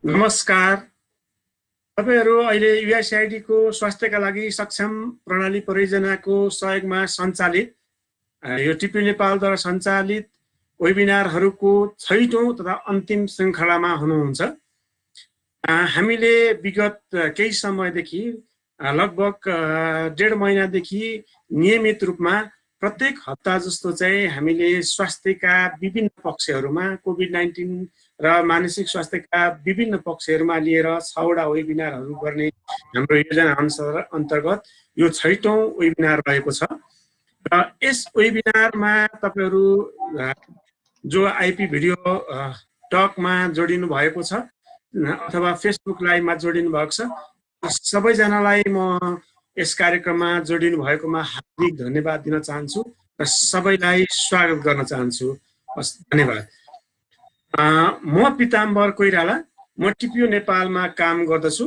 नमस्कार। तपाईहरु अहिले युएसआईडी को स्वास्थ्यका लागि सक्षम प्रणाली परियोजनाको सहयोगमा सञ्चालित यो टिपी नेपालद्वारा सञ्चालित वेबिनारहरूको 6औं तथा अन्तिम श्रृङ्खलामा हुनुहुन्छ। हामीले विगत केही समयदेखि लगभग 1.5 महिनादेखि नियमित रूपमा प्रत्येक हप्ता जस्तो चाहिँ हामीले स्वास्थ्यका विभिन्न पक्षहरूमा कोभिड-19 र मानसिक स्वास्थ्यका विभिन्न पक्षहरूमा लिएर 6वटा वेबिनारहरू गर्ने हाम्रो योजना अनुसार अन्तर्गत यो 6औं वेबिनार रहेको छ। र यस वेबिनारमा तपाईहरु जो आईपी भिडियो टकमा जोडिनु भएको छ अथवा फेसबुक लाइभमा जोडिनु भएको छ, सबैजनालाई म यस कार्यक्रममा जोडिनु भएकोमा हार्दिक धन्यवाद दिन चाहन्छु र सबैलाई स्वागत गर्न चाहन्छु। धन्यवाद। म पिताम्बर कोइराला, म टिपिओ नेपालमा काम गर्दछु।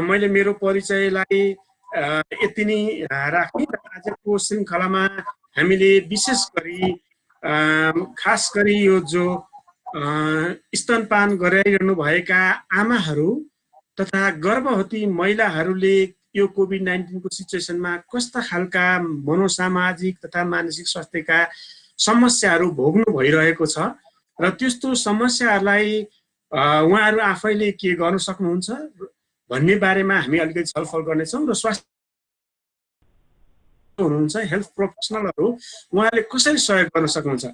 मैले मेरो परिचयलाई यति नै राखेँ र आजको श्रृङ्खलामा हामीले विशेष गरी खास गरी यो जो स्तनपान गराइरहनु भएका आमाहरू तथा गर्भवती महिलाहरूले यो कोभिड-19 को सिचुएसनमा कस्ता खालका मनोसामाजिक तथा मानसिक स्वास्थ्यका समस्याहरू भोग्नु भइरहेको छ र त्यस्तो समस्याहरूलाई उहाँहरू आफैले के गर्न सक्नुहुन्छ भन्ने बारेमा हामी अलिकति छलफल गर्नेछौँ र स्वास्थ्य हुनुहुन्छ हेल्थ प्रोफेसनलहरू उहाँले कसरी सहयोग गर्न सक्नुहुन्छ,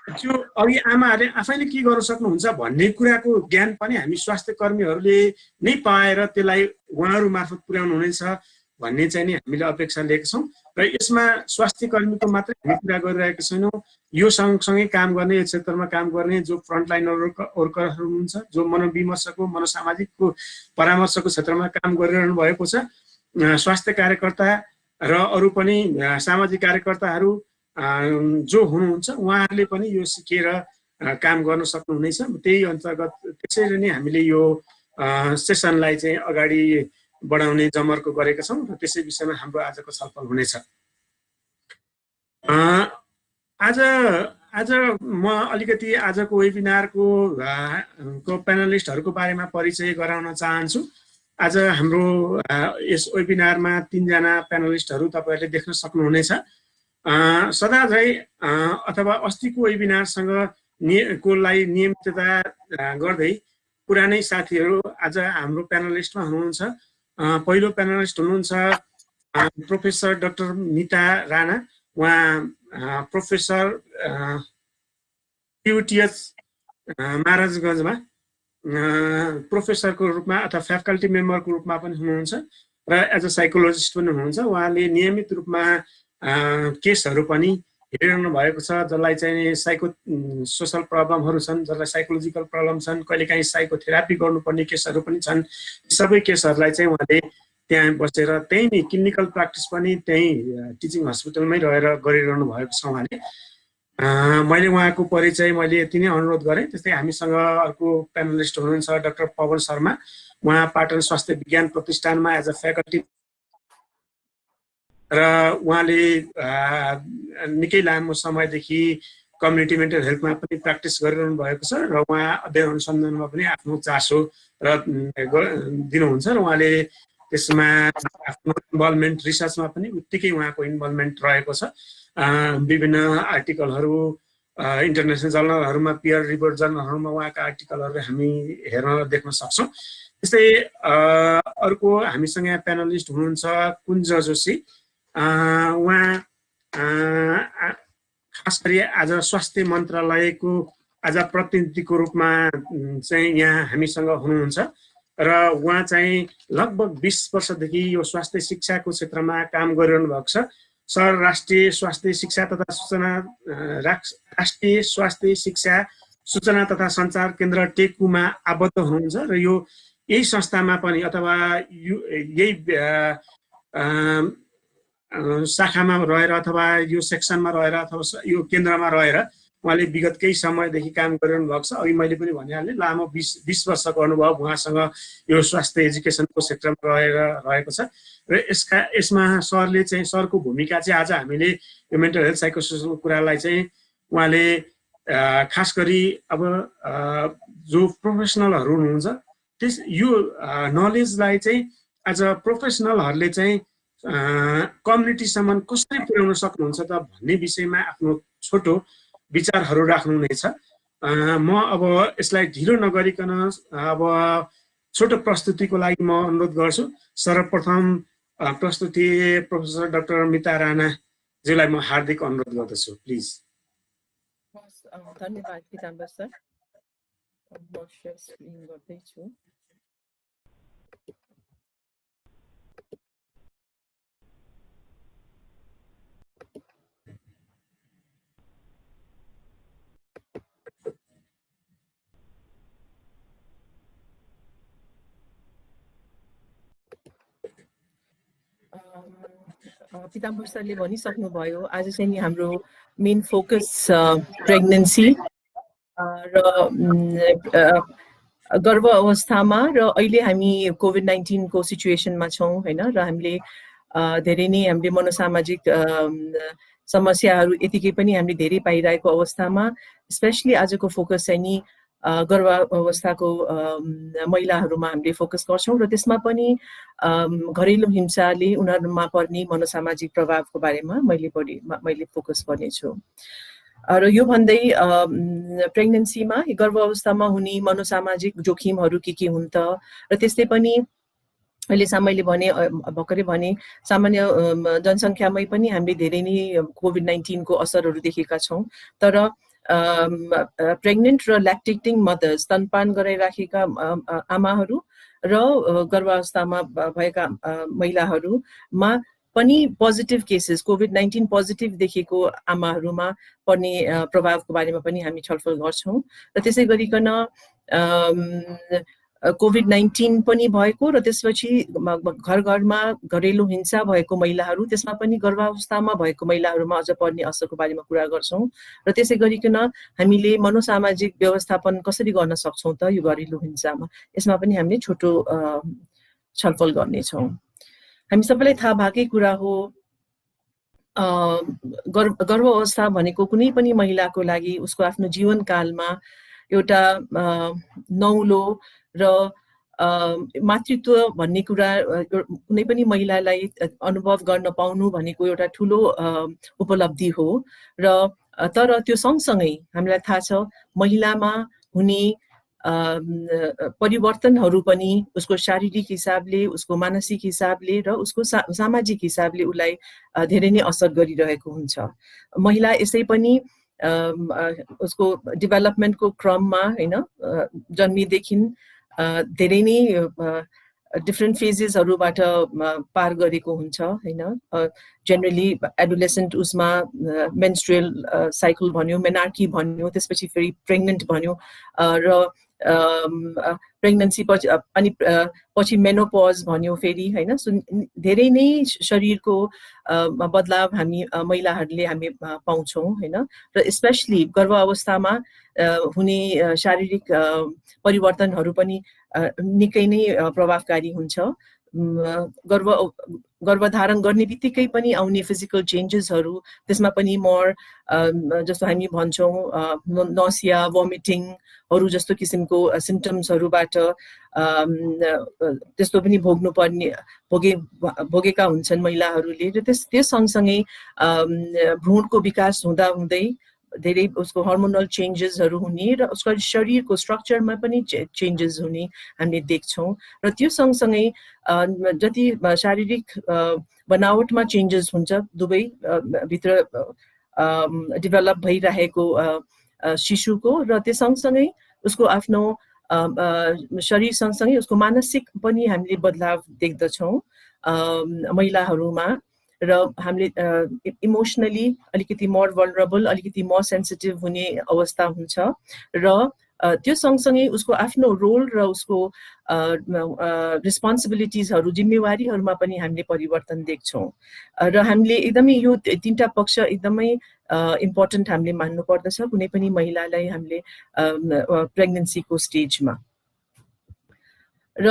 त्यो अघि आमाहरूले आफैले के गर्न सक्नुहुन्छ भन्ने कुराको ज्ञान पनि हामी स्वास्थ्य कर्मीहरूले नै पाएर त्यसलाई उहाँहरू मार्फत पुर्याउनु हुनेछ भन्ने चाहिँ नि हामीले अपेक्षा लिएका छौँ। र यसमा स्वास्थ्य कर्मीको मात्रै हामी कुरा गरिरहेका छैनौँ, यो सँगसँगै काम गर्ने, यो क्षेत्रमा काम गर्ने जो फ्रन्टलाइन वर्करहरू हुनुहुन्छ, जो मनोविमर्शको मनोसामाजिकको परामर्शको क्षेत्रमा काम गरिरहनु भएको छ, स्वास्थ्य कार्यकर्ता र अरू पनि सामाजिक कार्यकर्ताहरू जो हुनुहुन्छ उहाँहरूले पनि यो सिकेर काम गर्न सक्नुहुनेछ। त्यही अन्तर्गत त्यसरी नै हामीले यो सेसनलाई चाहिँ अगाडि बढाउने जमर्को गरेका छौँ र त्यसै विषयमा हाम्रो आजको छलफल हुनेछ। आज म अलिकति आजको वेबिनारको प्यानलिस्टहरूको बारेमा परिचय गराउन चाहन्छु। आज हाम्रो यस वेबिनारमा 3 जना प्यानलिस्टहरू तपाईहरुले देख्न सक्नुहुनेछ। सदा चाहिँ अथवा अस्तिको वेबिनारसँग को लागि नियमितता गर्दै पुरानै साथीहरू आज हाम्रो प्यानलिस्टमा हुनुहुन्छ। पहिलो प्यानलिस्ट हुनुहुन्छ प्रोफेसर डाक्टर निता राणा। उहाँ प्रोफेसर युटिएच महाराजगञ्जमा प्रोफेसरको रूपमा अथवा फ्याकल्टी मेम्बरको रूपमा पनि हुनुहुन्छ र एज अ साइकोलोजिस्ट पनि हुनुहुन्छ। उहाँले नियमित रूपमा केसहरू पनि हेरिरहनु भएको छ, जसलाई चाहिँ सोशल प्रब्लमहरू छन्, जसलाई साइकोलोजिकल प्रब्लम छन्, कहिलेकाहीँ साइकोथेरापी गर्नुपर्ने केसहरू पनि छन्। सबै केसहरूलाई चाहिँ उहाँले त्यहाँ बसेर त्यही नै क्लिनिकल प्र्याक्टिस पनि त्यही टिचिङ हस्पिटलमै रहेर गरिरहनु भएको छ उहाँले। मैले उहाँको परिचय मैले यति नै अनुरोध गरेँ। त्यस्तै हामीसँग अर्को प्यानलिस्ट हुनुहुन्छ डाक्टर पवन शर्मा। उहाँ पाटन स्वास्थ्य विज्ञान प्रतिष्ठानमा एज अ फ्याकल्टी र उहाँले निकै लामो समयदेखि कम्युनिटी मेन्टल हेल्थमा पनि प्र्याक्टिस गरिरहनु भएको छ र उहाँ अध्ययन अनुसन्धानमा पनि आफ्नो चासो र दिनुहुन्छ र उहाँले त्यसमा आफ्नो इन्भल्भमेन्ट रिसर्चमा पनि उत्तिकै उहाँको इन्भल्भमेन्ट रहेको छ। विभिन्न आर्टिकलहरू इन्टरनेसनल जर्नलहरूमा, पियर रिपोर्ट जर्नलहरूमा उहाँका आर्टिकलहरू हामी हेर्न देख्न सक्छौँ। त्यस्तै अर्को हामीसँग प्यानलिस्ट हुनुहुन्छ कुञ्ज जोशी। उहाँ खास गरी आज स्वास्थ्य मन्त्रालयको आज प्रतिनिधिको रूपमा चाहिँ यहाँ हामीसँग हुनुहुन्छ र उहाँ चाहिँ लगभग 20 वर्षदेखि यो स्वास्थ्य शिक्षाको क्षेत्रमा काम गरिरहनु भएको छ। राष्ट्रिय स्वास्थ्य शिक्षा तथा सूचना तथा सञ्चार केन्द्र टेकुमा आबद्ध हुनुहुन्छ र यही संस्थामा पनि अथवा यही शाखामा रहेर अथवा यो सेक्सनमा रहेर अथवा यो केन्द्रमा रहेर उहाँले विगत केही समयदेखि काम गरिरहनु भएको छ। अघि मैले पनि भनिहालेँ, लामो 20 वर्षको अनुभव उहाँसँग यो स्वास्थ्य एजुकेसनको क्षेत्रमा रहेको छ र यसमा सरले चाहिँ सरको भूमिका चाहिँ आज हामीले यो मेन्टल हेल्थ साइकोसोसियलको कुरालाई चाहिँ उहाँले खास गरी अब जो प्रोफेसनलहरू हुनुहुन्छ यो नलेजलाई चाहिँ एज अ प्रोफेसनलहरूले चाहिँ कम्युनिटीसम्म कसरी पुर्याउन सक्नुहुन्छ त भन्ने विषयमा आफ्नो छोटो विचारहरू राख्नुहुनेछ। म अब यसलाई ढिलो नगरिकन अब छोटो प्रस्तुतिको लागि म अनुरोध गर्छु। सर्वप्रथम प्रस्तुति प्रोफेसर डाक्टर मिता राणाज्यूलाई म हार्दिक अनुरोध गर्दछु, प्लिज। धन्यवाद पीताम्बर सर। म सेयर स्क्रिन गर्दैछु। पीताम्बर सरले भनिसक्नुभयो, आज चाहिँ नि हाम्रो मेन फोकस प्रेग्नेन्सी र गर्भ अवस्थामा र अहिले हामी कोभिड-19 को सिचुएसनमा छौँ हैन, र हामीले धेरै नै हामीले मनोसामाजिक समस्याहरू यतिकै पनि हामीले धेरै पाइरहेको अवस्थामा स्पेशली आजको फोकस चाहिँ नि गर्भ अवस्थाको महिलाहरूमा हामीले फोकस गर्छौँ र त्यसमा पनि घरेलु हिंसाले उनीहरूमा पर्ने मनोसामाजिक प्रभावको बारेमा मैले फोकस गर्नेछु। र यो भन्दै प्रेग्नेन्सीमा गर्भ अवस्थामा हुने मनोसामाजिक जोखिमहरू के हुन् त, र त्यस्तै पनि अहिलेसम्म मैले भर्खरै भने सामान्य जनसङ्ख्यामै पनि हामीले धेरै नै कोभिड-19 को असरहरू देखेका छौँ। तर प्रेग्नेन्ट र ल्याक्टेटिङ मदर्स, स्तनपान गराइराखेका आमाहरू र गर्भावस्थामा भएका महिलाहरूमा पनि पोजिटिभ केसेस, कोभिड-19 पोजिटिभ देखेको आमाहरूमा पर्ने प्रभावको बारेमा पनि हामी छलफल गर्छौँ। र त्यसै गरिकन कोभिड-19 पनि भएको र त्यसपछि घर घरमा घरेलु हिंसा भएको महिलाहरू, त्यसमा पनि गर्भावस्थामा भएको महिलाहरूमा अझ पर्ने असरको बारेमा कुरा गर्छौँ। र त्यसै गरिकन हामीले मनोसामाजिक व्यवस्थापन कसरी गर्न सक्छौँ त यो घरेलु हिंसामा, यसमा पनि हामीले छोटो छलफल गर्नेछौँ। हामी सबैलाई थाहा भएकै कुरा हो, गर्भ अवस्था भनेको कुनै पनि महिलाको लागि उसको आफ्नो जीवनकालमा एउटा नौलो र मातृत्व भन्ने कुरा कुनै पनि महिलालाई अनुभव गर्न पाउनु भनेको एउटा ठुलो उपलब्धि हो। र तर त्यो सँगसँगै हामीलाई थाहा छ महिलामा हुने परिवर्तनहरू पनि उसको शारीरिक हिसाबले, उसको मानसिक हिसाबले र उसको सामाजिक हिसाबले उसलाई धेरै नै असर गरिरहेको हुन्छ। महिला यसै पनि उसको डेभलपमेन्टको क्रममा हैन, जन्मेदेखि धेरै नै डिफ्रेन्ट फेजेसहरूबाट पार गरेको हुन्छ हैन। जेनरली एडोलेसेन्ट उसमा मेन्स्ट्रुअल साइकल भन्यो, मेनार्की भन्यो, त्यसपछि फेरि प्रेग्नेन्ट भन्यो, र प्रेग्नेन्सी पछि अनि पछि मेनोपज भन्यो फेरि हैन। सो धेरै नै शरीरको बदलाव हामी महिलाहरूले हामी पाउँछौँ हैन। र स्पेशली गर्भ अवस्थामा हुने शारीरिक परिवर्तनहरू पनि निकै नै प्रभावकारी हुन्छ। गर्भधारण गर्ने बित्तिकै पनि आउने फिजिकल चेन्जेसहरू, त्यसमा पनि मोर जस्तो हामी भन्छौँ नसिया, भोमिटिङहरू जस्तो किसिमको सिम्टम्सहरूबाट त्यस्तो पनि भोगेका हुन्छन् महिलाहरूले। र त्यस सँगसँगै भ्रूणको विकास हुँदै धेरै उसको हर्मोनल चेन्जेसहरू हुने र उसको शरीरको स्ट्रक्चरमा पनि चेन्जेस हुने हामीले देख्छौँ। र त्यो सँगसँगै जति शारीरिक बनावटमा चेन्जेस हुन्छ दुवै भित्र डेभलप भइरहेको शिशुको, र त्यो सँगसँगै उसको आफ्नो शरीर सँगसँगै उसको मानसिक पनि हामीले बदलाव देख्दछौँ महिलाहरूमा। र हामीले इमोसनली अलिकति मोर भल्नरेबल, अलिकति मोर सेन्सिटिभ हुने अवस्था हुन्छ। र त्यो सँगसँगै उसको आफ्नो रोल र उसको रिस्पोन्सिबिलिटिजहरू, जिम्मेवारीहरूमा पनि हामीले परिवर्तन देख्छौँ। र हामीले एकदमै यो तीनटा पक्ष एकदमै इम्पोर्टेन्ट हामीले मान्नु पर्दछ कुनै पनि महिलालाई हामीले प्रेग्नेन्सीको स्टेजमा। र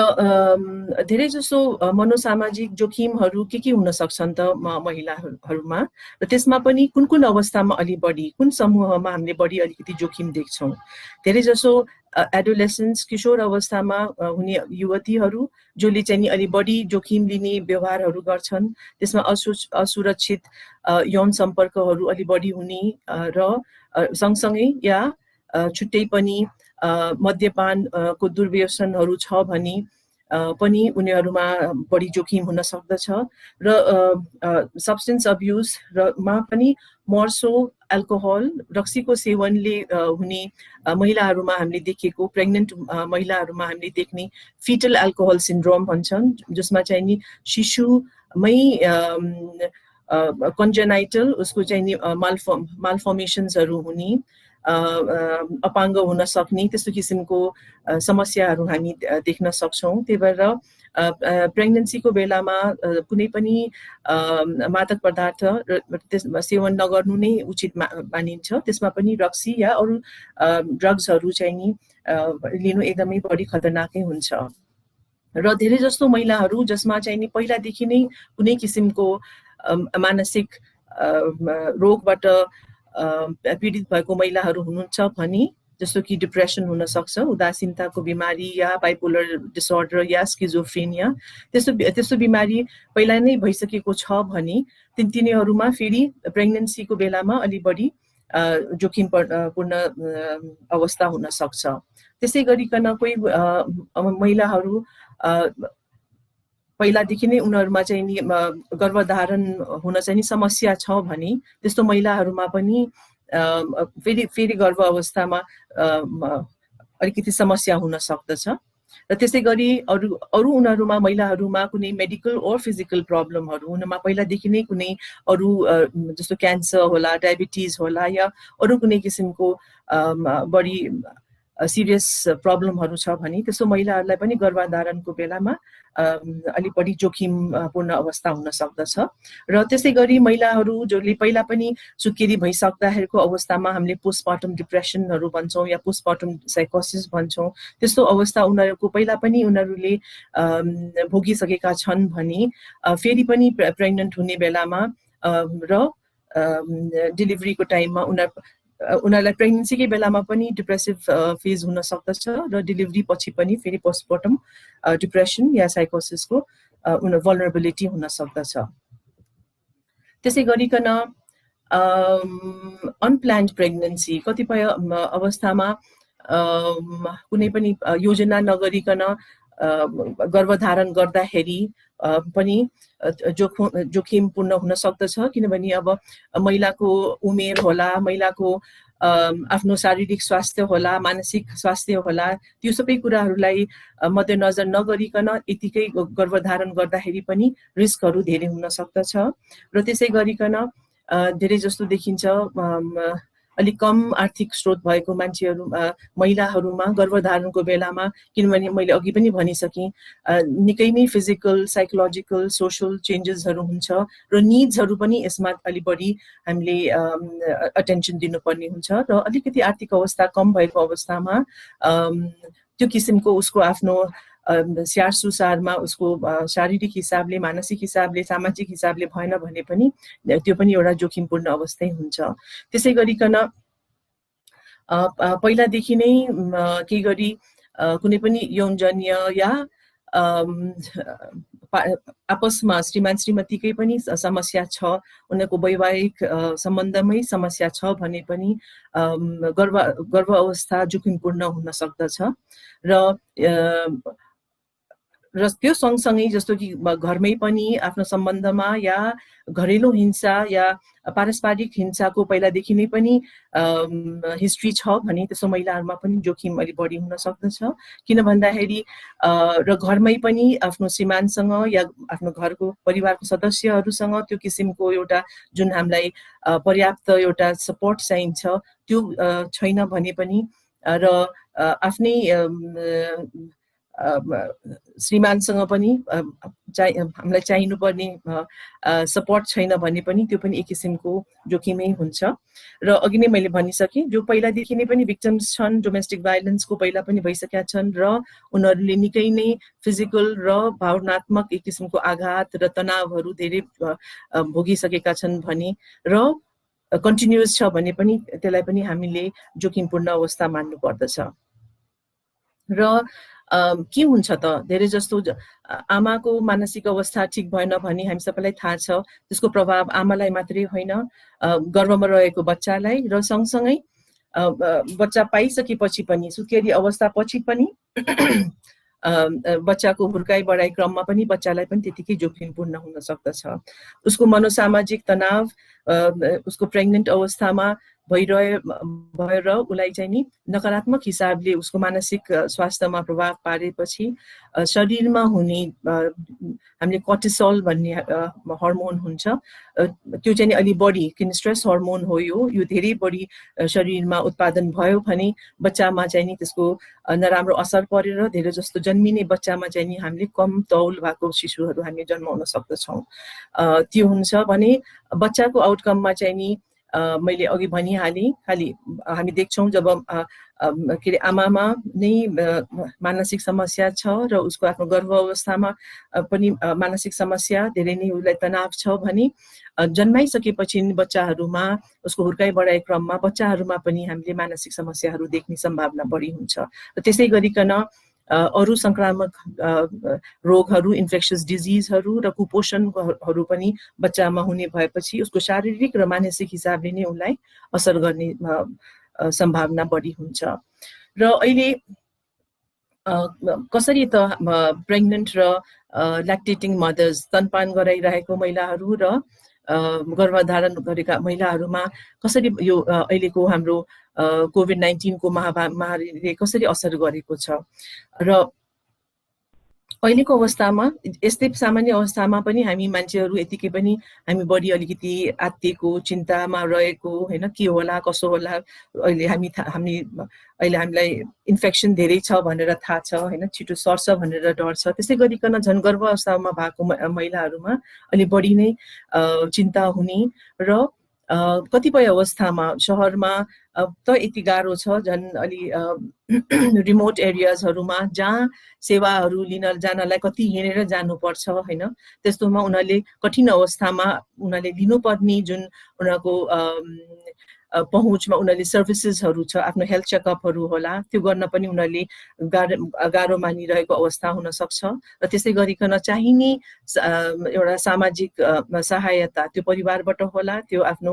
धेरै जसो मनोसामाजिक जोखिमहरू के हुन सक्छन् त महिलाहरूमा, र त्यसमा पनि कुन कुन अवस्थामा अलि बढी, कुन समूहमा हामीले बढी अलिकति जोखिम देख्छौँ। धेरै जसो एडोलेसेन्स किशोर अवस्थामा हुने युवतीहरू जसले चाहिँ नि अलि बढी जोखिम लिने व्यवहारहरू गर्छन्, त्यसमा असुरक्षित यौन सम्पर्कहरू अलि बढी हुने र सँगसँगै या छुट्टै पनि मद्यपानको दुर्व्यसनहरू छ भने पनि उनीहरूमा बढी जोखिम हुन सक्दछ। र सब्सटेन्स अब्युज मा पनि मर्सो एल्कोहल रक्सीको सेवनले हुने महिलाहरूमा हामीले देखेको, प्रेग्नेन्ट महिलाहरूमा हामीले देख्ने फिटल एल्कोहल सिन्ड्रोम भन्छन्, जसमा चाहिँ नि शिशुमै कन्जेनाइटल उसको चाहिँ नि मालफर्मेसन्सहरू हुने, अपाङ्ग हुन सक्ने त्यस्तो किसिमको समस्याहरू हामी देख्न सक्छौँ। त्यही भएर प्रेग्नेन्सीको बेलामा कुनै पनि मादक पदार्थ त्यसमा सेवन नगर्नु नै उचित मानिन्छ। त्यसमा पनि रक्सी या अरू ड्रग्सहरू चाहिँ नि लिनु एकदमै बढी खतरनाकै हुन्छ। र धेरै जस्तो महिलाहरू जसमा चाहिँ नि पहिलादेखि नै कुनै किसिमको मानसिक रोगबाट पीडित भएको महिलाहरू हुनुहुन्छ भने, जस्तो कि डिप्रेसन हुन सक्छ, उदासीनताको बिमारी या बाइपोलर डिसअर्डर या स्किजोफ्रेनिया, त्यस्तो बिमारी पहिला नै भइसकेको छ भने तिनीहरूमा फेरि प्रेग्नेन्सीको बेलामा अलि बढी जोखिमपूर्ण अवस्था हुन सक्छ। त्यसै गरिकन कोही महिलाहरू पहिलादेखि नै उनीहरूमा चाहिँ नि गर्भधारण हुन चाहिँ नि समस्या छ भने त्यस्तो महिलाहरूमा पनि फेरि गर्भ अवस्थामा अलिकति समस्या हुन सक्दछ। र त्यसै गरी अरू उनीहरूमा महिलाहरूमा कुनै मेडिकल ओर फिजिकल प्रब्लमहरू उनीमा पहिलादेखि नै कुनै अरू जस्तो क्यान्सर होला, डायबिटिज होला या अरू कुनै किसिमको बढी सिरियस प्रब्लमहरू छ भने त्यस्तो महिलाहरूलाई पनि गर्भधारणको बेलामा अलि बढी जोखिमपूर्ण अवस्था हुन सक्दछ। र त्यसै गरी महिलाहरू जसले पहिला पनि सुत्केरी भइसक्दाखेरिको अवस्थामा हामीले पोस्टमार्टम डिप्रेसनहरू भन्छौँ या पोस्टमार्टम साइकोसिस भन्छौँ, त्यस्तो अवस्था उनीहरूको पहिला पनि उनीहरूले भोगिसकेका छन् भने फेरि पनि प्रेग्नेन्ट हुने बेलामा र डेलिभरीको टाइममा उनीहरूलाई प्रेग्नेन्सीकै बेलामा पनि डिप्रेसिभ फेज हुन सक्दछ र डेलिभरी पछि पनि फेरि पोस्टमार्टम डिप्रेसन या साइकोसिसको भल्नरेबिलिटी हुन सक्दछ। त्यसै गरिकन अनप्लान्ड प्रेग्नेन्सी, कतिपय अवस्थामा कुनै पनि योजना नगरिकन गर्भधारण गर्दाखेरि पनि जोखिमपूर्ण हुन सक्दछ। किनभने अब महिलाको उमेर होला, महिलाको आफ्नो शारीरिक स्वास्थ्य होला, मानसिक स्वास्थ्य होला, त्यो सबै कुराहरूलाई मध्यनजर नगरिकन यतिकै गर्भधारण गर्दाखेरि पनि रिस्कहरू धेरै हुन सक्दछ। र त्यसै गरिकन धेरै जस्तो देखिन्छ अलिक कम आर्थिक स्रोत भएको मान्छेहरू महिलाहरूमा गर्भधारणको बेलामा, किनभने मैले अघि पनि भनिसकेँ निकै नै फिजिकल, साइकोलोजिकल, सोसल चेन्जेसहरू हुन्छ र निड्सहरू पनि यसमा अलि बढी हामीले अटेन्सन दिनुपर्ने हुन्छ। र अलिकति आर्थिक अवस्था कम भएको अवस्थामा त्यो किसिमको उसको आफ्नो स्याहार सुसारमा उसको शारीरिक हिसाबले, मानसिक हिसाबले, सामाजिक हिसाबले भएन भने पनि त्यो पनि एउटा जोखिमपूर्ण अवस्थै हुन्छ। त्यसै गरिकन पहिलादेखि नै केही गरी कुनै पनि यौनजन्य या आपसमा श्रीमान श्रीमतीकै पनि समस्या छ, उनीहरूको वैवाहिक सम्बन्धमै समस्या छ भने पनि गर्भ अवस्था जोखिमपूर्ण हुन सक्दछ। र त्यो सँगसँगै जस्तो कि घरमै पनि आफ्नो सम्बन्धमा या घरेलु हिंसा या पारस्परिक हिंसाको पहिलादेखि नै पनि हिस्ट्री छ भने त्यस्तो महिलाहरूमा पनि जोखिम अलि बढी हुन सक्दछ। किन भन्दाखेरि र घरमै पनि आफ्नो श्रीमानसँग या आफ्नो घरको परिवारको सदस्यहरूसँग त्यो किसिमको एउटा जुन हामीलाई पर्याप्त एउटा सपोर्ट चाहिन्छ त्यो छैन भने पनि र आफ्नै श्रीमानसँग पनि हामीलाई चाहिनुपर्ने सपोर्ट छैन भने पनि त्यो पनि एक किसिमको जोखिमै हुन्छ। र अघि नै मैले भनिसकेँ, जो पहिलादेखि नै पनि भिक्टिम्स छन् डोमेस्टिक भाइलेन्सको पहिला पनि भइसकेका छन् र उनीहरूले निकै नै फिजिकल र भावनात्मक एक किसिमको आघात र तनावहरू धेरै भोगिसकेका छन् भने र कन्टिन्युअस छ भने पनि त्यसलाई पनि हामीले जोखिमपूर्ण अवस्था मान्नु पर्दछ। र के हुन्छ त, धेरै जस्तो आमाको मानसिक अवस्था ठिक भएन भने हामी सबैलाई थाहा छ त्यसको प्रभाव आमालाई मात्रै होइन, गर्भमा रहेको बच्चालाई र सँगसँगै बच्चा पाइसकेपछि पनि सुत्केरी अवस्था पछि पनि बच्चाको हुर्काइ बढाइ क्रममा पनि बच्चालाई पनि त्यतिकै जोखिमपूर्ण हुन सक्दछ। उसको मनोसामाजिक तनाव उसको प्रेग्नेन्ट अवस्थामा भएर उसलाई चाहिँ नि नकारात्मक हिसाबले उसको मानसिक स्वास्थ्यमा प्रभाव पारेपछि शरीरमा हुने हामीले कोर्टिसोल भन्ने हर्मोन हुन्छ, त्यो चाहिँ अलि बढी, किन स्ट्रेस हर्मोन हो यो धेरै बढी शरीरमा उत्पादन भयो भने बच्चामा चाहिँ नि त्यसको नराम्रो असर परेर धेरै जस्तो जन्मिने बच्चामा चाहिँ नि हामीले कम तौल भएको शिशुहरू हामी जन्माउन सक्दछौँ। त्यो हुन्छ भने बच्चाको आउटकममा चाहिँ नि मैले अघि भनिहालेँ, खालि हामी देख्छौँ जब के अरे आमामा नै मानसिक समस्या छ र उसको आफ्नो गर्भ अवस्थामा पनि मानसिक समस्या धेरै नै उसलाई तनाव छ भने जन्माइसकेपछि बच्चाहरूमा उसको हुर्काइ बढाइ क्रममा बच्चाहरूमा पनि हामीले मानसिक समस्याहरू देख्ने सम्भावना बढी हुन्छ। र त्यसै गरिकन अरू संक्रामक रोगहरू, इन्फेक्सियस डिजिजहरू र कुपोषणहरू पनि बच्चामा हुने भएपछि उसको शारीरिक र मानसिक हिसाबले नै उसलाई असर गर्ने सम्भावना बढी हुन्छ। र अहिले कसरी त प्रेग्नेन्ट र ल्याक्टेटिङ मदर्स, स्तनपान गराइरहेको महिलाहरू र गर्भधारण गरेका महिलाहरूमा कसरी यो अहिलेको हाम्रो कोभिड-19 को महामारीले कसरी असर गरेको छ। र अहिलेको अवस्थामा यस्तै सामान्य अवस्थामा पनि हामी मान्छेहरू यतिकै पनि हामी बढी अलिकति आत्तिएको, चिन्तामा रहेको, होइन, के होला कसो होला, अहिले हामीलाई इन्फेक्सन धेरै छ भनेर थाहा छ, होइन, छिटो सर्छ भनेर डर छ। त्यसै गरिकन झन् गर्भ अवस्थामा भएको महिलाहरूमा अलि बढी नै चिन्ता हुने र कतिपय अवस्थामा शहरमा त यति गाह्रो छ, झन् अलि रिमोट एरियाजहरूमा जहाँ सेवाहरू लिन जानलाई कति हिँडेर जानुपर्छ, होइन, त्यस्तोमा उनीहरूले कठिन अवस्थामा उनीहरूले लिनुपर्ने जुन उनीहरूको पहुँचमा उनीहरूले सर्भिसेसहरू छ, आफ्नो हेल्थ चेकअपहरू होला, त्यो गर्न पनि उनीहरूले गाह्रो मानिरहेको अवस्था हुनसक्छ। र त्यसै गरिकन चाहिने एउटा सामाजिक सहायता त्यो परिवारबाट होला, त्यो आफ्नो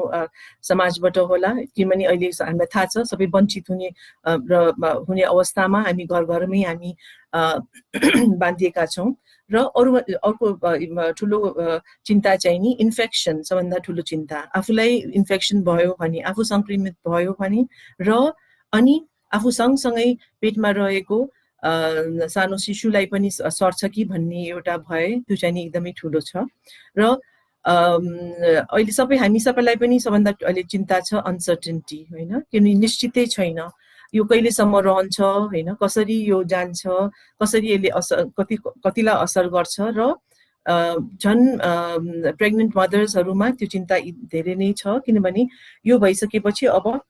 समाजबाट होला, किनभने अहिले हामीलाई थाहा छ सबै वञ्चित हुने अवस्थामा हामी घरमै हामी बाँधिएका छौँ। र अर्को ठुलो चिन्ता चाहिँ नि इन्फेक्सन, सबभन्दा ठुलो चिन्ता आफूलाई इन्फेक्सन भयो भने, आफू सङ्क्रमित भयो भने र अनि आफू सँगसँगै पेटमा रहेको सानो शिशुलाई पनि सर्छ कि भन्ने एउटा भय, त्यो चाहिँ नि एकदमै ठुलो छ। र अहिले हामी सबैलाई पनि सबभन्दा अहिले चिन्ता छ अनसर्टेन्टी, होइन, किनभने निश्चितै छैन यो कहिलेसम्म रहन्छ, होइन, कसरी यो जान्छ, कसरी यसले कतिलाई असर गर्छ। र झन् प्रेग्नेन्ट मदर्सहरूमा त्यो चिन्ता धेरै नै छ, किनभने यो भइसकेपछि अब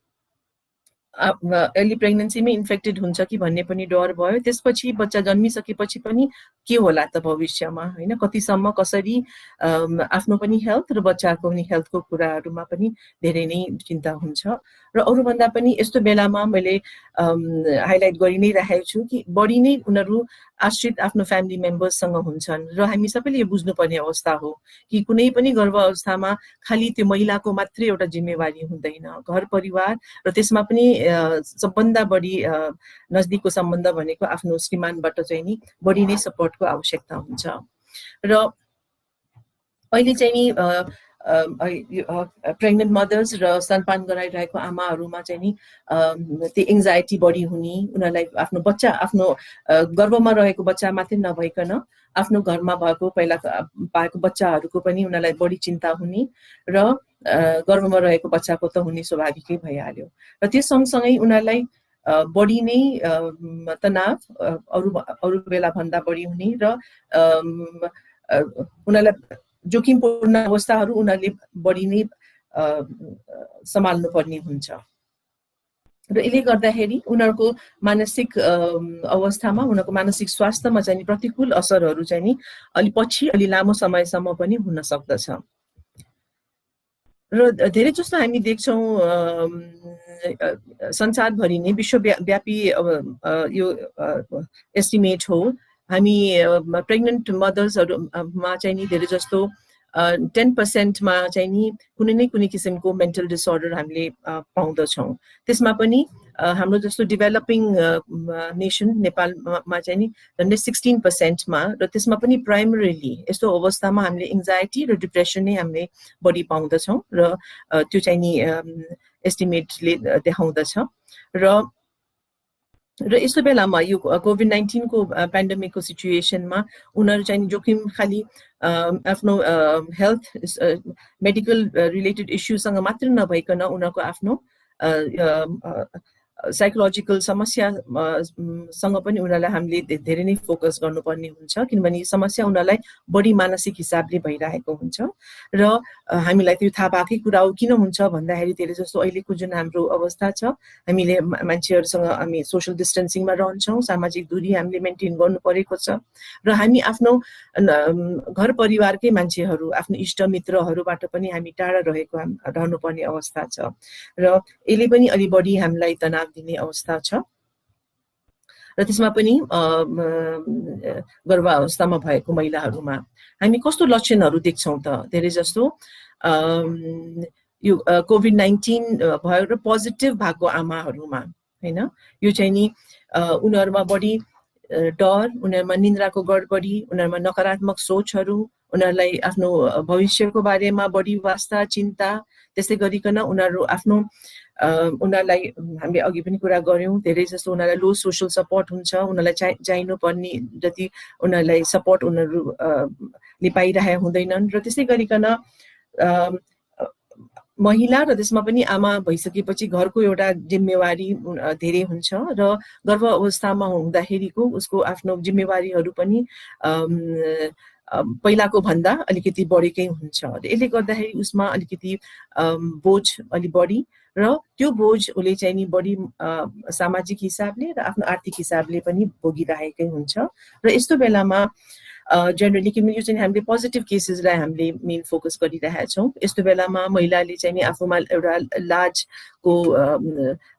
अर्ली प्रेग्नेन्सीमै इन्फेक्टेड हुन्छ कि भन्ने पनि डर भयो। त्यसपछि बच्चा जन्मिसकेपछि पनि के होला त भविष्यमा, होइन, कतिसम्म कसरी आफ्नो पनि हेल्थ र बच्चाको पनि हेल्थको कुराहरूमा पनि धेरै नै चिन्ता हुन्छ। र अरूभन्दा पनि यस्तो बेलामा मैले हाइलाइट गरि नै राखेको छु कि बढी नै उनीहरू आश्रित आफ्नो फ्यामिली मेम्बर्ससँग हुन्छन् र हामी सबैले यो बुझ्नुपर्ने अवस्था हो कि कुनै पनि गर्भ अवस्थामा खालि त्यो महिलाको मात्रै एउटा जिम्मेवारी हुँदैन, घर परिवार र त्यसमा पनि सबभन्दा बढी नजिकको सम्बन्ध भनेको आफ्नो श्रीमानबाट चाहिँ नि बढी नै सपोर्टको आवश्यकता हुन्छ। र अहिले चाहिँ नि प्रेग्नेन्ट मदर्स र स्तनपान गराइरहेको आमाहरूमा चाहिँ नि त्यो एङ्जाइटी बढी हुने, उनीहरूलाई आफ्नो बच्चा, आफ्नो गर्भमा रहेको बच्चा मात्रै नभइकन आफ्नो घरमा भएको पहिला पाएको बच्चाहरूको पनि उनीहरूलाई बढी चिन्ता हुने र गर्भमा रहेको बच्चाको त हुने स्वाभाविकै भइहाल्यो। र त्यो सँगसँगै उनीहरूलाई बढी नै तनाव अरू बेला भन्दा बढी हुने र उनीहरूलाई जोखिमपूर्ण अवस्थाहरू उनीहरूले बढी नै सम्हाल्नु पर्ने हुन्छ र यसले गर्दाखेरि उनीहरूको मानसिक अवस्थामा उनीहरूको मानसिक स्वास्थ्यमा चाहिँ प्रतिकूल असरहरू चाहिँ नि अलि पछि अलि लामो समयसम्म पनि हुन सक्दछ र धेरै जस्तो हामी देख्छौँ संसारभरि नै विश्वव्यापी यो एस्टिमेट हो हामी प्रेग्नेन्ट मदर्सहरूमा चाहिँ नि धेरै जस्तो 10% मा चाहिँ नि कुनै न कुनै किसिमको मेन्टल डिसअर्डर हामीले पाउँदछौँ त्यसमा पनि हाम्रो जस्तो डेभलपिङ नेसन नेपालमा चाहिँ नि झन्डै 16% मा र त्यसमा पनि प्राइमरीली यस्तो अवस्थामा हामीले एङ्जाइटी र डिप्रेसन नै हामीले बढी पाउँदछौँ र त्यो चाहिँ नि एस्टिमेटले देखाउँदछ र यस्तो बेलामा यो कोभिड-19 को पेन्डेमिकको सिचुएसनमा उनीहरू चाहिँ जोखिम खालि आफ्नो हेल्थ मेडिकल रिलेटेड इस्युसँग मात्र नभइकन उनीहरूको आफ्नो साइकोलोजिकल समस्यासँग पनि उनीहरूलाई हामीले धेरै नै फोकस गर्नुपर्ने हुन्छ किनभने समस्या उनीहरूलाई बढी मानसिक हिसाबले भइरहेको हुन्छ र हामीलाई त्यो थाहा पाएकै कुरा हो किन हुन्छ भन्दाखेरि धेरै जस्तो अहिलेको जुन हाम्रो अवस्था छ हामीले मान्छेहरूसँग हामी सोशल डिस्टेन्सिङमा रहन्छौँ सामाजिक दूरी हामीले मेन्टेन गर्नु परेको छ र हामी आफ्नो घर परिवारकै मान्छेहरू आफ्नो इष्ट मित्रहरूबाट पनि हामी टाढा रहनुपर्ने अवस्था छ र यसले पनि अलि बढी हामीलाई तनाव दिने अवस्था छ र त्यसमा पनि गर्भावस्थामा भएको महिलाहरूमा हामी कस्तो लक्षणहरू देख्छौँ त धेरै जस्तो यो कोभिड-19 भयो र पोजिटिभ भएको आमाहरूमा हैन यो चाहिँ नि उनीहरूमा बढी डर उनीहरूमा निन्द्राको गडबडी उनीहरूमा नकारात्मक सोचहरू उनीहरूलाई आफ्नो भविष्यको बारेमा बढी वास्ता चिन्ता त्यसै गरिकन उनीहरू आफ्नो उनीहरूलाई हामीले अघि पनि कुरा गर्यौँ धेरै जस्तो उनीहरूलाई लो सोसल सपोर्ट हुन्छ उनीहरूलाई चाहिनु पर्ने जति उनीहरूलाई सपोर्ट उनीहरूले पाइरहेका हुँदैनन् र त्यसै गरिकन महिला र त्यसमा पनि आमा भइसकेपछि घरको एउटा जिम्मेवारी धेरै हुन्छ र गर्भ अवस्थामा हुँदाखेरिको उसको आफ्नो जिम्मेवारीहरू पनि पहिलाको भन्दा अलिकति बढेकै हुन्छ यसले गर्दाखेरि उसमा अलिकति बोझ अलि बढी र त्यो बोझ उसले चाहिँ नि बढी सामाजिक हिसाबले र आफ्नो आर्थिक हिसाबले पनि भोगिरहेकै हुन्छ र यस्तो बेलामा जेनरली किनभने यो चाहिँ हामीले पोजिटिभ केसेसलाई हामीले मेन फोकस गरिरहेका छौँ यस्तो बेलामा महिलाले चाहिँ नि आफूमा एउटा लाजको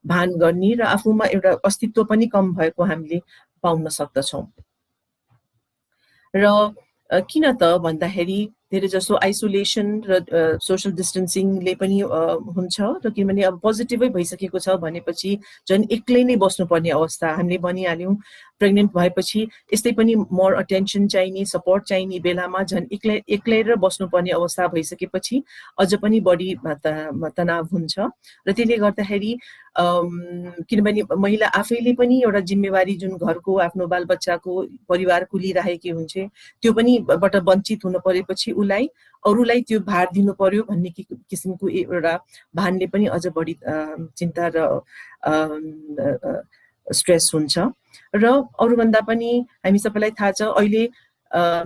भान गर्ने र आफूमा एउटा अस्तित्व पनि कम भएको हामीले पाउन सक्दछौँ र किन त भन्दाखेरि धेरै जसो आइसोलेसन र सोशल डिस्टेन्सिङले पनि हुन्छ र किनभने अब पोजिटिभै भइसकेको छ भनेपछि झन् एक्लै नै बस्नुपर्ने अवस्था हामीले भनिहाल्यौँ प्रेग्नेन्ट भएपछि यस्तै पनि मोर अटेन्सन चाहिने सपोर्ट चाहिने बेलामा झन् एक्लै र बस्नुपर्ने अवस्था भइसकेपछि अझ पनि बढी तनाव हुन्छ र त्यसले गर्दाखेरि किनभने महिला आफैले पनि एउटा जिम्मेवारी जुन घरको आफ्नो बालबच्चाको परिवारको लिइरहेकी हुन्छ त्यो पनि बाट वञ्चित हुन परेपछि उसलाई अरूलाई त्यो भार दिनु पर्यो भन्ने किसिमको एउटा भानले पनि अझ बढी चिन्ता र स्ट्रेस हुन्छ र अरूभन्दा पनि हामी सबैलाई थाहा छ अहिले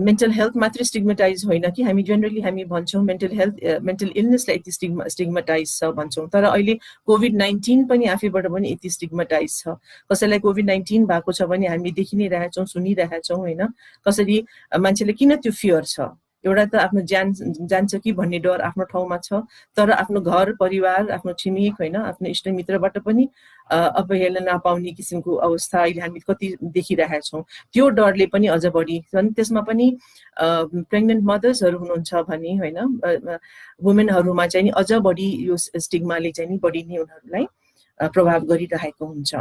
मेन्टल हेल्थ मात्रै स्टिग्मेटाइज होइन कि हामी जेनरली हामी भन्छौँ मेन्टल इलनेसलाई यति स्टिग्मेटाइज छ भन्छौँ तर अहिले कोभिड-19 पनि आफैबाट पनि यति स्टिग्मेटाइज छ कसैलाई कोभिड-19 भएको छ भने हामी देखि नै रहेछौँ सुनिरहेछौँ होइन कसरी मान्छेले किन त्यो फियर छ एउटा त आफ्नो ज्यान जान्छ कि भन्ने डर आफ्नो ठाउँमा छ तर आफ्नो घर परिवार आफ्नो छिमेक होइन आफ्नो इष्टमित्रबाट पनि अवहेलना पाउने किसिमको अवस्था अहिले हामी कति देखिरहेका छौँ त्यो डरले पनि अझ बढी त्यसमा पनि प्रेग्नेन्ट मदर्सहरू हुनुहुन्छ भने होइन वुमेनहरूमा चाहिँ अझ बढी यो स्टिग्माले चाहिँ बढी नै उनीहरूलाई प्रभाव गरिरहेको हुन्छ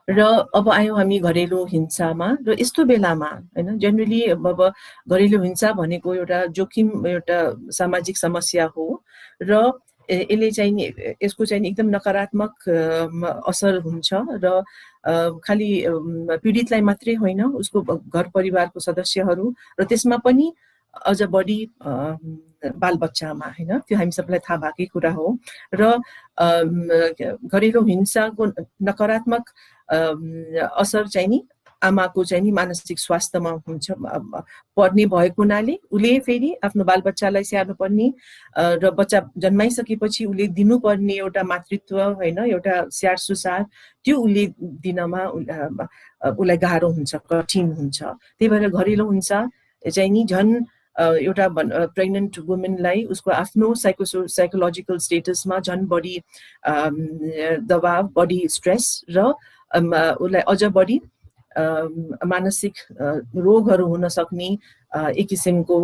र अब आयौँ हामी घरेलु हिंसामा र यस्तो बेलामा होइन जेनरली अब घरेलु हिंसा भनेको एउटा जोखिम एउटा सामाजिक समस्या हो र यसले चाहिँ यसको चाहिँ एकदम नकारात्मक असर हुन्छ र खालि पीडितलाई मात्रै होइन उसको घर परिवारको सदस्यहरू र त्यसमा पनि अझ बढी बालबच्चामा होइन, त्यो हामी सबैलाई थाहा भएकै कुरा हो। र घरेलु हिंसाको नकारात्मक असर चाहिँ नि आमाको चाहिँ नि मानसिक स्वास्थ्यमा हुन्छ पर्ने भएको हुनाले उसले फेरि आफ्नो बालबच्चालाई स्याहार्नु पर्ने र बच्चा जन्माइसकेपछि उसले दिनुपर्ने एउटा मातृत्व होइन, एउटा स्याहार सुसार त्यो उसले दिनमा उसलाई गाह्रो हुन्छ, कठिन हुन्छ। त्यही भएर घरेलु हिंसा चाहिँ नि झन् एउटा प्रेग्नेन्ट वुमेनलाई उसको आफ्नो साइकोलोजिकल स्टेटसमा झन् बढी दबाव, बढी स्ट्रेस र उसलाई अझ बढी मानसिक रोगहरू हुन सक्ने एक किसिमको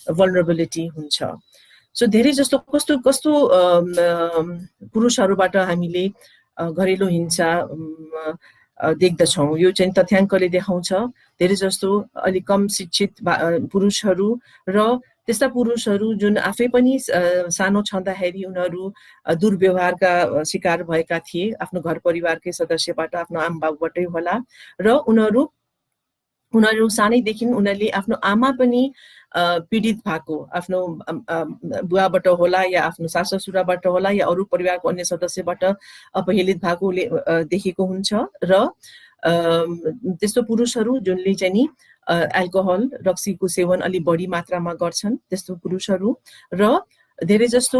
भल्नरेबिलिटी हुन्छ। सो धेरै जस्तो कस्तो कस्तो पुरुषहरूबाट हामीले घरेलु हिंसा देख्दछौँ। यो चाहिँ तथ्याङ्कले देखाउँछ धेरै जस्तो अलिक कम शिक्षित पुरुषहरू र त्यस्ता पुरुषहरू जुन आफै पनि सानो छँदाखेरि उनीहरू दुर्व्यवहारका शिकार भएका थिए आफ्नो घर परिवारकै सदस्यबाट, आफ्नो आमाबाबुबाटै होला। र उनीहरू सानैदेखि उनीहरूले आफ्नो आमा पनि पीडित भएको आफ्नो बुवाबाट होला या आफ्नो सास ससुराबाट होला या अरू परिवारको अन्य सदस्यबाट अपहेलित भएको देखेको हुन्छ। र त्यस्तो पुरुषहरू जुनले चाहिँ नि एल्कोहल रक्सीको सेवन अलि बढी मात्रामा गर्छन् त्यस्तो पुरुषहरू। र धेरै जस्तो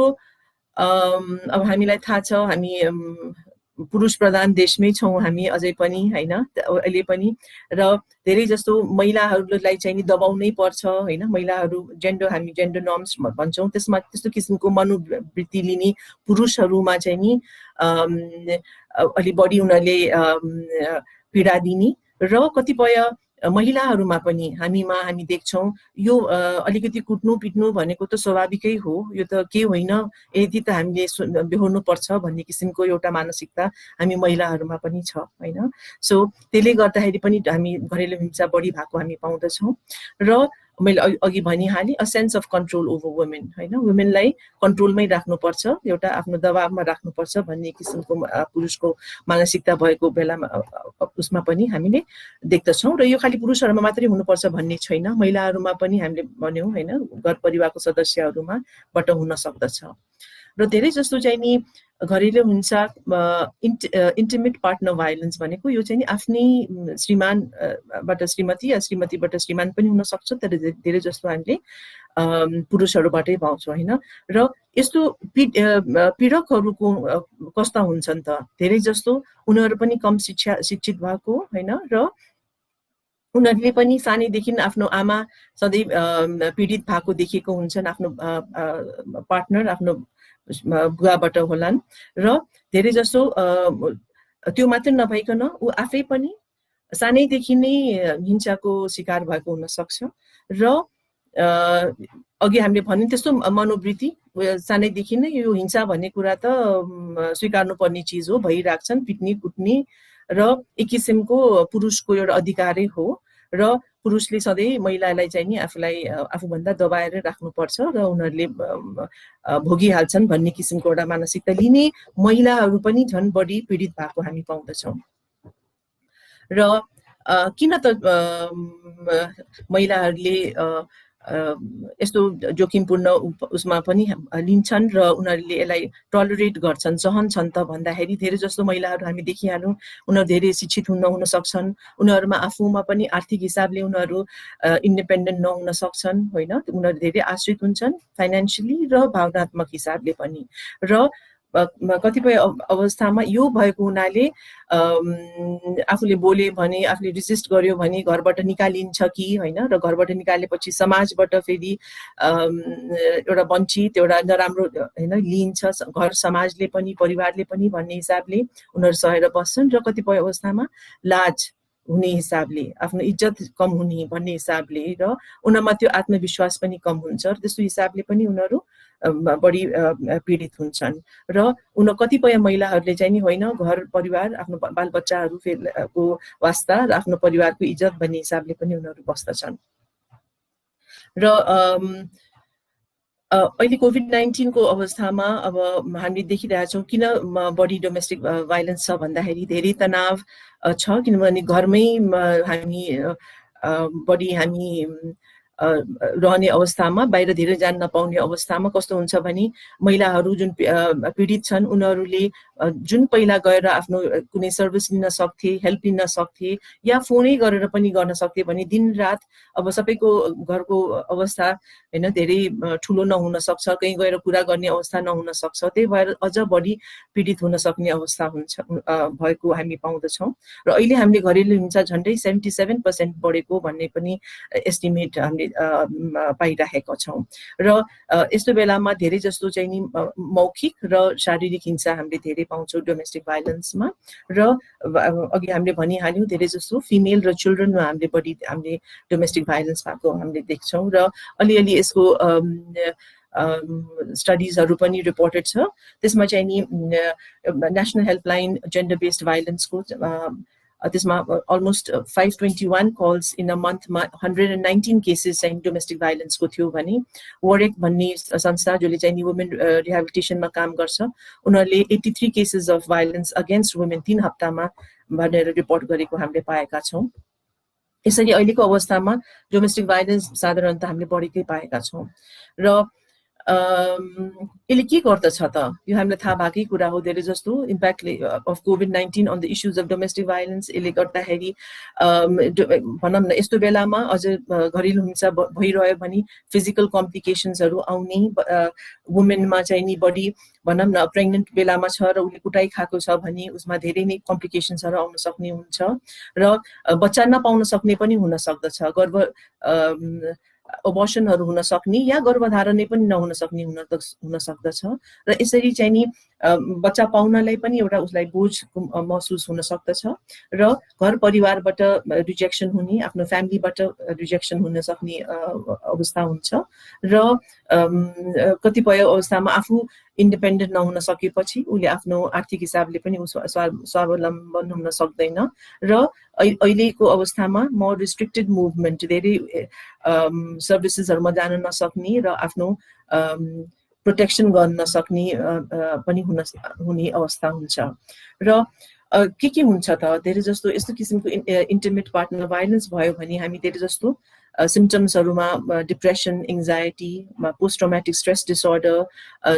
अब हामीलाई थाहा छ हामी पुरुष प्रधान देशमै छौँ हामी अझै पनि होइन, अहिले पनि। र धेरै जस्तो महिलाहरूलाई चाहिँ नि दबाउनै पर्छ होइन, महिलाहरू हामी जेन्डर नर्म्स भन्छौँ त्यसमा त्यस्तो किसिमको मनोवृत्ति लिने पुरुषहरूमा चाहिँ नि अलि बढी उनीहरूले पीडा दिने। र कतिपय महिलाहरूमा पनि हामी देख्छौँ यो अलिकति कुट्नु पिट्नु भनेको त स्वाभाविकै हो, यो त के होइन, यदि त हामीले बेहोर्नु पर्छ भन्ने किसिमको एउटा मानसिकता हामी महिलाहरूमा पनि छ होइन। सो त्यसले गर्दाखेरि पनि हामी घरेलु हिंसा बढी भएको हामी पाउँदछौँ। र मैले अघि भनिहालेँ a sense of control over women होइन, वुमेनलाई कन्ट्रोलमै राख्नुपर्छ, एउटा आफ्नो दबावमा राख्नुपर्छ भन्ने किसिमको पुरुषको मानसिकता भएको बेलामा उसमा पनि हामीले देख्दछौँ। र यो खालि पुरुषहरूमा मात्रै हुनुपर्छ भन्ने छैन, महिलाहरूमा पनि हामीले भन्यौँ होइन, घर परिवारको सदस्यहरूमाबाट हुन सक्दछ। र धेरै जस्तो चाहिँ नि घरेलु हिंसा इन्टिमेट पार्टनर भाइलेन्स भनेको यो चाहिँ नि आफ्नै श्रीमानबाट श्रीमती या श्रीमतीबाट श्रीमान पनि हुन सक्छ, तर धेरै जस्तो हामीले पुरुषहरूबाटै पाउँछौँ होइन। र यस्तो पीडकहरूको कस्ता हुन्छन् त, धेरै जस्तो उनीहरू पनि कम शिक्षित भएको होइन, र उनीहरूले पनि सानैदेखि आफ्नो आमा सधैँ पीडित भएको देखेको हुन्छन्, आफ्नो पार्टनर आफ्नो बुवाबाट होलान्। र धेरै जस्तो त्यो मात्र नभइकन ऊ आफै पनि सानैदेखि नै हिंसाको शिकार भएको हुन सक्छ। र अघि हामीले भन्यौँ त्यस्तो मनोवृत्ति सानैदेखि नै यो हिंसा भन्ने कुरा त स्वीकार्नु पर्ने चिज हो, भइराख्छन् पिट्ने कुट्ने, र एक किसिमको पुरुषको एउटा अधिकारै हो। र पुरुषले सधैँ महिलालाई चाहिँ नि आफूभन्दा दबाएर राख्नुपर्छ र उनीहरूले भोगिहाल्छन् भन्ने किसिमको एउटा मानसिकता लिने महिलाहरू पनि झन् बढी पीडित भएको हामी पाउँदछौँ। र किन त महिलाहरूले यस्तो जोखिमपूर्ण उसमा पनि लिन्छन् र उनीहरूले यसलाई टलरेट गर्छन्, सहन्छन् त भन्दाखेरि धेरै जस्तो महिलाहरू हामी देखिहाल्यौँ उनीहरू धेरै शिक्षित हुन सक्छन्, उनीहरूमा आफूमा पनि आर्थिक हिसाबले उनीहरू इन्डिपेन्डेन्ट नहुन सक्छन् होइन, उनीहरू धेरै आश्रित हुन्छन् फाइनेन्सियली र भावनात्मक हिसाबले पनि। र कतिपय अवस्थामा यो भएको हुनाले आफूले बोले भने आफूले रेजिस्ट गर्यो भने घरबाट निकालिन्छ कि होइन, र घरबाट निकालेपछि समाजबाट फेरि एउटा वञ्चित एउटा नराम्रो होइन लिइन्छ घर समाजले पनि परिवारले पनि भन्ने हिसाबले उनीहरू सहेर बस्छन्। र कतिपय अवस्थामा लाज हुने हिसाबले आफ्नो इज्जत कम हुने भन्ने हिसाबले र उनीहरूमा त्यो आत्मविश्वास पनि कम हुन्छ, र त्यस्तो हिसाबले पनि उनीहरू बढी पीडित हुन्छन्। र कतिपय महिलाहरूले चाहिँ नि होइन घर परिवार आफ्नो बालबच्चाहरूको वास्ता र आफ्नो परिवारको इज्जत भन्ने हिसाबले पनि उनीहरू बस्दछन्। र अहिले कोभिड-19 को अवस्थामा अब हामीले देखिरहेछौँ किन बढी डोमेस्टिक भाइलेन्स छ भन्दाखेरि धेरै तनाव छ, किनभने घरमै हामी रहने अवस्थामा, बाहिर धेरै जान नपाउने अवस्थामा कस्तो हुन्छ भने महिलाहरू जुन पीडित छन् उनीहरूले जुन पहिला गएर आफ्नो कुनै सर्भिस लिन सक्थे, हेल्प लिन सक्थे या फोनै गरेर पनि गर्न सक्थे भने दिनरात अब सबैको घरको अवस्था हैन धेरै ठुलो नहुन सक्छ, कहीँ गएर कुरा गर्ने अवस्था नहुन सक्छ, त्यही भएर अझ बढी पीडित हुन सक्ने अवस्था हुन्छ भएको हामी पाउँदछौँ। र अहिले हामीले घरेलु हिंसा झन्डै 77% बढेको भन्ने पनि एस्टिमेट हामीले पाइराखेका छौँ। र यस्तो बेलामा धेरै जस्तो चाहिँ नि मौखिक र शारीरिक हिंसा हामीले धेरै पाउँछौँ डोमेस्टिक भाइलेन्समा। र अघि हामीले भनिहाल्यौँ धेरै जस्तो फिमेल र चिल्ड्रनमा हामीले डोमेस्टिक भाइलेन्स भएको हामीले देख्छौँ। र अलिअलि यसको स्टडिजहरू पनि रिपोर्टेड छ। त्यसमा चाहिँ नि नेसनल हेल्पलाइन जेन्डर बेस्ड भाइलेन्सको त्यसमा अलमोस्ट 521 कल्स इन अ मन्थमा 119 केसेस चाहिँ डोमेस्टिक भाइलेन्सको थियो भने वरेक भन्ने संस्था जसले चाहिँ नि वुमेन रिहेबिलिटेसनमा काम गर्छ उनीहरूले 83 cases of violence against women 3 हप्तामा भनेर रिपोर्ट गरेको हामीले पाएका छौँ। यसरी अहिलेको अवस्थामा डोमेस्टिक भाइलेन्स साधारणतः हामीले बढेकै पाएका छौँ। र यसले के गर्दछ त यो हामीलाई थाहा भएकै कुरा हो। धेरै जस्तो impact of COVID-19 on the issues of domestic violence यसले गर्दाखेरि भनौँ न यस्तो बेलामा अझ घरेलु हिंसा भइरह्यो भने फिजिकल कम्प्लिकेसन्सहरू आउने, वुमेनमा चाहिँ नि बढी भनौँ न प्रेग्नेन्ट बेलामा छ र उसले कुटाइ खाएको छ भने उसमा धेरै नै कम्प्लिकेसन्सहरू आउन सक्ने हुन्छ र बच्चा नपाउन सक्ने पनि हुन सक्दछ, अबर्सनहरू हुन सक्ने या गर्भधारणै पनि नहुन सक्ने हुन सक्दछ। र यसरी चाहिँ नि बच्चा पाउनलाई पनि एउटा उसलाई बोझ महसुस हुन सक्दछ र घर परिवारबाट रिजेक्सन हुने, आफ्नो फ्यामिलीबाट रिजेक्सन हुन सक्ने अवस्था हुन्छ। र कतिपय अवस्थामा आफू इन्डिपेन्डेन्ट नहुन सकेपछि उसले आफ्नो आर्थिक हिसाबले पनि स्वावलम्बन हुन सक्दैन। र अहिलेको अवस्थामा मोर रिस्ट्रिक्टेड मुभमेन्ट, धेरै सर्भिसेसहरूमा जान नसक्ने र आफ्नो प्रोटेक्सन गर्न नसक्ने पनि हुने अवस्था हुन्छ। र के हुन्छ त धेरै जस्तो यस्तो किसिमको इन्टिमेट पार्टनर भाइलेन्स भयो भने हामी धेरै जस्तो सिम्पटम्सहरूमा depression, anxiety, post traumatic stress disorder,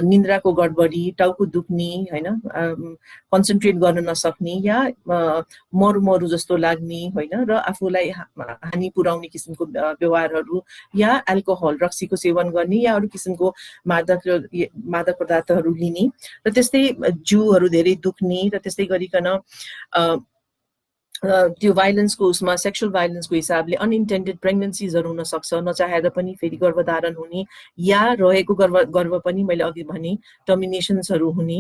निन्द्राको गडबडी, टाउको दुख्ने होइन, कन्सन्ट्रेट गर्न नसक्ने या मरु जस्तो लाग्ने होइन र आफूलाई हानि पुर्याउने किसिमको व्यवहारहरू या एल्कोहल रक्सीको सेवन गर्ने या अरू किसिमको मादक पदार्थहरू लिने र त्यस्तै जिउहरू धेरै दुख्ने र त्यस्तै गरिकन त्यो भाइलेन्सको उसमा सेक्सुअल भाइलेन्सको हिसाबले अनइन्टेन्डेड प्रेग्नेन्सिजहरू हुन सक्छ, नचाहेर पनि फेरि गर्भधारण हुने या रहेको गर्भ पनि मैले अघि भने टर्मिनेसन्सहरू हुने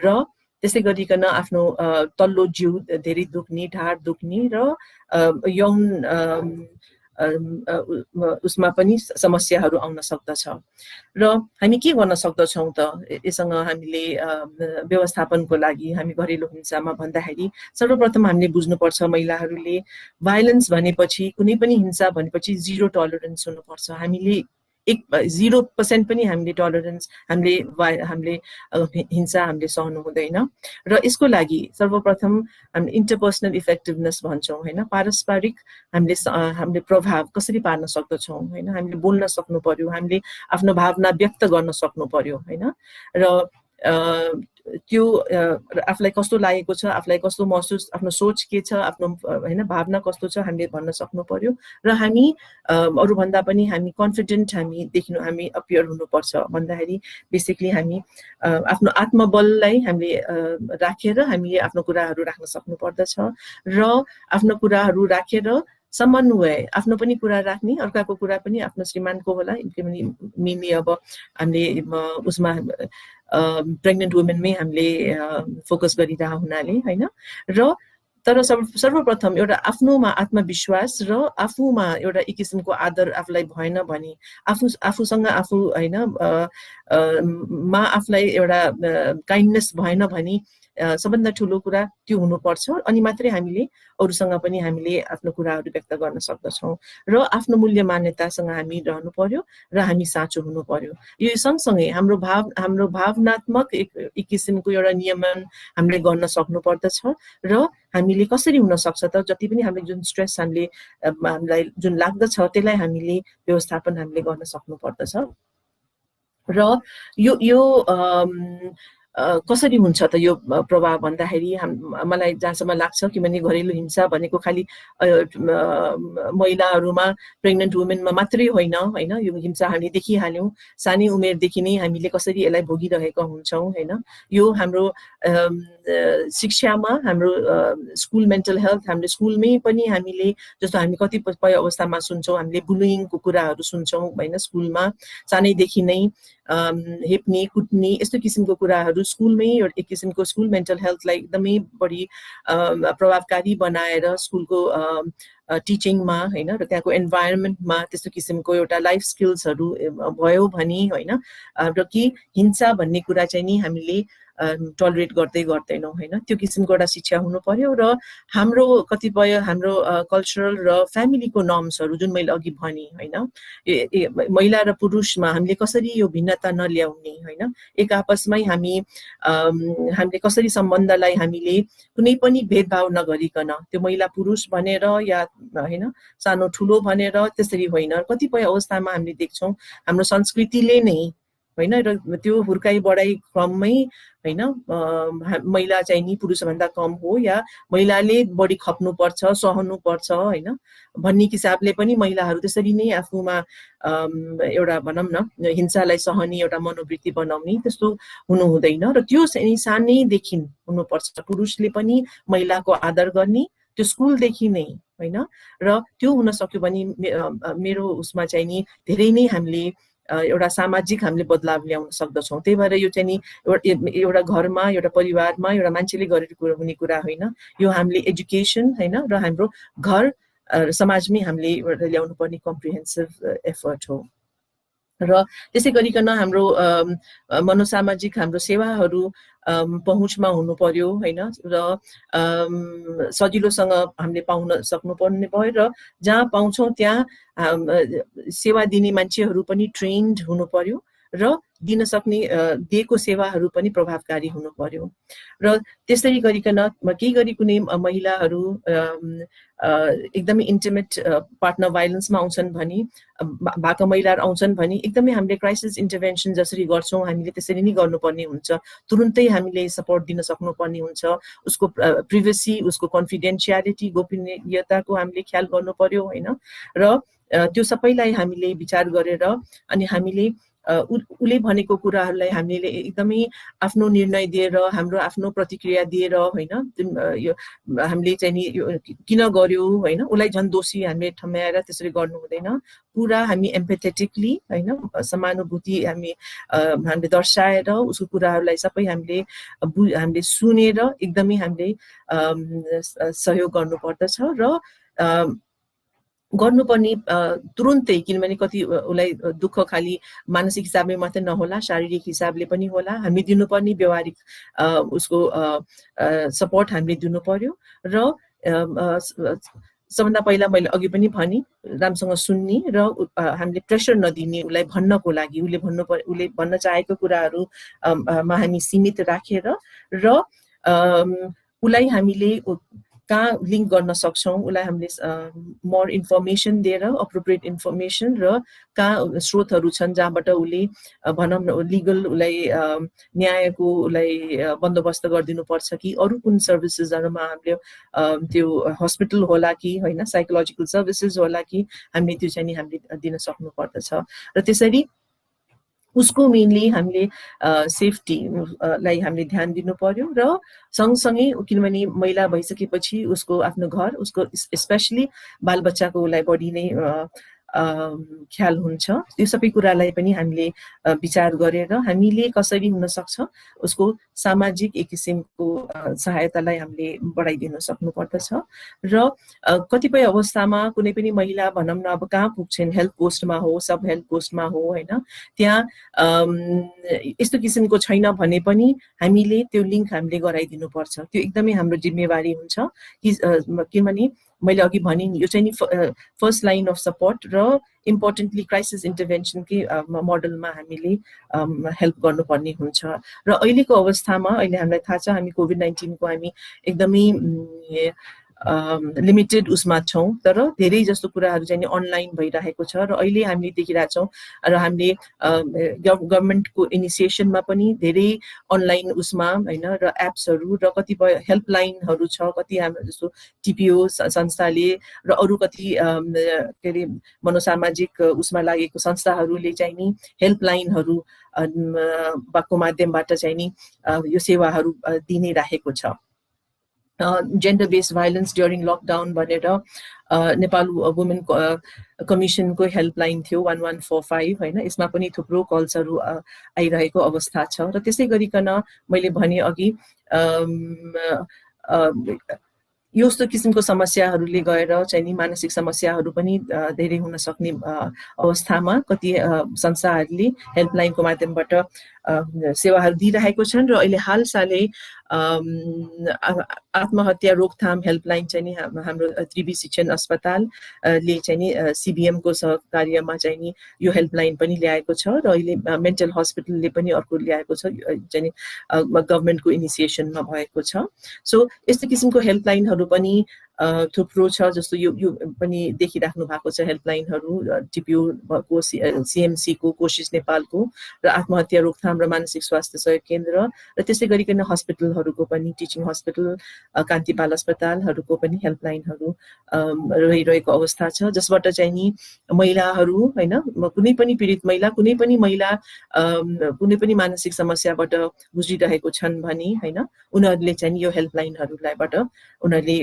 र त्यसै गरिकन आफ्नो तल्लो जिउ धेरै दुख्ने, ढाड दुख्ने र यौन उसमा पनि समस्याहरू आउन सक्दछ। र हामी के गर्न सक्दछौँ त यससँग हामीले व्यवस्थापनको लागि हामी घरेलु हिंसामा भन्दाखेरि सर्वप्रथम हामीले बुझ्नुपर्छ महिलाहरूले भाइलेन्स भनेपछि कुनै पनि हिंसा भनेपछि 0 टलरेन्स हुनुपर्छ। हामीले 0% पनि हामीले टलरेन्स हामीले हिंसा हामीले सहनु हुँदैन। र यसको लागि सर्वप्रथम हामीले इन्टरपर्सनल इफेक्टिभनेस भन्छौँ होइन, पारस्परिक हामीले प्रभाव कसरी पार्न सक्दछौँ होइन, हामीले बोल्न सक्नु पर्यो, हामीले आफ्नो भावना व्यक्त गर्न सक्नु पर्यो होइन। र त्यो आफूलाई कस्तो लागेको छ, आफूलाई कस्तो महसुस, आफ्नो सोच के छ, आफ्नो होइन भावना कस्तो छ हामीले भन्न सक्नु पर्यो। र हामी अरूभन्दा पनि हामी कन्फिडेन्ट हामी अपियर हुनुपर्छ भन्दाखेरि बेसिकली हामी आफ्नो आत्मबललाई हामीले राखेर हामीले आफ्नो कुराहरू राख्न सक्नु पर्दछ र आफ्नो कुराहरू राखेर समन्वय, आफ्नो पनि कुरा राख्ने, अर्काको कुरा पनि आफ्नो श्रीमानको होला, मेनली अब हामीले उसमा प्रेग्नेन्ट वुमेनमै हामीले फोकस गरिरहेको हुनाले होइन। र तर सर्वप्रथम एउटा आफ्नोमा आत्मविश्वास र आफूमा एउटा एक किसिमको आदर आफूलाई भएन भने, आफूसँग आफू होइन मा आफूलाई एउटा काइन्डनेस भएन भने सबभन्दा ठुलो कुरा त्यो हुनुपर्छ, अनि मात्रै हामीले अरूसँग पनि हामीले आफ्नो कुराहरू व्यक्त गर्न सक्दछौँ र आफ्नो मूल्य मान्यतासँग हामी रहनु पर्यो र हामी साँचो हुनु पर्यो। यो सँगसँगै हाम्रो भावनात्मक एक किसिमको एउटा नियमन हामीले गर्न सक्नु पर्दछ र हामीले कसरी हुन सक्छ त जति पनि हामीले जुन स्ट्रेस हामीलाई जुन लाग्दछ त्यसलाई हामीले व्यवस्थापन हामीले गर्न सक्नु पर्दछ। र यो कसरी हुन्छ त यो प्रभाव भन्दाखेरि मलाई जहाँसम्म लाग्छ किनभने घरेलु हिंसा भनेको खालि महिलाहरूमा प्रेग्नेन्ट वुमेनमा मात्रै होइन यो हिंसा हामी देखिहाल्यौँ सानै उमेरदेखि नै हामीले कसरी यसलाई भोगिरहेका हुन्छौँ होइन। यो हाम्रो शिक्षामा हाम्रो स्कुल मेन्टल हेल्थ हाम्रो स्कुलमै पनि हामीले जस्तो हामी कतिपय अवस्थामा सुन्छौँ हामीले बुलिङको कुराहरू सुन्छौँ होइन स्कुलमा सानैदेखि नै हेप्ने कुट्ने यस्तो किसिमको कुराहरू स्कुलमै एक किसिमको स्कुल मेन्टल हेल्थलाई एकदमै बढी प्रभावकारी बनाएर स्कुलको टिचिङमा होइन र त्यहाँको इन्भाइरोमेन्टमा त्यस्तो किसिमको एउटा लाइफ स्किल्सहरू भयो भने होइन र कि हिंसा भन्ने कुरा चाहिँ नि हामीले टलरेट गर्दैनौँ होइन त्यो किसिमको एउटा शिक्षा हुनु पर्यो। र हाम्रो कतिपय हाम्रो कल्चरल र फ्यामिलीको नर्म्सहरू जुन मैले अघि भने होइन महिला र पुरुषमा हामीले कसरी यो भिन्नता नल्याउने होइन एक आपसमै हामीले कसरी सम्बन्धलाई हामीले कुनै पनि भेदभाव नगरिकन त्यो महिला पुरुष भनेर या होइन सानो ठुलो भनेर त्यसरी होइन। कतिपय अवस्थामा हामीले देख्छौँ हाम्रो संस्कृतिले नै होइन र त्यो हुर्काई बढाइ क्रममै होइन महिला चाहिँ नि पुरुषभन्दा कम हो या महिलाले बढी खप्नुपर्छ सहनुपर्छ होइन भन्ने हिसाबले पनि महिलाहरू त्यसरी नै आफूमा एउटा भनौँ न हिंसालाई सहने एउटा मनोवृत्ति बनाउने त्यस्तो हुनु हुँदैन र त्यो सानैदेखि हुनुपर्छ। पुरुषले पनि महिलाको आदर गर्ने त्यो स्कुलदेखि नै होइन र त्यो हुन सक्यो भने मेरो उसमा चाहिँ नि धेरै नै हामीले एउटा सामाजिक हामीले बदलाव ल्याउन सक्दछौँ। त्यही भएर यो चाहिँ नि एउटा घरमा एउटा परिवारमा एउटा मान्छेले गरेको हुने कुरा होइन यो हामीले एजुकेसन होइन र हाम्रो घर समाजमै हामीले ल्याउनु पर्ने कम्प्रिहेन्सिभ एफर्ट हो। र त्यसै गरिकन हाम्रो मनोसामाजिक हाम्रो सेवाहरू पहुँचमा हुनु पर्यो होइन र सजिलोसँग हामीले पाउन सक्नुपर्ने भयो र जहाँ पाउँछौँ त्यहाँ सेवा दिने मान्छेहरू पनि ट्रेन्ड हुनु पर्यो र दिन सक्ने दिएको सेवाहरू पनि प्रभावकारी हुनु पर्यो। र त्यसरी गरिकन केही गरी कुनै महिलाहरू एकदमै इन्टिमेट पार्टनर भाइलेन्समा आउँछन् भने भएका महिलाहरू आउँछन् भने एकदमै हामीले क्राइसिस इन्टरभेन्सन जसरी गर्छौँ हामीले त्यसरी नै गर्नुपर्ने हुन्छ। तुरुन्तै हामीले सपोर्ट दिन सक्नुपर्ने हुन्छ। उसको प्रिभेसी उसको कन्फिडेन्सियालिटी गोपनीयताको हामीले ख्याल गर्नु पर्यो होइन र त्यो सबैलाई हामीले विचार गरेर अनि हामीले उसले भनेको कुराहरूलाई हामीले एकदमै आफ्नो निर्णय दिएर हाम्रो आफ्नो प्रतिक्रिया दिएर होइन यो हामीले चाहिँ नि किन गर्यो होइन उसलाई झन् दोषी हामीले ठम्याएर त्यसरी गर्नु हुँदैन। पुरा हामी एम्पेथेटिकली होइन समानुभूति हामीले दर्शाएर उसको कुराहरूलाई सबै हामीले सुनेर एकदमै हामीले सहयोग गर्नुपर्दछ र गर्नुपर्ने तुरुन्तै किनभने कति उसलाई दुःख खालि मानसिक हिसाबले मात्रै नहोला शारीरिक हिसाबले पनि होला हामी दिनुपर्ने व्यवहारिक उसको सपोर्ट हामीले दिनु पर्यो र सबभन्दा पहिला मैले अघि पनि भने राम्रोसँग सुन्ने र हामीले प्रेसर नदिने उसलाई भन्नको लागि उसले भन्न चाहेको कुराहरूमा हामी सीमित राखेर र उसलाई हामीले कहाँ लिङ्क गर्न सक्छौँ उसलाई हामीले मोर इन्फर्मेसन दिएर अप्रोप्रिएट इन्फर्मेसन र कहाँ स्रोतहरू छन् जहाँबाट उसले भनौँ न लिगल उसलाई न्यायको उसलाई बन्दोबस्त गरिदिनुपर्छ कि अरू कुन सर्भिसेसहरूमा हामीले त्यो हस्पिटल होला कि होइन साइकोलोजिकल सर्भिसेस होला कि हामीले त्यो चाहिँ नि हामीले दिन सक्नुपर्दछ। र त्यसरी उसको मेनली हामीले सेफ्टीलाई हामीले ध्यान दिनु पर्यो र सँगसँगै किनभने महिला भइसकेपछि उसको आफ्नो घर उसको स्पेसली बालबच्चाको उसलाई बढी नै ख्याल हुन्छ। त्यो सबै कुरालाई पनि हामीले विचार गरेर हामीले कसरी हुन सक्छ उसको सामाजिक एक किसिमको सहायतालाई हामीले बढाइदिन सक्नुपर्दछ। र कतिपय अवस्थामा कुनै पनि महिला भनौँ न अब कहाँ पुग्छन्, हेल्थ पोस्टमा हो, सब हेल्थ पोस्टमा हो होइन, त्यहाँ यस्तो किसिमको छैन भने पनि हामीले त्यो लिङ्क हामीले गराइदिनुपर्छ। त्यो एकदमै हाम्रो जिम्मेवारी हुन्छ किनभने मैले अघि भने नि यो चाहिँ नि फर्स्ट लाइन अफ सपोर्ट र इम्पोर्टेन्टली क्राइसिस इन्टरभेन्सनकै मोडलमा हामीले हेल्प गर्नुपर्ने हुन्छ। र अहिलेको अवस्थामा अहिले हामीलाई थाहा छ हामी कोभिड-19 को हामी एकदमै लिमिटेड उसमा छौँ, तर धेरै जस्तो कुराहरू चाहिँ अनलाइन भइरहेको छ र अहिले हामीले देखिरहेछौँ र हामीले गभर्मेन्टको इनिसिएसनमा पनि धेरै अनलाइन उसमा होइन र एप्सहरू र कतिपय हेल्पलाइनहरू छ, कति हाम्रो जस्तो टिपिओ संस्थाले र अरू कति के अरे मनोसामाजिक उसमा लागेको संस्थाहरूले चाहिँ नि हेल्पलाइनहरू को माध्यमबाट चाहिँ नि यो सेवाहरू दिनै राखेको छ। Gender based violence during lockdown भनेर नेपाल वुमेन कमिसनको हेल्पलाइन थियो 1145 होइन, यसमा पनि थुप्रो कल्सहरू आइरहेको अवस्था छ। र त्यसै गरिकन मैले भने अघि यस्तो किसिमको समस्याहरूले गएर चाहिँ नि मानसिक समस्याहरू पनि धेरै हुन सक्ने अवस्थामा कति संस्थाहरूले हेल्पलाइनको माध्यमबाट सेवाहरू दिइरहेको छन्। र अहिले हालसालै आत्महत्या रोकथाम हेल्पलाइन चाहिँ नि हाम्रो त्रिवी शिक्षण अस्पतालले चाहिँ नि सिबिएमको सहकार्यमा चाहिँ नि यो हेल्पलाइन पनि ल्याएको छ र अहिले मेन्टल हस्पिटलले पनि अर्को ल्याएको छ, चाहिँ नि गभर्मेन्टको इनिसिएसनमा भएको छ। सो यस्तो किसिमको हेल्पलाइनहरू पनि थुप्रो छ, जस्तो यो पनि देखिराख्नु भएको छ हेल्पलाइनहरू टिपिओको सिएमसीको कोसिस नेपालको र आत्महत्या रोकथाम र मानसिक स्वास्थ्य सहयोग केन्द्र र त्यसै गरिकन हस्पिटलहरूको पनि टिचिङ हस्पिटल कान्ति बाल अस्पतालहरूको पनि हेल्पलाइनहरू रहिरहेको अवस्था छ, जसबाट चाहिँ नि महिलाहरू होइन कुनै पनि पीडित महिला कुनै पनि कुनै पनि मानसिक समस्याबाट गुज्रिरहेको छन् भने होइन उनीहरूले चाहिँ यो हेल्पलाइनहरूलाईबाट उनीहरूले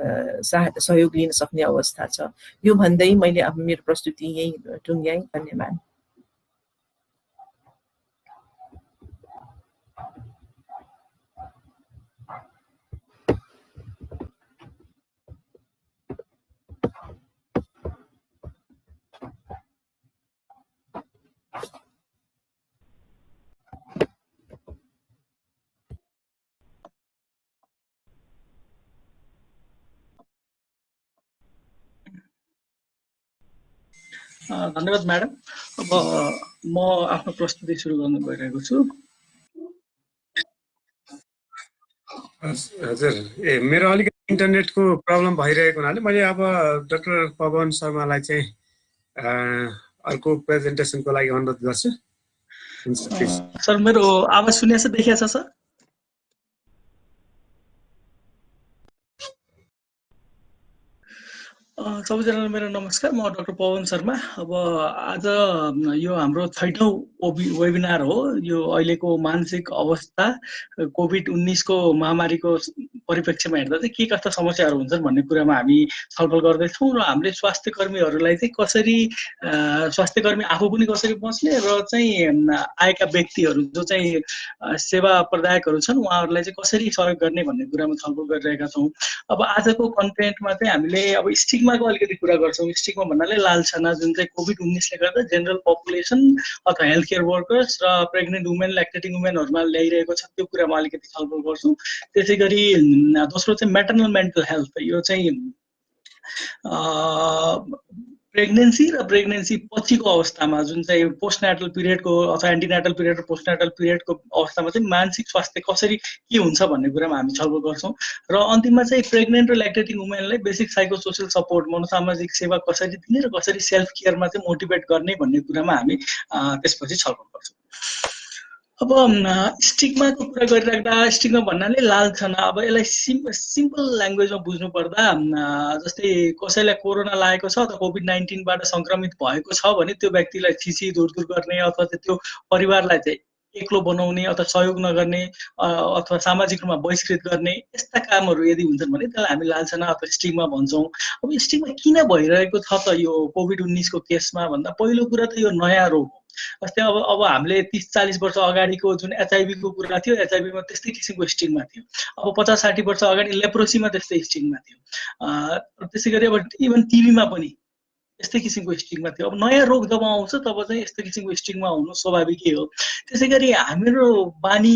सहयोग लिन सक्ने अवस्था छ। यो भन्दै मैले अब मेरो प्रस्तुति यही टुङ्ग्याएँ। धन्यवाद। धन्यवाद म्याडम। अब म आफ्नो प्रस्तुति सुरु गर्न गइरहेको छु। हजुर, मेरो अलिकति इन्टरनेटको प्रब्लम भइरहेको हुनाले मैले अब डाक्टर पवन शर्मालाई चाहिँ अर्को प्रेजेन्टेसनको लागि अनुरोध गर्छु। सर मेरो आवाज सुनिएको छ, देखिएको छ सर? सबैजनालाई मेरो नमस्कार। म डाक्टर पवन शर्मा। अब आज यो हाम्रो 6औं वेबिनार हो। यो अहिलेको मानसिक अवस्था कोभिड-19 को महामारीको परिप्रेक्ष्यमा हेर्दा चाहिँ के कस्ता समस्याहरू हुन्छन् भन्ने कुरामा हामी छलफल गर्दैछौँ र हामीले स्वास्थ्य कर्मीहरूलाई चाहिँ कसरी स्वास्थ्य कर्मी आफू पनि कसरी बस्ने र चाहिँ आएका व्यक्तिहरू जो चाहिँ सेवा प्रदायकहरू छन् उहाँहरूलाई चाहिँ कसरी सहयोग गर्ने भन्ने कुरामा छलफल गरिरहेका छौँ। अब आजको कन्टेन्टमा चाहिँ हामीले अब स्टिग्माको अलिकति कुरा गर्छौँ। स्टिग्मा भन्नाले लालछना जुन चाहिँ कोभिड-19ले गर्दा जेनरल पपुलेसन अथवा हेल्थ केयर वर्कर्स र प्रेग्नेन्ट वुमेन ल्याक्टेटिङ वुमेनहरूमा ल्याइरहेको छ, त्यो कुरामा अलिकति छलफल गर्छौँ। त्यसै गरी दोस्रो चाहिँ मेटर्नल मेन्टल हेल्थ, यो चाहिँ प्रेग्नेन्सी र प्रेग्नेन्सी पछिको अवस्थामा जुन चाहिँ पोस्टनेटल पिरियडको अथवा एन्टिनेटल पिरियड र पोस्टनेटल पिरियडको अवस्थामा चाहिँ मानसिक स्वास्थ्य कसरी के हुन्छ भन्ने कुरामा हामी छलफल गर्छौँ। र अन्तिममा चाहिँ प्रेग्नेन्ट र ल्याक्टेटिङ वुमेनलाई बेसिक साइको सोसियल सपोर्ट मनोसामाजिक सेवा कसरी दिने र कसरी सेल्फ केयरमा चाहिँ मोटिभेट गर्ने भन्ने कुरामा हामी त्यसपछि छलफल गर्छौँ। अब स्टिग्माको कुरा गरिराख्दा स्टिग्मा भन्नाले लालछना, अब यसलाई सिम्पल ल्याङ्ग्वेजमा बुझ्नु पर्दा जस्तै कसैलाई कोरोना लागेको छ अथवा कोभिड-19बाट सङ्क्रमित भएको छ भने त्यो व्यक्तिलाई छिछि दूर गर्ने अथवा त्यो परिवारलाई चाहिँ एक्लो बनाउने अथवा सहयोग नगर्ने अथवा सामाजिक रूपमा बहिष्कृत गर्ने यस्ता कामहरू यदि हुन्छन् भने त्यसलाई हामी लान्छना अथवा स्टिग्मा भन्छौँ। अब यो स्टिग्मा किन भइरहेको छ त यो कोभिड-19 को केसमा भन्दा पहिलो कुरा त यो नयाँ रोग हो। जस्तै अब हामीले 30-40 वर्ष अगाडिको जुन एचआइभी को कुरा थियो, एचआइभीमा त्यस्तै किसिमको स्टिग्मा थियो। अब 50-60 वर्ष अगाडि लेप्रोसीमा त्यस्तै स्टिग्मा थियो। त्यसै गरी अब इभन टिबीमा पनि यस्तै किसिमको स्टिग्मा थियो। अब नयाँ रोग जब आउँछ तब चाहिँ यस्तो किसिमको स्टिग्मा हुनु स्वाभाविकै हो। त्यसै गरी हाम्रो बानी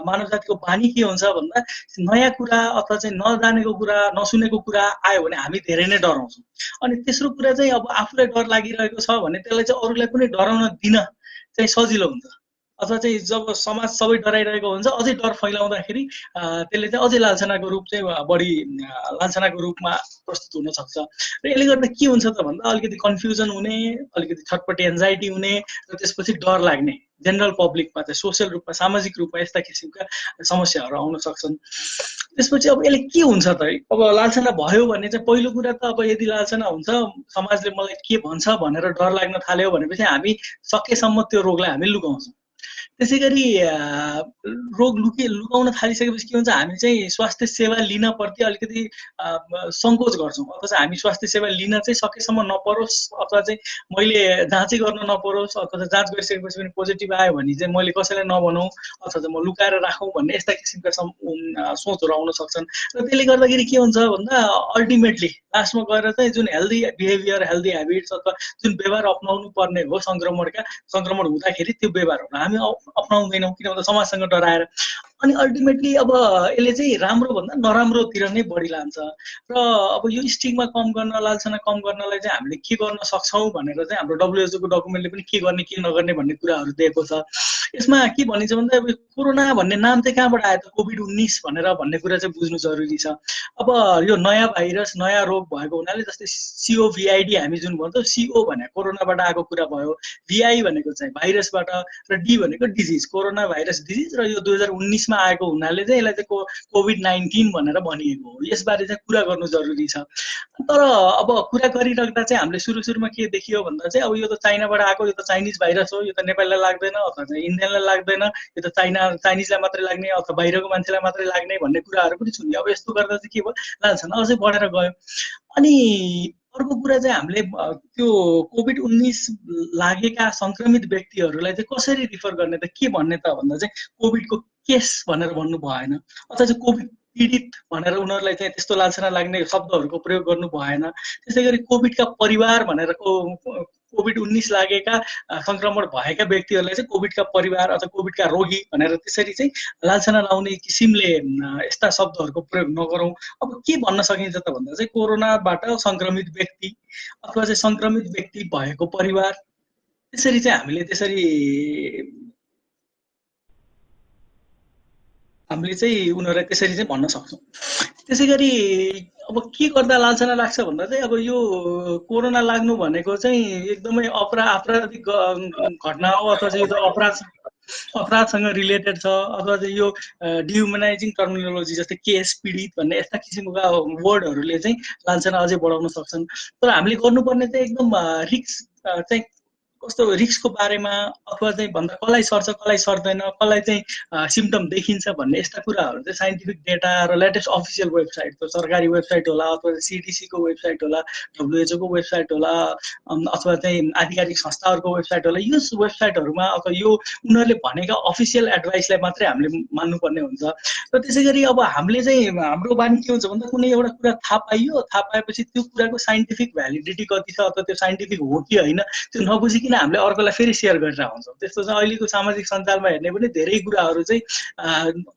मानव जातिको बानी के हुन्छ भन्दा नयाँ कुरा अथवा चाहिँ नजानेको कुरा नसुनेको कुरा आयो भने हामी धेरै नै डराउँछौँ। अनि तेस्रो कुरा चाहिँ अब आफूलाई डर लागिरहेको छ भने त्यसलाई चाहिँ अरूलाई पनि डराउन दिन चाहिँ सजिलो हुन्छ। अथवा चाहिँ जब समाज सबै डराइरहेको हुन्छ अझै डर फैलाउँदाखेरि त्यसले चाहिँ अझै लान्छनाको रूप चाहिँ बढी लान्छनाको रूपमा प्रस्तुत हुन सक्छ। र यसले गर्दा के हुन्छ त भन्दा अलिकति कन्फ्युजन हुने, अलिकति छटपटी एन्जाइटी हुने र त्यसपछि डर लाग्ने जेनरल पब्लिकमा चाहिँ सोसियल रूपमा सामाजिक रूपमा यस्ता किसिमका समस्याहरू आउन सक्छन्। त्यसपछि अब यसले के हुन्छ त अब लान्छना भयो भने चाहिँ पहिलो कुरा त अब यदि लान्छना हुन्छ समाजले मलाई के भन्छ भनेर डर लाग्न थाल्यो भनेपछि हामी सकेसम्म त्यो रोगलाई हामी लुकाउँछौँ। त्यसै गरी रोग लुकाउन थालिसकेपछि के हुन्छ हामी चाहिँ स्वास्थ्य सेवा लिन प्रति अलिकति सङ्कोच गर्छौँ अथवा चाहिँ हामी स्वास्थ्य सेवा लिन चाहिँ सकेसम्म नपरोस् अथवा चाहिँ मैले जाँचै गर्न नपरोस् अथवा चाहिँ जाँच गरिसकेपछि पनि पोजिटिभ आयो भने चाहिँ मैले कसैलाई नभनौँ अथवा चाहिँ म लुकाएर राखौँ भन्ने यस्ता किसिमका सोचहरू आउन सक्छन्। र त्यसले गर्दाखेरि के हुन्छ भन्दा अल्टिमेटली लास्टमा गएर चाहिँ जुन हेल्दी बिहेभियर हेल्दी हेबिट्स अथवा जुन व्यवहार अप्नाउनु पर्ने हो सङ्क्रमण हुँदाखेरि त्यो व्यवहारहरू हामी अप्नाउँदैनौँ किन भन्दा समाजसँग डराएर। अनि अल्टिमेटली अब यसले चाहिँ राम्रो भन्दा नराम्रोतिर नै बढी लान्छ। र अब यो स्टिग्मा कम गर्न लान्छना कम गर्नलाई चाहिँ हामीले के गर्न सक्छौँ भनेर चाहिँ हाम्रो WHO को डकुमेन्टले पनि के गर्ने के नगर्ने भन्ने कुराहरू दिएको छ। यसमा के भनिन्छ भन्दा अब कोरोना भन्ने नाम चाहिँ कहाँबाट आयो त कोभिड-19 भनेर भन्ने कुरा चाहिँ बुझ्नु जरुरी छ। अब यो नयाँ भाइरस नयाँ रोग भएको हुनाले जस्तै COVID हामी जुन भन्छौँ CO भने कोरोनाबाट आएको कुरा भयो, VI भनेको चाहिँ भाइरसबाट र D भनेको डिजिज कोरोना भाइरस डिजिज र यो 2019 मा आएको हुनाले चाहिँ यसलाई चाहिँ कोभिड-19 भनेर भनिएको हो। यसबारे चाहिँ कुरा गर्नु जरुरी छ। तर अब कुरा गरिराख्दा चाहिँ हामीले सुरुमा के देखियो भन्दा चाहिँ अब यो त चाइनाबाट आएको यो त चाइनिज भाइरस हो यो त नेपाललाई लाग्दैन अथवा चाहिँ इन्डियनलाई लाग्दैन यो त चाइनिजलाई मात्रै लाग्ने अथवा बाहिरको मान्छेलाई मात्रै लाग्ने भन्ने कुराहरू पनि सुन्यो। अब यस्तो गर्दा चाहिँ के भयो लान्छना अझै बढेर गयो। अनि अर्को कुरा चाहिँ हामीले त्यो कोभिड-19 लागेका संक्रमित व्यक्तिहरूलाई चाहिँ कसरी रिफर गर्ने त के भन्ने त भन्दा चाहिँ कोभिडको केस भनेर भन्नु भएन अथवा चाहिँ कोभिड पीडित भनेर उनीहरूलाई चाहिँ त्यस्तो लान्छना लाग्ने शब्दहरूको प्रयोग गर्नु भएन। त्यसै गरी कोभिडका परिवार भनेर कोभिड-19 लागेका संक्रमण भएका व्यक्तिहरूलाई चाहिँ कोभिडका परिवार अथवा कोभिडका रोगी भनेर त्यसरी चाहिँ लान्छना लाउने किसिमले यस्ता शब्दहरूको प्रयोग नगरौँ। अब के भन्न सकिन्छ त भन्दा चाहिँ कोरोनाबाट संक्रमित व्यक्ति अथवा चाहिँ संक्रमित व्यक्ति भएको परिवार त्यसरी चाहिँ हामीले चाहिँ उनीहरूलाई त्यसरी चाहिँ भन्न सक्छौँ। त्यसै गरी अब के गर्दा लान्छना लाग्छ भन्दा चाहिँ अब यो कोरोना लाग्नु भनेको चाहिँ एकदमै आपराधिक घटना हो अथवा चाहिँ यो अपराधसँग रिलेटेड छ अथवा चाहिँ यो डिह्युमनाइजिङ टर्मिनोलोजी जस्तै केस पीडित भन्ने यस्ता किसिमका वर्डहरूले चाहिँ लान्छना अझै बढाउन सक्छन्। तर हामीले गर्नुपर्ने चाहिँ एकदम रिस्क चाहिँ कस्तो रिस्कको बारेमा अथवा चाहिँ भन्दा कसलाई सर्छ कसलाई सर्दैन कसलाई चाहिँ सिम्टम देखिन्छ भन्ने यस्ता कुराहरू चाहिँ साइन्टिफिक डेटा र लेटेस्ट अफिसियल वेबसाइट त्यो सरकारी वेबसाइट होला अथवा CDC को वेबसाइट होला WHO को वेबसाइट होला अथवा चाहिँ आधिकारिक संस्थाहरूको वेबसाइट होला यो वेबसाइटहरूमा अथवा यो उनीहरूले भनेका अफिसियल एडभाइसलाई मात्रै हामीले मान्नुपर्ने हुन्छ। र त्यसै गरी अब हामीले चाहिँ हाम्रो बानी के हुन्छ भन्दा कुनै एउटा कुरा थाहा पाएपछि त्यो कुराको साइन्टिफिक भ्यालिडिटी कति छ अथवा त्यो साइन्टिफिक हो कि होइन त्यो नबुझिकन हामीले अर्कोलाई फेरि सेयर गरिरहेको हुन्छौँ। त्यस्तो चाहिँ अहिलेको सामाजिक सञ्जालमा हेर्ने पनि धेरै कुराहरू चाहिँ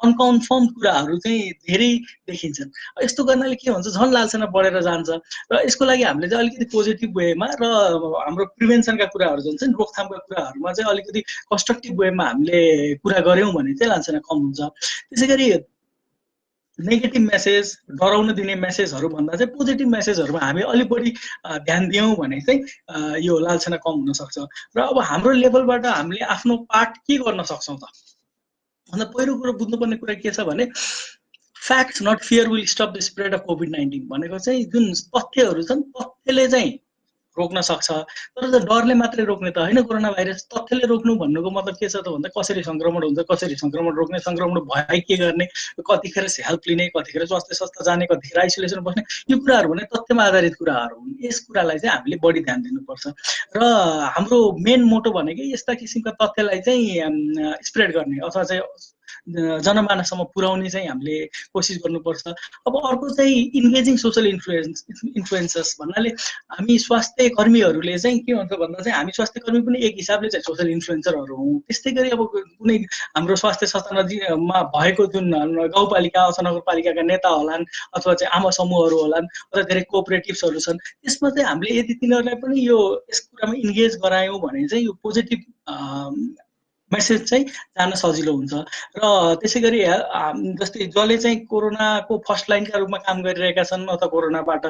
अनकन्फर्म कुराहरू चाहिँ धेरै देखिन्छन्। यस्तो गर्नाले के हुन्छ झन् लान्छना बढेर जान्छ र यसको लागि हामीले चाहिँ अलिकति पोजिटिभ वेमा र हाम्रो प्रिभेन्सनका कुराहरू जुन चाहिँ रोकथामका कुराहरूमा चाहिँ अलिकति कन्स्ट्रक्टिभ वेमा हामीले कुरा गऱ्यौँ भने चाहिँ लान्छना कम हुन्छ। त्यसै गरी नेगेटिभ मेसेज डराउन दिने मेसेजहरू भन्दा चाहिँ पोजिटिभ मेसेजहरूमा हामी अलिक बढी ध्यान दियौँ भने चाहिँ यो लान्छना कम हुन सक्छ। र अब हाम्रो लेभलबाट हामीले आफ्नो पार्ट के गर्न सक्छौँ त भन्दा पहिलो कुरो बुझ्नुपर्ने कुरा के छ भने facts not fear will stop the spread of कोभिड-19 भनेको चाहिँ जुन तथ्यहरू छन् तथ्यले चाहिँ रोक्न सक्छ। तर डरले मात्रै रोक्ने त होइन कोरोना भाइरस। तथ्यले रोक्नु भन्नुको मतलब के छ त भन्दा कसरी सङ्क्रमण हुन्छ, कसरी सङ्क्रमण रोक्ने, सङ्क्रमण भए के गर्ने, कतिखेर हेल्प लिने, कतिखेर स्वास्थ्य संस्था जाने, कतिखेर आइसोलेसन बस्ने, यो कुराहरू भने तथ्यमा आधारित कुराहरू हुन्। यस कुरालाई चाहिँ हामीले बढी ध्यान दिनुपर्छ र हाम्रो मेन मोटो भनेकै यस्ता किसिमका तथ्यलाई चाहिँ स्प्रेड गर्ने अथवा चाहिँ जनमानससम्म पुर्याउने चाहिँ हामीले कोसिस गर्नुपर्छ। अब अर्को चाहिँ इन्गेजिङ सोसल इन्फ्लुएन्सर्स भन्नाले हामी स्वास्थ्य कर्मीहरूले चाहिँ के हुन्छ भन्दा चाहिँ हामी स्वास्थ्य कर्मी पनि एक हिसाबले चाहिँ सोसल इन्फ्लुएन्सरहरू हौँ। त्यस्तै गरी अब कुनै हाम्रो स्वास्थ्य संस्थामा भएको जुन गाउँपालिका अथवा नगरपालिकाका नेता होलान् अथवा चाहिँ आमा समूहहरू होलान् अथवा धेरै कोअपरेटिभ्सहरू छन्, त्यसमा चाहिँ हामीले यदि तिनीहरूलाई पनि यस कुरामा इन्गेज गरायौँ भने चाहिँ यो पोजिटिभ मेसेज चाहिँ जान सजिलो हुन्छ। र त्यसै गरी जस्तै जसले चाहिँ कोरोनाको फर्स्ट लाइनका रूपमा काम गरिरहेका छन् अथवा कोरोनाबाट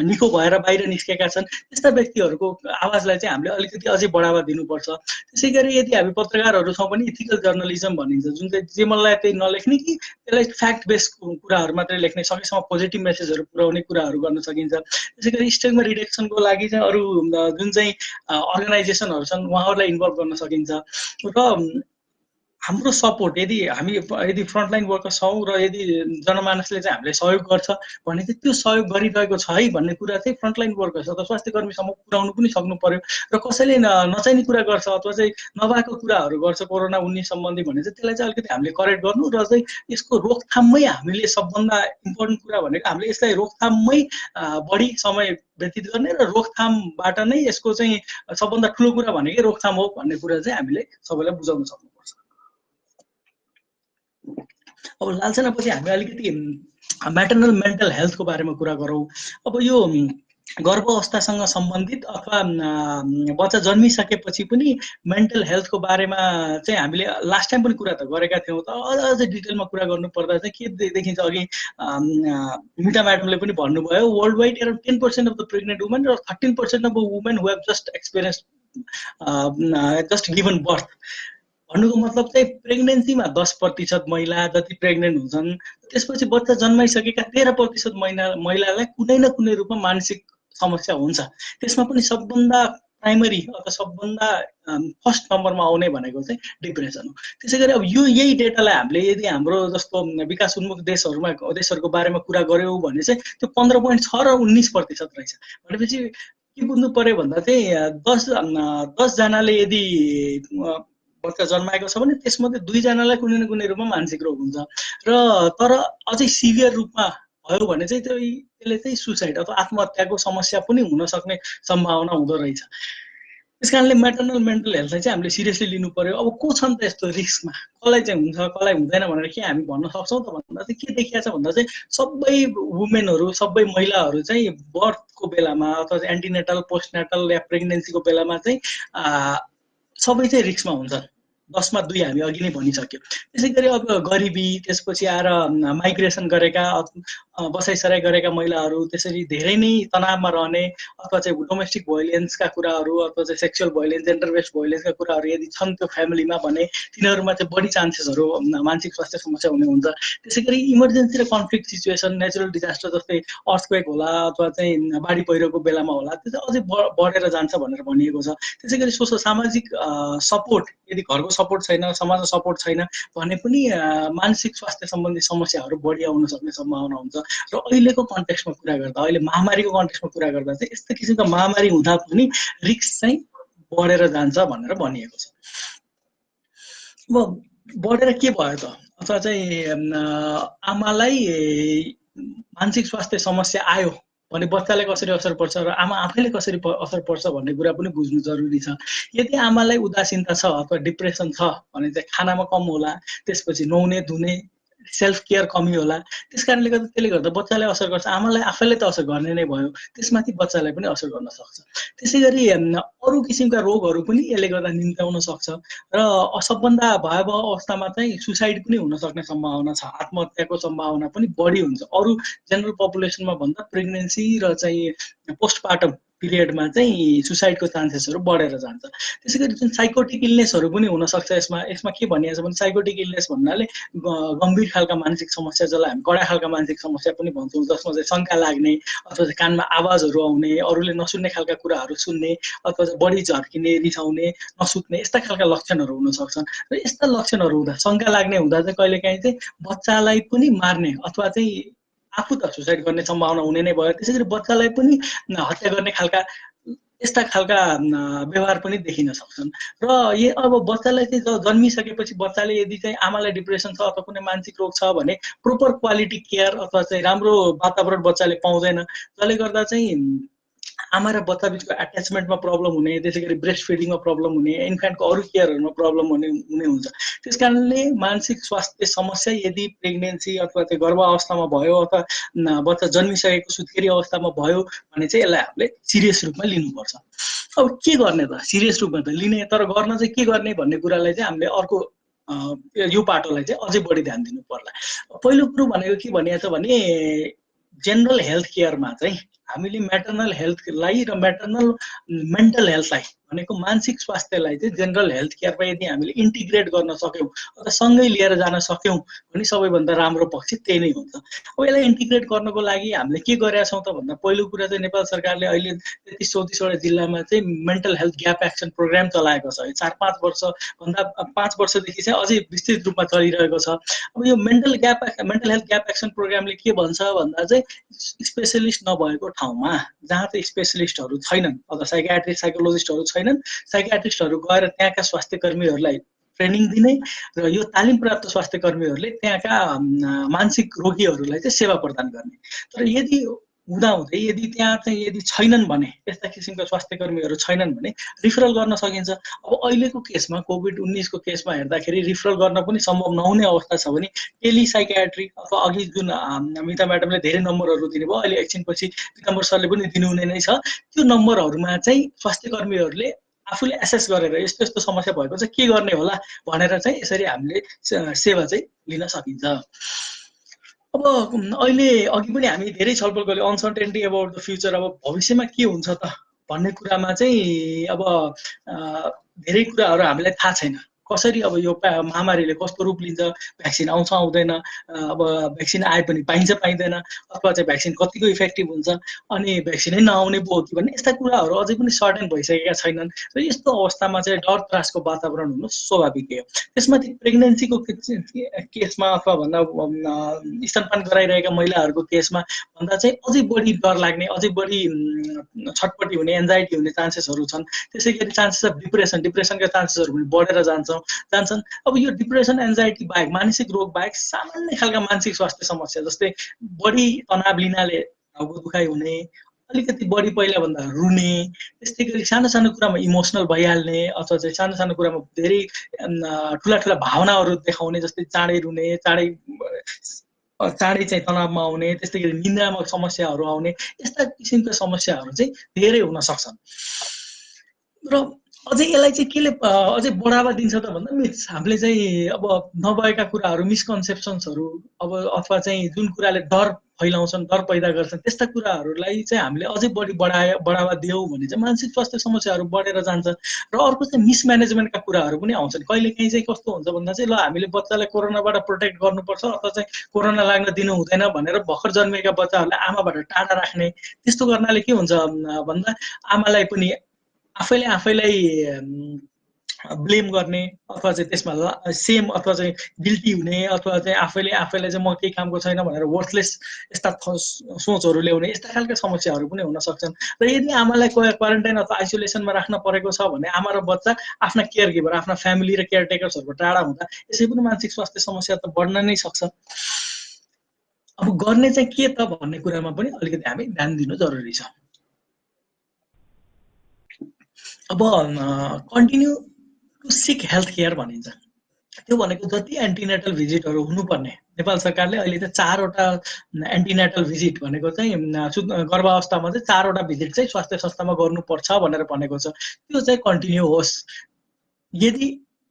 निको भएर बाहिर निस्केका छन्, त्यस्ता व्यक्तिहरूको आवाजलाई चाहिँ हामीले अलिकति अझै बढावा दिनुपर्छ। त्यसै गरी यदि हामी पत्रकारहरू छौँ भने इथिकल जर्नलिजम भनिन्छ, जुन चाहिँ जे मलाई त्यही नलेख्ने कि त्यसलाई फ्याक्ट बेस्ड कुराहरू मात्रै लेख्ने, सकेसम्म पोजिटिभ मेसेजहरू पुर्याउने कुराहरू गर्न सकिन्छ। त्यसै गरी स्टिग्मा रिडक्सनको लागि चाहिँ अरू जुन चाहिँ अर्गनाइजेसनहरू छन् उहाँहरूलाई इन्भल्भ गर्न सकिन्छ। र हाम्रो सपोर्ट यदि फ्रन्टलाइन वर्कर्स छौँ र यदि जनमानसले चाहिँ हामीलाई सहयोग गर्छ भने चाहिँ त्यो सहयोग गरिरहेको छ है भन्ने कुरा चाहिँ फ्रन्टलाइन वर्कर्स अथवा स्वास्थ्य कर्मीसम्म पुर्याउनु पनि सक्नु पर्यो। र कसैले नचाहिने कुरा गर्छ अथवा चाहिँ नभएको कुराहरू गर्छ कोरोना 19 सम्बन्धी भने चाहिँ त्यसलाई चाहिँ अलिकति हामीले करेक्ट गर्नु र चाहिँ यसको रोकथाममै हामीले सबभन्दा इम्पोर्टेन्ट कुरा भनेको हामीले यसलाई रोकथाममै बढी समय व्यतीत गर्ने र रोकथामबाट नै यसको चाहिँ सबभन्दा ठुलो कुरा भनेकै रोकथाम हो भन्ने कुरा चाहिँ हामीले सबैलाई बुझाउन सक्नुपर्छ। अब लालसेनापछि हामी अलिकति म्याटर्नल मेन्टल हेल्थको बारेमा कुरा गरौँ। अब यो गर्भ अवस्थासँग सम्बन्धित अथवा बच्चा जन्मिसकेपछि पनि मेन्टल हेल्थको बारेमा चाहिँ हामीले लास्ट टाइम पनि कुरा त गरेका थियौँ। त अझ डिटेलमा कुरा गर्नु पर्दा चाहिँ के देखिन्छ, अघि मिटा म्याडमले पनि भन्नुभयो, world wide around 10% of the pregnant women र 13% of the women who have just experience just given birth. भन्नुको मतलब चाहिँ प्रेग्नेन्सीमा 10% महिला जति प्रेग्नेन्ट हुन्छन्, त्यसपछि बच्चा जन्माइसकेका 13% महिलालाई कुनै न कुनै रूपमा मानसिक समस्या हुन्छ। त्यसमा पनि सबभन्दा प्राइमरी अथवा सबभन्दा फर्स्ट नम्बरमा आउने भनेको चाहिँ डिप्रेसन हो। त्यसै गरी अब यही डेटालाई हामीले यदि हाम्रो जस्तो विकास उन्मुख देशहरूको बारेमा कुरा गऱ्यौँ भने चाहिँ त्यो 15.6 र 19% रहेछ। भनेपछि के बुझ्नु पर्यो भन्दा चाहिँ 10 जनाले यदि बच्चा जन्माएको छ भने त्यसमध्ये 2 जनालाई कुनै न कुनै रूपमा मानसिक रोग हुन्छ। र तर अझै सिभियर रूपमा भयो भने चाहिँ त्यसले चाहिँ सुसाइड अथवा आत्महत्याको समस्या पनि हुन सक्ने सम्भावना हुँदो रहेछ। त्यस कारणले म्याटर्नल मेन्टल हेल्थलाई चाहिँ हामीले सिरियसली लिनु पर्यो। अब को छन् त यस्तो रिस्कमा, कसलाई चाहिँ हुन्छ कसलाई हुँदैन भनेर के हामी भन्न सक्छौँ त भन्दा चाहिँ के देखिया छ भन्दा चाहिँ सबै वुमेनहरू सबै महिलाहरू चाहिँ बर्थको बेलामा अथवा एन्टिनेटल पोस्टनेटल या प्रेग्नेन्सीको बेलामा चाहिँ सबै चाहिँ रिस्कमा हुन्छन्। 10मा 2 हामी अघि नै भनिसक्यौँ। त्यसै गरी अब गरिबी, त्यसपछि आएर माइग्रेसन गरेका बसाइसराई गरेका महिलाहरू, त्यसरी धेरै नै तनावमा रहने अथवा चाहिँ डोमेस्टिक भोइलेन्सका कुराहरू अथवा चाहिँ सेक्सुअल भोइलेन्स, जेन्डर बेस्ड भोइलेन्सका कुराहरू यदि छन् त्यो फ्यामिलीमा भने तिनीहरूमा चाहिँ बढी चान्सेसहरू मानसिक स्वास्थ्य समस्या हुने हुन्छ। त्यसै गरी इमर्जेन्सी र कन्फ्लिक्ट सिचुएसन, नेचुरल डिजास्टर जस्तै अर्थक्वेक होला अथवा चाहिँ बाढी पहिरोको बेलामा होला, त्यो चाहिँ अझै बढेर जान्छ भनेर भनिएको छ। त्यसै गरी सामाजिक सपोर्ट, यदि घरको सपोर्ट छैन, समाजको सपोर्ट छैन भने पनि मानसिक स्वास्थ्य सम्बन्धी समस्याहरू बढी आउन सक्ने सम्भावना हुन्छ। र अहिलेको कन्टेक्स्टमा कुरा गर्दा, अहिले महामारीको कन्टेक्स्टमा कुरा गर्दा चाहिँ यस्तो किसिमको महामारी हुँदा पनि रिस्क चाहिँ बढेर जान्छ भनेर भनिएको छ। अब बढेर के भयो त, अथवा चाहिँ आमालाई मानसिक स्वास्थ्य समस्या आयो भने बच्चालाई कसरी असर पर्छ र आमा आफैले कसरी असर पर्छ भन्ने कुरा पनि बुझ्नु जरुरी छ। यदि आमालाई उदासीनता छ अथवा डिप्रेसन छ भने चाहिँ खानामा कम होला, त्यसपछि नुहाउने धुने सेल्फ केयर कमी होला। त्यस कारणले गर्दा त्यसले गर्दा बच्चालाई असर गर्छ, आमालाई आफैले त असर गर्ने नै भयो, त्यसमाथि बच्चालाई पनि असर गर्न सक्छ। त्यसै गरी अरू किसिमका रोगहरू पनि यसले गर्दा निम्त्याउन सक्छ र सबभन्दा भयावह अवस्थामा चाहिँ सुसाइड पनि हुन सक्ने सम्भावना छ, आत्महत्याको सम्भावना पनि बढी हुन्छ। अरू जेनरल पपुलेसनमा भन्दा प्रेग्नेन्सी र चाहिँ पोस्टपार्टम पिरियडमा चाहिँ सुसाइडको चान्सेसहरू बढेर जान्छ। त्यसै गरी जुन साइकोटिक इलनेसहरू पनि हुनसक्छ यसमा के भनिएको छ भने साइकोटिक इलनेस भन्नाले गम्भीर खालका मानसिक समस्या जसलाई हामी कडा खालका मानसिक समस्या पनि भन्छौँ, जसमा चाहिँ शङ्का लाग्ने अथवा चाहिँ कानमा आवाजहरू आउने, अरूले नसुन्ने खालका कुराहरू सुन्ने अथवा चाहिँ बढी झर्किने, रिसाउने, नसुत्ने यस्ता खालका लक्षणहरू हुन सक्छन्। र यस्ता लक्षणहरू हुँदा शङ्का लाग्ने हुँदा चाहिँ कहिलेकाहीँ चाहिँ बच्चालाई पनि मार्ने अथवा चाहिँ आफू त सुसाइड गर्ने सम्भावना हुने नै भयो, त्यसै गरी बच्चालाई पनि हत्या गर्ने खालका यस्ता खालका व्यवहार पनि देखिन सक्छन्। र अब बच्चालाई चाहिँ जन्मिसकेपछि बच्चाले यदि चाहिँ आमालाई डिप्रेसन छ अथवा कुनै मानसिक रोग छ भने प्रोपर क्वालिटी केयर अथवा चाहिँ राम्रो वातावरण बच्चाले पाउँदैन, जसले गर्दा चाहिँ आमा र बच्चा बिचको एट्याचमेन्टमा प्रब्लम हुने, त्यसै गरी ब्रेस्ट फिडिङमा प्रब्लम हुने, इन्फेन्टको अरू केयरहरूमा प्रब्लम हुने हुन्छ। त्यस कारणले मानसिक स्वास्थ्य समस्या यदि प्रेग्नेन्सी अथवा चाहिँ गर्भावस्थामा भयो अथवा बच्चा जन्मिसकेको सुत्केरी अवस्थामा भयो भने चाहिँ यसलाई हामीले सिरियस रूपमा लिनुपर्छ। अब के गर्ने त? सिरियस रूपमा त लिने, तर गर्न चाहिँ के गर्ने भन्ने कुरालाई चाहिँ हामीले अर्को यो पाटोलाई चाहिँ अझै बढी ध्यान दिनु पर्ला। पहिलो कुरो भनेको के भनिएको छ भने जेनरल हेल्थ केयरमा चाहिँ हामीले म्याटर्नल हेल्थलाई र म्याटर्नल मेन्टल हेल्थलाई भनेको मानसिक स्वास्थ्यलाई चाहिँ जेनरल हेल्थ केयरमा यदि हामीले इन्टिग्रेट गर्न सक्यौँ अथवा सँगै लिएर जान सक्यौँ भने सबैभन्दा राम्रो पक्ष त्यही नै हुन्छ। अब यसलाई इन्टिग्रेट गर्नको लागि हामीले के गरेका छौँ त भन्दा पहिलो कुरा चाहिँ नेपाल सरकारले अहिले 33-34वटा जिल्लामा चाहिँ mental health gap action program चलाएको छ। 4-5 वर्षभन्दा 5 वर्षदेखि चाहिँ अझै विस्तृत रूपमा चलिरहेको छ। अब यो मेन्टल हेल्थ ग्याप एक्सन प्रोग्रामले के भन्छ भन्दा चाहिँ स्पेसलिस्ट नभएको ठाउँमा जहाँ चाहिँ स्पेसलिस्टहरू छैनन् अथवा साइकियाट्रिस्ट साइकोलोजिस्टहरू छैनन्, साइकियाट्रिस्टहरू गएर त्यहाँका स्वास्थ्य कर्मीहरूलाई ट्रेनिङ दिने र यो तालिम प्राप्त स्वास्थ्य कर्मीहरूले त्यहाँका मानसिक रोगीहरूलाई चाहिँ सेवा प्रदान गर्ने। तर यदि हुँदाहुँदै यदि त्यहाँ चाहिँ यदि छैनन् भने, यस्ता किसिमका स्वास्थ्य कर्मीहरू छैनन् भने रिफरल गर्न सकिन्छ। अब अहिलेको केसमा कोभिड-19 को केसमा हेर्दाखेरि रिफरल गर्न पनि सम्भव नहुने अवस्था छ भने टेलिसाइकियाट्री अथवा अघि जुन मिता म्याडमले धेरै नम्बरहरू दिनुभयो, अहिले एकछिनपछि पीताम्बर सरले पनि दिनुहुने नै छ, त्यो नम्बरहरूमा चाहिँ स्वास्थ्य कर्मीहरूले आफूले एसेस गरेर यस्तो यस्तो समस्या भएको चाहिँ के गर्ने होला भनेर चाहिँ यसरी हामीले सेवा चाहिँ लिन सकिन्छ। अब अहिले अघि पनि हामी धेरै छलफल गऱ्यौँ अनसर्टेनिटी अबाउट द फ्युचर, अब भविष्यमा के हुन्छ त भन्ने कुरामा चाहिँ अब धेरै कुराहरू हामीलाई थाहा छैन। कसरी अब यो महामारीले कस्तो रूप लिन्छ, भ्याक्सिन आउँछ आउँदैन, अब भ्याक्सिन आए पनि पाइन्छ पाइँदैन, अथवा चाहिँ भ्याक्सिन कतिको इफेक्टिभ हुन्छ, अनि भ्याक्सिनै नआउने पो हो कि भन्ने यस्ता कुराहरू अझै पनि सर्टेन भइसकेका छैनन्। र यस्तो अवस्थामा चाहिँ डर त्रासको वातावरण हुनु स्वाभाविक हो। त्यसमाथि प्रेग्नेन्सीको केसमा अथवा भन्दा स्तनपान गराइरहेका महिलाहरूको केसमा भन्दा चाहिँ अझै बढी डर लाग्ने, अझै बढी छटपटी हुने, एन्जाइटी हुने चान्सेसहरू छन्। त्यसै गरी चान्सेस अफ डिप्रेसनका चान्सेसहरू पनि बढेर जान्छन्। अब यो डिप्रेसन एन्जाइटी बाहेक, मानसिक रोग बाहेक सामान्य खालका मानसिक स्वास्थ्य समस्या जस्तै बढी तनाव लिनाले टाउको दुखाइ हुने, अलिकति बढी पहिलाभन्दा रुने, त्यस्तै गरी सानो सानो कुरामा इमोसनल भइहाल्ने अथवा चाहिँ सानो सानो कुरामा धेरै ठुला ठुला भावनाहरू देखाउने, जस्तै चाँडै रुने, चाँडै चाहिँ तनावमा आउने, त्यस्तै गरी निन्द्रामा समस्याहरू आउने, यस्ता किसिमका समस्याहरू चाहिँ धेरै हुन सक्छन्। र अझै यसलाई चाहिँ केले अझै बढावा दिन्छ त भन्दा हामीले चाहिँ अब नभएका कुराहरू, मिसकन्सेप्सन्सहरू अब अथवा चाहिँ जुन कुराले डर फैलाउँछन्, डर पैदा गर्छन्, त्यस्ता कुराहरूलाई चाहिँ हामीले अझै बढी बढावा दियौँ भने चाहिँ मानसिक स्वास्थ्य समस्याहरू बढेर जान्छ। र अर्को चाहिँ मिसम्यानेजमेन्टका कुराहरू पनि आउँछन्। कहिलेकाहीँ चाहिँ कस्तो हुन्छ भन्दा चाहिँ ल हामीले बच्चालाई कोरोनाबाट प्रोटेक्ट गर्नुपर्छ अथवा चाहिँ कोरोना लाग्न दिनु हुँदैन भनेर भर्खर जन्मिएका बच्चाहरूलाई आमाबाट टाढा राख्ने, त्यस्तो गर्नाले के हुन्छ भन्दा आमालाई पनि आफैलाई ब्लेम गर्ने अथवा चाहिँ त्यसमा सेम अथवा चाहिँ गिल्टी हुने अथवा चाहिँ आफैलाई चाहिँ म केही कामको छैन भनेर वर्थलेस यस्ता सोचहरू ल्याउने, यस्ता खालका समस्याहरू पनि हुन सक्छन्। र यदि आमालाई क्वारेन्टाइन अथवा आइसोलेसनमा राख्न परेको छ भने आमा र बच्चा आफ्ना केयर गिभर, आफ्ना फ्यामिली र केयरटेकर्सहरूको टाढा हुँदा यसै पनि मानसिक स्वास्थ्य समस्या त बढ्न नै सक्छ। अब गर्ने चाहिँ के त भन्ने कुरामा पनि अलिकति हामी ध्यान दिनु जरुरी छ। अब continue to seek health care भनिन्छ। त्यो भनेको जति एन्टिनेटल भिजिटहरू हुनुपर्ने, नेपाल सरकारले अहिले चाहिँ 4वटा एन्टिनेटल भिजिट भनेको चाहिँ गर्भावस्थामा चाहिँ 4वटा भिजिट चाहिँ स्वास्थ्य संस्थामा गर्नुपर्छ भनेर भनेको छ। त्यो चाहिँ कन्टिन्यू होस्। यदि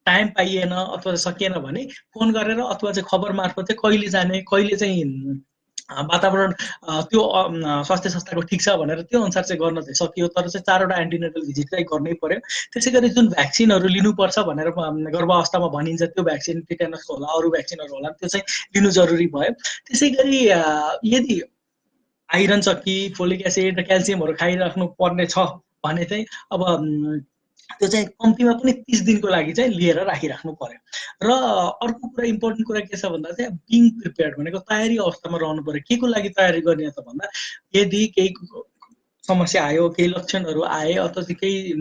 टाइम पाइएन अथवा सकिएन भने फोन गरेर अथवा चाहिँ खबर मार्फत चाहिँ कहिले जाने, कहिले चाहिँ वातावरण त्यो स्वास्थ्य संस्थाको ठिक छ भनेर त्यो अनुसार चाहिँ गर्न चाहिँ सकियो, तर चाहिँ 4वटा एन्टिनेटल भिजिट चाहिँ गर्नै पर्यो। त्यसै गरी जुन भ्याक्सिनहरू लिनुपर्छ भनेर गर्भावस्थामा भनिन्छ त्यो भ्याक्सिन टिटेनसको होला, अरू भ्याक्सिनहरू होला, त्यो चाहिँ लिनु जरुरी भयो। त्यसै गरी यदि आइरन छ कि फोलिक एसिड र क्याल्सियमहरू खाइराख्नु पर्ने छ भने चाहिँ अब त्यो चाहिँ कम्तीमा पनि 30 दिनको लागि चाहिँ लिएर राखिराख्नु पर्यो। र अर्को कुरा इम्पोर्टेन्ट कुरा के छ भन्दा चाहिँ बिङ प्रिपेयर्ड भनेको तयारी अवस्थामा रहनु पर्यो। के को लागि तयारी गर्ने त भन्दा यदि केही समस्या आयो, केही लक्षणहरू आए अथवा चाहिँ केही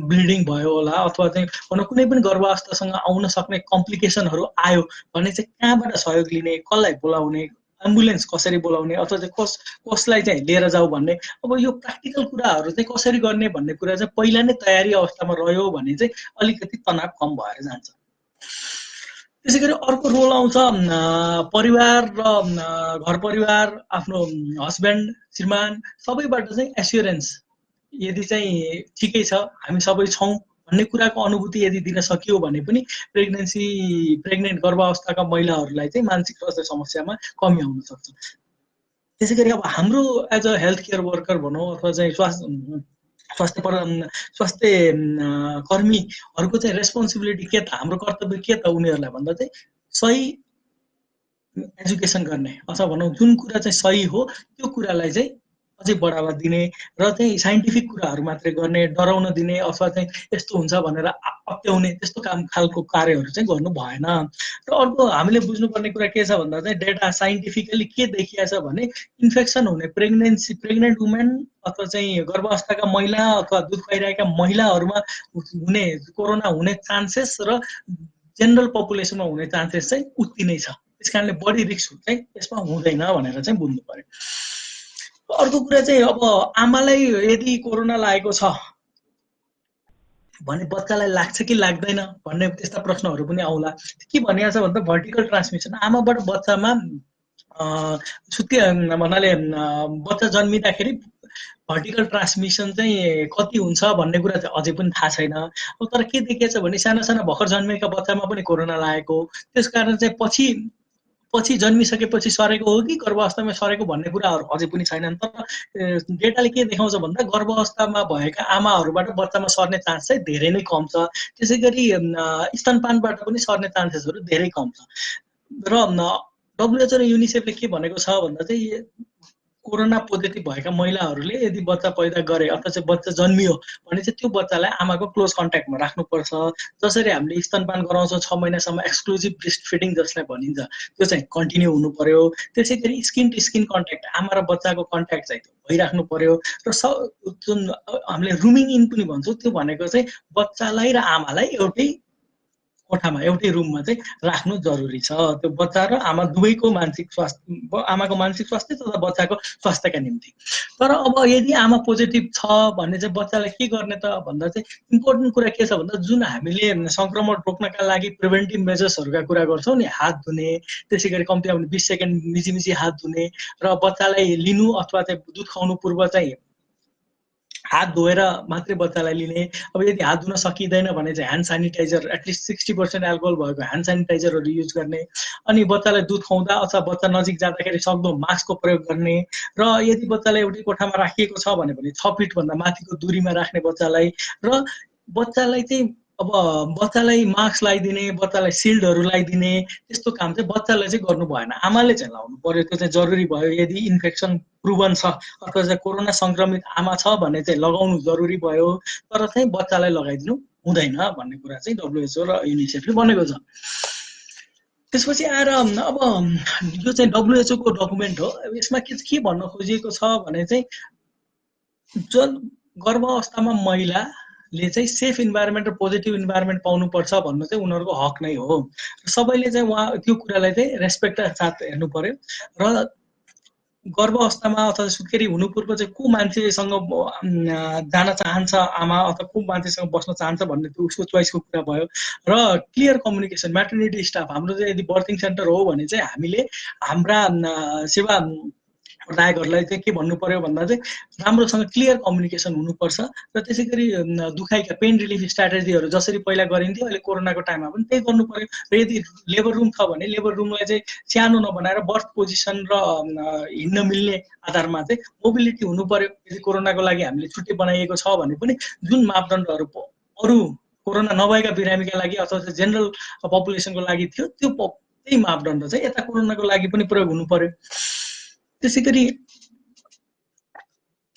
ब्लिडिङ भयो होला अथवा चाहिँ कुनै पनि गर्भावस्थासँग आउन सक्ने कम्प्लिकेसनहरू आयो भने चाहिँ कहाँबाट सहयोग लिने, कसलाई बोलाउने, एम्बुलेन्स कसरी बोलाउने अथवा चाहिँ कसलाई चाहिँ लिएर जाऊ भन्ने, अब यो प्र्याक्टिकल कुराहरू चाहिँ कसरी गर्ने भन्ने कुरा चाहिँ पहिला नै तयारी अवस्थामा रह्यो भने चाहिँ अलिकति तनाव कम भएर जान्छ। त्यसै गरी अर्को रोल आउँछ परिवार र घर परिवार, आफ्नो हस्बेन्ड श्रीमान सबैबाट चाहिँ एस्युरेन्स, यदि चाहिँ ठिकै छ हामी सबै छौँ भन्ने कुराको अनुभूति यदि दिन सकियो भने पनि प्रेग्नेन्ट गर्भावस्थाका महिलाहरूलाई चाहिँ मानसिक स्वास्थ्य समस्यामा कमी आउन सक्छ। त्यसै गरी अब हाम्रो as a health care worker भनौँ अथवा चाहिँ स्वास्थ्य कर्मीहरूको चाहिँ रेस्पोन्सिबिलिटी के त, हाम्रो कर्तव्य के त उनीहरूलाई भन्दा चाहिँ सही एजुकेसन गर्ने अथवा भनौँ जुन कुरा चाहिँ सही हो त्यो कुरालाई चाहिँ अझै बढावा दिने र चाहिँ साइन्टिफिक कुराहरू मात्रै गर्ने, डराउन दिने अथवा चाहिँ यस्तो हुन्छ भनेर अत्याउने त्यस्तो खालको कार्यहरू चाहिँ गर्नु भएन। र अर्को हामीले बुझ्नुपर्ने कुरा के छ भन्दा चाहिँ डेटा साइन्टिफिकली के देखिया छ भने इन्फेक्सन हुने प्रेग्नेन्ट वुमेन अथवा चाहिँ गर्भावस्थाका महिला अथवा दुध खुवाइरहेका महिलाहरूमा हुने कोरोना हुने चान्सेस र जेनरल पपुलेसनमा हुने चान्सेस चाहिँ उति नै छ। त्यस कारणले बढी रिस्क चाहिँ यसमा हुँदैन भनेर चाहिँ बुझ्नु पर्यो। अर्को कुरा चाहिँ अब आमालाई यदि कोरोना लागेको छ भने बच्चालाई लाग्छ कि लाग्दैन भन्ने त्यस्ता प्रश्नहरू पनि आउला। के भनिएको छ भन्दा भर्टिकल ट्रान्समिसन आमाबाट बच्चामा भन्नाले बच्चा जन्मिँदाखेरि भर्टिकल ट्रान्समिसन चाहिँ कति हुन्छ भन्ने कुरा चाहिँ अझै पनि थाहा छैन। तर के देखिएको छ भने साना साना भर्खर जन्मेका बच्चामा पनि कोरोना लागेको, त्यसकारण चाहिँ पछि जन्मिसकेपछि सरेको हो कि गर्भावस्थामा सरेको भन्ने कुराहरू अझै पनि छैनन्। तर डेटाले के देखाउँछ भन्दा गर्भावस्थामा भएका आमाहरूबाट बच्चामा सर्ने चान्स चाहिँ धेरै नै कम छ। त्यसै गरी स्तनपानबाट पनि सर्ने चान्सेसहरू धेरै कम छ। र WHO र युनिसेफले के भनेको छ भन्दा चाहिँ कोरोना पोजिटिभ भएका महिलाहरूले यदि बच्चा पैदा गरे अथवा चाहिँ बच्चा जन्मियो भने चाहिँ त्यो बच्चालाई आमाको क्लोज कन्ट्याक्टमा राख्नुपर्छ। जसरी हामीले स्तनपान गराउँछौँ 6 महिनासम्म एक्सक्लुजिभ ब्रेस्ट फिडिङ जसलाई भनिन्छ त्यो चाहिँ कन्टिन्यू हुनु पर्यो। त्यसै गरी स्किन टु स्किन कन्ट्याक्ट आमा र बच्चाको कन्ट्याक्ट चाहिँ भइराख्नु पर्यो। र जुन हामीले रुमिङ इन पनि भन्छौँ त्यो भनेको चाहिँ बच्चालाई र आमालाई एउटै कोठामा एउटै रुममा चाहिँ राख्नु जरुरी छ। त्यो बच्चा र आमा दुवैको मानसिक स्वास्थ्य, आमाको मानसिक स्वास्थ्य तथा बच्चाको स्वास्थ्यका निम्ति। तर अब यदि आमा पोजिटिभ छ भने चाहिँ बच्चालाई के गर्ने त भन्दा चाहिँ इम्पोर्टेन्ट कुरा के छ भन्दा जुन हामीले संक्रमण रोक्नका लागि प्रिभेन्टिभ मेजर्सहरूका कुरा गर्छौँ नि, हात धुने, त्यसै गरी कम्तीमा 20 सेकेन्ड मिची हात धुने र बच्चालाई लिनु अथवा चाहिँ दुध खुवाउनु पूर्व चाहिँ हात धोएर मात्रै बच्चालाई लिने। अब यदि हात धुन सकिँदैन भने चाहिँ ह्यान्ड सेनिटाइजर एटलिस्ट 60% एल्कोहल भएको ह्यान्ड सेनिटाइजरहरू युज गर्ने। अनि बच्चालाई दुध खुवाउँदा अथवा बच्चा नजिक जाँदाखेरि सक्दो मास्कको प्रयोग गर्ने। र यदि बच्चालाई एउटै कोठामा राखिएको छ भने 6 फिटभन्दा माथिको दूरीमा राख्ने बच्चालाई। र बच्चालाई चाहिँ अब बच्चालाई मास्क लगाइदिने, बच्चालाई सिल्डहरू लगाइदिने त्यस्तो काम चाहिँ बच्चालाई चाहिँ गर्नु भएन, आमाले चाहिँ लाउनु पर्यो। त्यो चाहिँ जरुरी भयो। यदि इन्फेक्सन प्रुभन छ अथवा चाहिँ कोरोना संक्रमित आमा छ भने चाहिँ लगाउनु जरुरी भयो। तर चाहिँ बच्चालाई लगाइदिनु हुँदैन भन्ने कुरा चाहिँ WHO र युनिसेफले भनेको छ। त्यसपछि आएर अब यो चाहिँ WHO को डकुमेन्ट हो। यसमा के भन्न खोजिएको छ भने चाहिँ जुन गर्भावस्थामा महिलाले चाहिँ सेफ इन्भाइरोमेन्ट र पोजिटिभ इन्भाइरोमेन्ट पाउनुपर्छ भन्नु चाहिँ उनीहरूको हक नै हो। सबैले चाहिँ त्यो कुरालाई चाहिँ रेस्पेक्टका साथ हेर्नु पर्यो। र गर्भावस्थामा अथवा सुत्केरी हुनु पूर्व चाहिँ को मान्छेसँग जान चाहन्छ आमा अथवा को मान्छेसँग बस्न चाहन्छ भन्ने त्यो उसको चोइसको कुरा भयो। र क्लियर कम्युनिकेसन, म्याटर्निटी स्टाफ हाम्रो चाहिँ यदि बर्थिङ सेन्टर हो भने चाहिँ हामीले हाम्रा सेवा प्रदायकहरूलाई चाहिँ के भन्नु पर्यो भन्दा चाहिँ राम्रोसँग क्लियर कम्युनिकेसन हुनुपर्छ र त्यसै गरी दुखाइका पेन रिलिफ स्ट्राटेजीहरू जसरी पहिला गरिन्थ्यो अहिले कोरोनाको टाइममा पनि त्यही गर्नु पर्यो र यदि लेबर रुम छ भने लेबर रुमलाई चाहिँ सानो नबनाएर बर्थ पोजिसन र हिँड्न मिल्ने आधारमा चाहिँ मोबिलिटी हुनु पर्यो। यदि कोरोनाको लागि हामीले छुट्टी बनाइएको छ भने पनि जुन मापदण्डहरू अरू कोरोना नभएका बिरामीका लागि अथवा जेनरल पपुलेसनको लागि थियो त्यो त्यही मापदण्ड चाहिँ यता कोरोनाको लागि पनि प्रयोग हुनु पर्यो। त्यसै गरी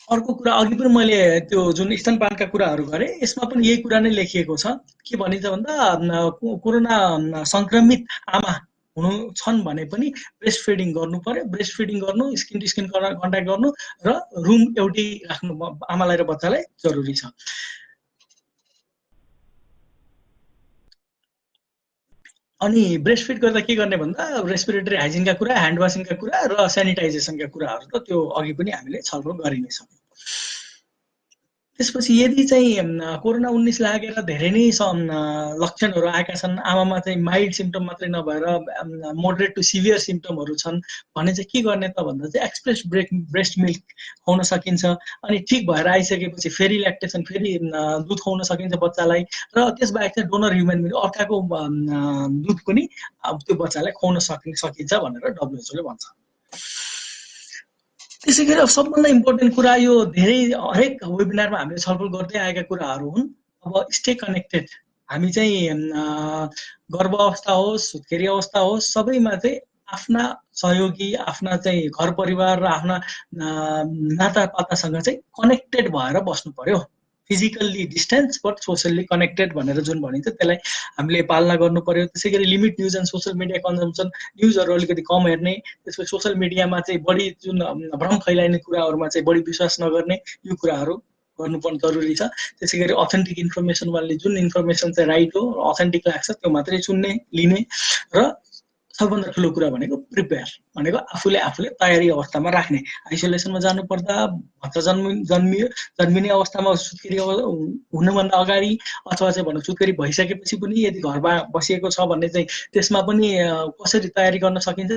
अर्को कुरा अघि पनि मैले त्यो जुन स्तनपानका कुराहरू गरेँ यसमा पनि यही कुरा नै लेखिएको छ। के भनिन्छ भन्दा कोरोना संक्रमित आमा हुनु छन् भने पनि ब्रेस्ट फिडिङ गर्नु पर्यो। ब्रेस्ट फिडिङ गर्नु, स्किन टु स्किन कन्ट्याक्ट गर्नु र रुम एउटै राख्नु आमालाई र बच्चालाई जरुरी छ। अनि ब्रेस्ट फिड गर्दा के गर्ने भन्दा रेस्पिरेटरी हाइजिनका कुरा, ह्यान्ड वासिङका कुरा र सेनिटाइजेसनका कुराहरू त त्यो अघि पनि हामीले छलफल गरि नै सक्यौँ। त्यसपछि यदि चाहिँ कोरोना 19 लागेर धेरै नै लक्षणहरू आएका छन्, आमामा चाहिँ माइल्ड सिम्पटम मात्रै नभएर मोडरेट टु सिभियर सिम्पटमहरू छन् भने चाहिँ के गर्ने त भन्दा चाहिँ एक्सप्रेस ब्रेस्ट मिल्क खुवाउन सकिन्छ। अनि ठिक भएर आइसकेपछि फेरि ल्याक्टेसन, फेरि दुध खुवाउन सकिन्छ बच्चालाई र त्यसबाहेक चाहिँ डोनर ह्युमन मिल्क अर्काको दुध पनि त्यो बच्चालाई खुवाउन सकिन्छ भनेर WHO ले भन्छ। त्यसै गरी सबभन्दा इम्पोर्टेन्ट कुरा यो धेरै हरेक वेबिनारमा हामीले छलफल गर्दै आएका कुराहरू हुन्। अब स्टे कनेक्टेड, हामी चाहिँ गर्भ अवस्था होस्, सुत्केरी अवस्था होस्, सबैमा चाहिँ आफ्ना सहयोगी, आफ्ना चाहिँ घर परिवार र आफ्ना नातापातासँग चाहिँ कनेक्टेड भएर बस्नु पर्यो। Physically distance but socially connected भनेर जुन भनिन्छ त्यसलाई हामीले पालना गर्नु पर्यो। त्यसै गरी limit news and social media consumption, न्युजहरू अलिकति कम हेर्ने, त्यसपछि सोसियल मिडियामा चाहिँ बढी जुन भ्रम फैलाइने कुराहरूमा चाहिँ बढी विश्वास नगर्ने, यो कुराहरू गर्नुपर्ने जरुरी छ। त्यसै गरी अथेन्टिक इन्फर्मेसन वाले जुन इन्फर्मेसन चाहिँ राइट हो, अथेन्टिक लाग्छ त्यो मात्रै सुन्ने, लिने र सबभन्दा ठुलो कुरा भनेको प्रिपेयर, भनेको आफूले तयारी अवस्थामा राख्ने। आइसोलेसनमा जानुपर्दा, बच्चा जन्मिने अवस्थामा सुत्केरी हुनुभन्दा अगाडि अथवा चाहिँ भनौँ सुत्केरी भइसकेपछि पनि यदि घरमा बसिएको छ भने चाहिँ त्यसमा पनि कसरी तयारी गर्न सकिन्छ।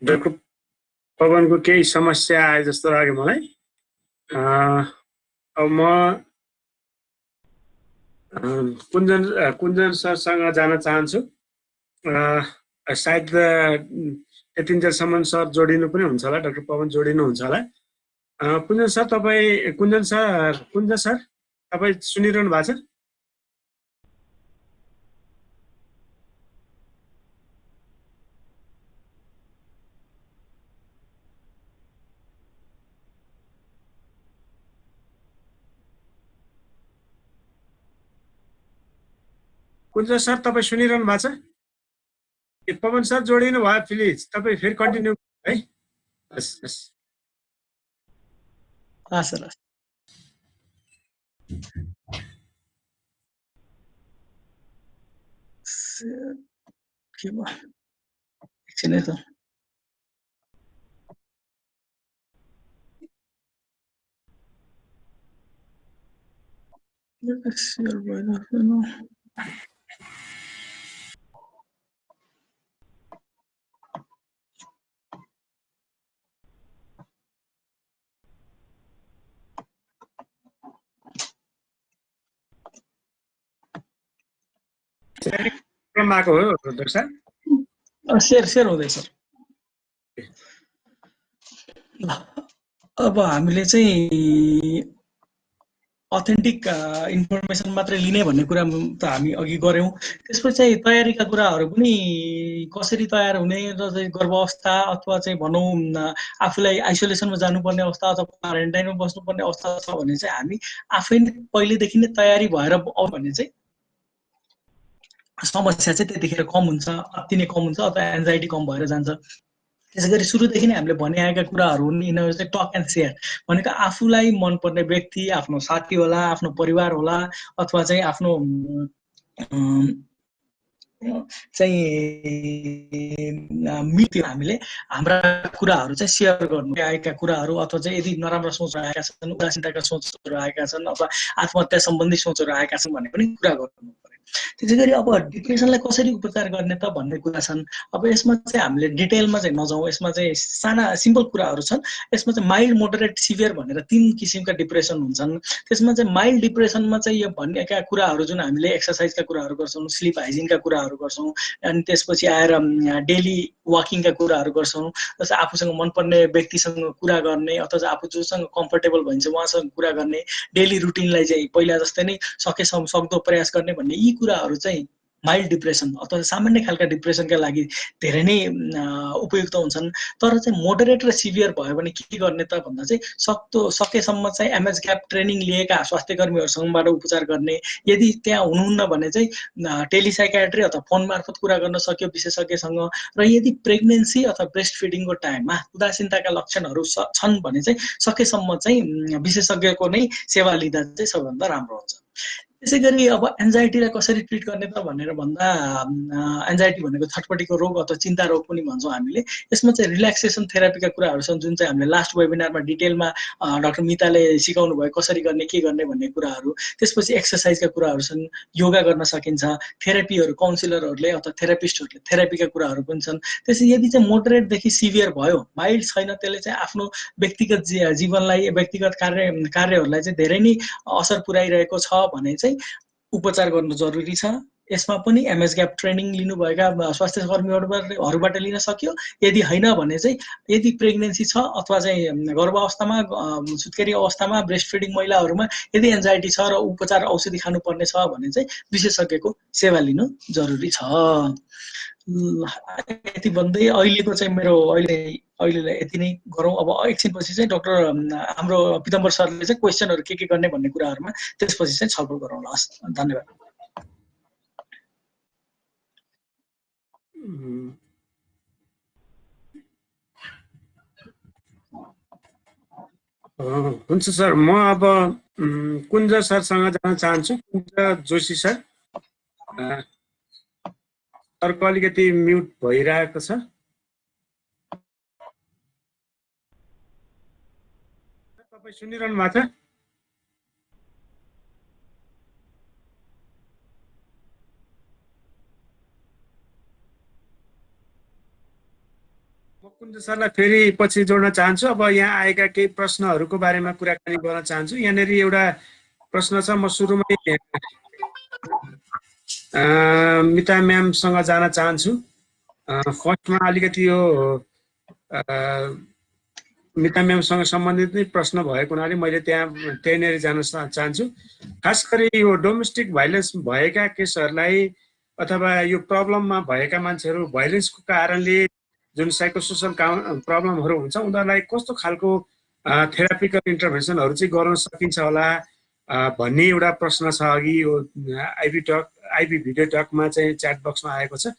डाक्टर पवनको केही समस्या आए जस्तो लाग्यो मलाई। अब म कुञ्जन सरसँग जान चाहन्छु। सायद यतिन्जेलसम्म सर जोडिनु पनि हुन्छ होला, डाक्टर पवन जोडिनु हुन्छ होला। कुञ्जन सर तपाईँ सुनिरहनु भएको छ? कुञ्जन सर तपाईँ सुनिरहनु भएको छ? पवन सर जोडिनु भयो, प्लिज तपाईँ फेरि कन्टिन्यू है। हस् हस्। सर के भयो एकछिन है त। शेयर भइरहेको प्रब्लम आएको हो डाक्टर साहब? सेयर हुँदैछ। अब हामीले चाहिँ अथेन्टिक इन्फर्मेसन मात्रै लिने भन्ने कुरा त हामी अघि गऱ्यौँ। त्यसपछि चाहिँ तयारीका कुराहरू पनि कसरी तयार हुने र चाहिँ गर्भावस्था अथवा चाहिँ भनौँ आफूलाई आइसोलेसनमा जानुपर्ने अवस्था अथवा क्वारेन्टाइनमा बस्नुपर्ने अवस्था छ भने चाहिँ हामी आफै पहिलेदेखि नै तयारी भएर आउँ भने चाहिँ समस्या चाहिँ त्यतिखेर कम हुन्छ, अति नै कम हुन्छ अथवा एन्जाइटी कम भएर जान्छ। त्यसै गरी सुरुदेखि नै हामीले भनि आएका कुराहरू हुन्, यिनीहरू चाहिँ टक एन्ड सेयर भनेको आफूलाई मनपर्ने व्यक्ति, आफ्नो साथी होला, आफ्नो परिवार होला अथवा चाहिँ आफ्नो चाहिँ मिल्यो हामीले हाम्रा कुराहरू चाहिँ सेयर गर्नु, आएका कुराहरू अथवा चाहिँ यदि नराम्रा सोचहरू आएका छन्, उदासीनताका सोचहरू आएका छन् अथवा आत्महत्या सम्बन्धी सोचहरू आएका छन् भने पनि कुरा गर्नु पर्यो। त्यसै गरी अब डिप्रेसनलाई कसरी उपचार गर्ने त भन्ने कुरा छन्। अब यसमा चाहिँ हामीले डिटेलमा चाहिँ नजाउँ, यसमा चाहिँ साना सिम्पल कुराहरू छन्। यसमा चाहिँ माइल्ड, मोडरेट, सिभियर भनेर 3 किसिमका डिप्रेसन हुन्छन्। त्यसमा चाहिँ माइल्ड डिप्रेसनमा चाहिँ यो भनेका कुराहरू जुन हामीले एक्सर्साइजका कुराहरू गर्छौँ, स्लिप हाइजिनका कुराहरू गर्छौँ, अनि त्यसपछि आएर डेली वाकिङका कुराहरू गर्छौँ, जस्तै आफूसँग मनपर्ने व्यक्तिसँग कुरा गर्ने अथवा आफू जोसँग कम्फर्टेबल भइन्छ उहाँसँग कुरा गर्ने, डेली रुटिनलाई चाहिँ पहिला जस्तै नै सक्दो प्रयास गर्ने भन्ने यी कुराहरू चाहिँ माइल्ड डिप्रेसन अथवा सामान्य खालका डिप्रेसनका लागि धेरै नै उपयुक्त हुन्छन्। तर चाहिँ मोडरेट र सिभियर भयो भने के गर्ने त भन्दा चाहिँ सकेसम्म चाहिँ एमएस ग्याप ट्रेनिङ लिएका स्वास्थ्य कर्मीहरूसँगबाट उपचार गर्ने, यदि त्यहाँ हुनुहुन्न भने चाहिँ टेलिसाइकाट्री अथवा फोन मार्फत कुरा गर्न सक्यो विशेषज्ञसँग, र यदि प्रेग्नेन्सी अथवा ब्रेस्ट फिडिङको टाइममा उदासीनताका लक्षणहरू छन् भने चाहिँ सकेसम्म चाहिँ विशेषज्ञको नै सेवा लिँदा चाहिँ सबैभन्दा राम्रो हुन्छ। त्यसै गरी अब एन्जाइटीलाई कसरी ट्रिट गर्ने त भनेर भन्दा एन्जाइटी भनेको छटपटीको रोग अथवा चिन्ता रोग पनि भन्छौँ हामीले। यसमा चाहिँ रिल्याक्सेसन थेरापीका कुराहरू छन् जुन चाहिँ हामीले लास्ट वेबिनारमा डिटेलमा डाक्टर मिताले सिकाउनु भयो कसरी गर्ने के गर्ने भन्ने कुराहरू। त्यसपछि एक्सर्साइजका कुराहरू छन्, योगा गर्न सकिन्छ, थेरापीहरू काउन्सिलरहरूले अथवा थेरापिस्टहरूले थेरापीका कुराहरू पनि छन्। त्यसै यदि चाहिँ मोडरेटदेखि सिभियर भयो, माइल्ड छैन, त्यसले चाहिँ आफ्नो व्यक्तिगत जीवनलाई व्यक्तिगत कार्यहरूलाई चाहिँ धेरै नै असर पुर्याइरहेको छ भने चाहिँ उपचार गर्नु जरुरी छ। यसमा पनि एमएस ग्याप ट्रेनिङ लिनुभएका स्वास्थ्य कर्मीहरूबाट लिन सक्यो। यदि होइन भने चाहिँ यदि प्रेग्नेन्सी छ अथवा चाहिँ गर्भावस्थामा सुत्केरी अवस्थामा ब्रेस्ट फिडिङ महिलाहरूमा यदि एन्जाइटी छ र उपचार औषधि खानुपर्ने छ भने चाहिँ विशेषज्ञको सेवा लिनु जरुरी छ। यति भन्दै अहिलेको चाहिँ मेरो अहिलेलाई यति नै गरौँ। अब एकछिनपछि चाहिँ डाक्टर हाम्रो पिताम्बर सरले चाहिँ क्वेसनहरू के गर्ने भन्ने कुराहरूमा त्यसपछि चाहिँ छलफल गरौँला। धन्यवाद। हुन्छ सर, म अब कुञ्ज सरसँग जान चाहन्छु। कुञ्ज जोशी सर, सरको अलिकति म्युट भइरहेको छ। तपाईँ सुनिरहनु भएको छ? म कुञ्ज सरलाई फेरि पछि जोड्न चाहन्छु। अब यहाँ आएका केही प्रश्नहरूको बारेमा कुराकानी गर्न चाहन्छु। यहाँनिर एउटा प्रश्न छ, म सुरुमै मिता म्यामसँग जान चाहन्छु। फर्स्टमा अलिकति यो मिता म्यामसँग सम्बन्धित नै प्रश्न भएको हुनाले मैले त्यहीँनिर जान चाहन्छु। खास गरी यो डोमेस्टिक भाइलेन्स भएका केसहरूलाई अथवा यो प्रब्लममा भएका मान्छेहरू भाइलेन्सको कारणले जुन साइकोसोसल प्रब्लमहरू हुन्छ उनीहरूलाई कस्तो खालको थेरापिकल इन्टरभेन्सनहरू चाहिँ गर्न सकिन्छ होला भन्ने एउटा प्रश्न छ। अघि यो आइबी भिडियो टकमा चाहिँ च्याट बक्समा आएको छ।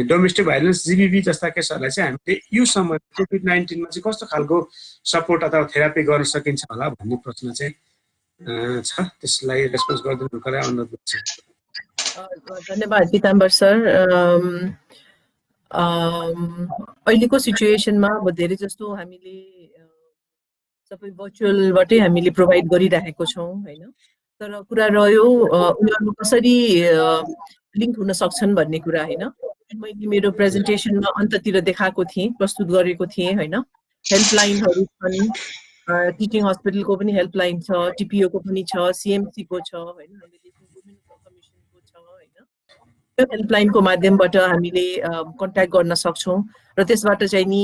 डोमेस्टिक भाइलेन्स जीबीबी जस्ता केसहरूलाई चाहिँ हामीले यो समय कोभिड-19 मा चाहिँ कस्तो खालको सपोर्ट अथवा थेरापी गर्न सकिन्छ होला भन्ने प्रश्न चाहिँ छ। त्यसलाई रेस्पोन्स गरिदिनुको लागि अनुरोध गर्छु। धन्यवाद पिताम्बर सर। अहिलेको सिचुएसनमा अब धेरै जस्तो हामीले सबै भर्चुअलबाटै हामीले प्रोभाइड गरिरहेको छौँ हैन। तर कुरा रह्यो उनीहरू कसरी लिङ्क हुन सक्छन् भन्ने कुरा हैन। मैले मेरो प्रेजेन्टेसनमा अन्ततिर देखाएको थिएँ, प्रस्तुत गरेको थिएँ हैन। हेल्पलाइनहरू छन्, टिचिङ हस्पिटलको पनि हेल्पलाइन छ, टिपिओको पनि छ, सिएमसीको छ हैन, वुमेन कमिसनको छ हैन। यो हेल्पलाइनको माध्यमबाट हामीले कन्ट्याक्ट गर्न सक्छौँ र त्यसबाट चाहिँ नि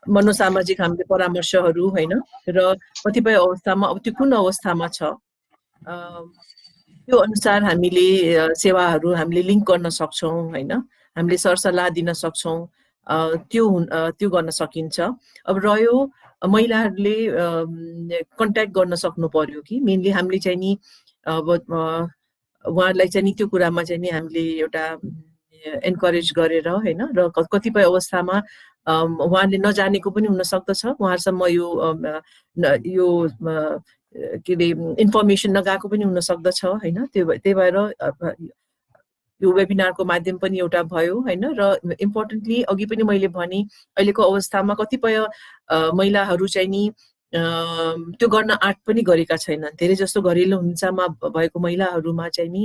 मनोसामाजिक हामीले परामर्शहरू होइन र कतिपय अवस्थामा अब त्यो कुन अवस्थामा छ त्यो अनुसार हामीले सेवाहरू हामीले लिङ्क गर्न सक्छौँ होइन हामीले सरसल्लाह दिन सक्छौँ त्यो गर्न सकिन्छ। अब रह्यो महिलाहरूले कन्ट्याक्ट गर्न सक्नु पर्यो कि मेनली हामीले चाहिँ नि अब उहाँहरूलाई चाहिँ नि त्यो कुरामा चाहिँ नि हामीले एउटा एन्करेज गरेर होइन र कतिपय अवस्थामा उहाँले नजानेको पनि हुन सक्दछ, उहाँहरूसम्म यो के अरे इन्फर्मेसन नगएको पनि हुन सक्दछ होइन। त्यही भएर यो वेबिनारको माध्यम पनि एउटा भयो होइन र इम्पोर्टेन्टली अघि पनि मैले भने अहिलेको अवस्थामा कतिपय महिलाहरू चाहिँ नि त्यो गर्न आँट पनि गरेका छैनन्। धेरै जस्तो घरेलु हिंसामा भएको महिलाहरूमा चाहिँ नि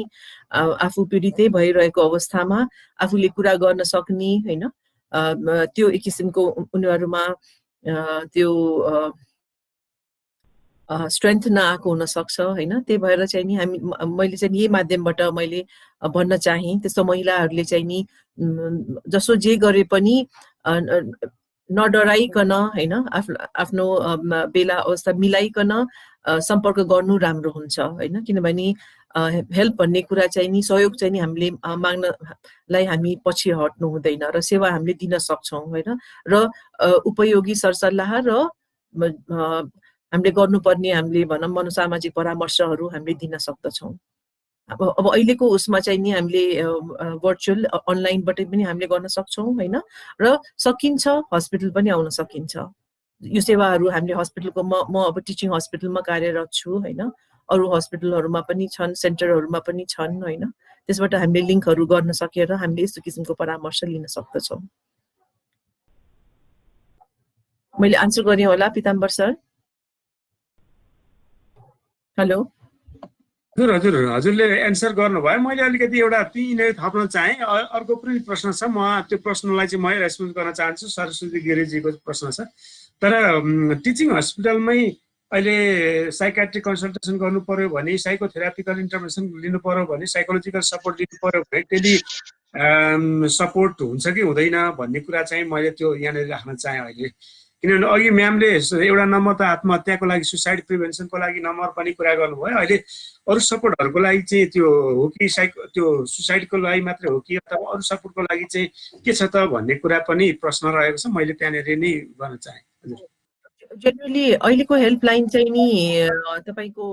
आफू पीडितै भइरहेको अवस्थामा आफूले कुरा गर्न सक्ने होइन त्यो एक किसिमको उनीहरूमा त्यो स्ट्रेन्थ नआएको हुनसक्छ होइन। त्यही भएर चाहिँ नि मैले चाहिँ यही माध्यमबाट मैले भन्न चाहेँ त्यस्तो महिलाहरूले चाहिँ नि जसो जे गरे पनि नडराइकन होइन आफ्नो बेला अवस्था मिलाइकन सम्पर्क गर्नु राम्रो हुन्छ होइन। किनभने हेल्प भन्ने कुरा चाहिँ नि सहयोग चाहिँ नि हामीले माग्नलाई हामी पछि हट्नु हुँदैन र सेवा हामीले दिन सक्छौँ होइन र उपयोगी सरसल्लाह र हामीले गर्नुपर्ने हामीले भनौँ मनोसामाजिक परामर्शहरू हामीले दिन सक्दछौँ। अब अहिलेको उसमा चाहिँ नि हामीले भर्चुअल अनलाइनबाट पनि हामीले गर्न सक्छौँ होइन र सकिन्छ हस्पिटल पनि आउन सकिन्छ। यो सेवाहरू हामीले हस्पिटलको म अब टिचिङ हस्पिटलमा कार्यरत छु होइन, अरू हस्पिटलहरूमा पनि छन्, सेन्टरहरूमा पनि छन् होइन। त्यसबाट हामीले लिङ्कहरू गर्न सकेर हामीले यस्तो किसिमको परामर्श लिन सक्दछौँ। मैले आन्सर गरेँ होला पिताम्बर सर? हेलो हजुर हजुरले एन्सर गर्नुभयो। मैले अलिकति एउटा त्यहीँनिर थप्न चाहेँ। अर्को पनि प्रश्न छ, म त्यो प्रश्नलाई चाहिँ मै रेस्पोन्स गर्न चाहन्छु। सरस्वती गिरिजीको प्रश्न छ। तर टिचिङ हस्पिटलमै अहिले साइकाट्रिक कन्सल्टेसन गर्नु पर्यो भने, साइकोथेरापिकल इन्टरभेन्सन लिनु पर्यो भने, साइकोलोजिकल सपोर्ट लिनु पर्यो भने टेली सपोर्ट हुन्छ कि हुँदैन भन्ने कुरा चाहिँ मैले त्यो यहाँनिर राख्न चाहेँ अहिले। किनभने अघि म्यामले एउटा नम्बर त आत्महत्याको लागि सुसाइड प्रिभेन्सनको लागि नम्बर पनि कुरा गर्नुभयो। अहिले अरू सपोर्टहरूको लागि चाहिँ त्यो हो कि त्यो सुसाइडको लागि मात्रै हो कि अथवा अरू सपोर्टको लागि चाहिँ के छ त भन्ने कुरा पनि प्रश्न रहेको छ। मैले त्यहाँनिर नै गर्न चाहेँ। जेनरली अहिलेको हेल्पलाइन चाहिँ नि तपाईँको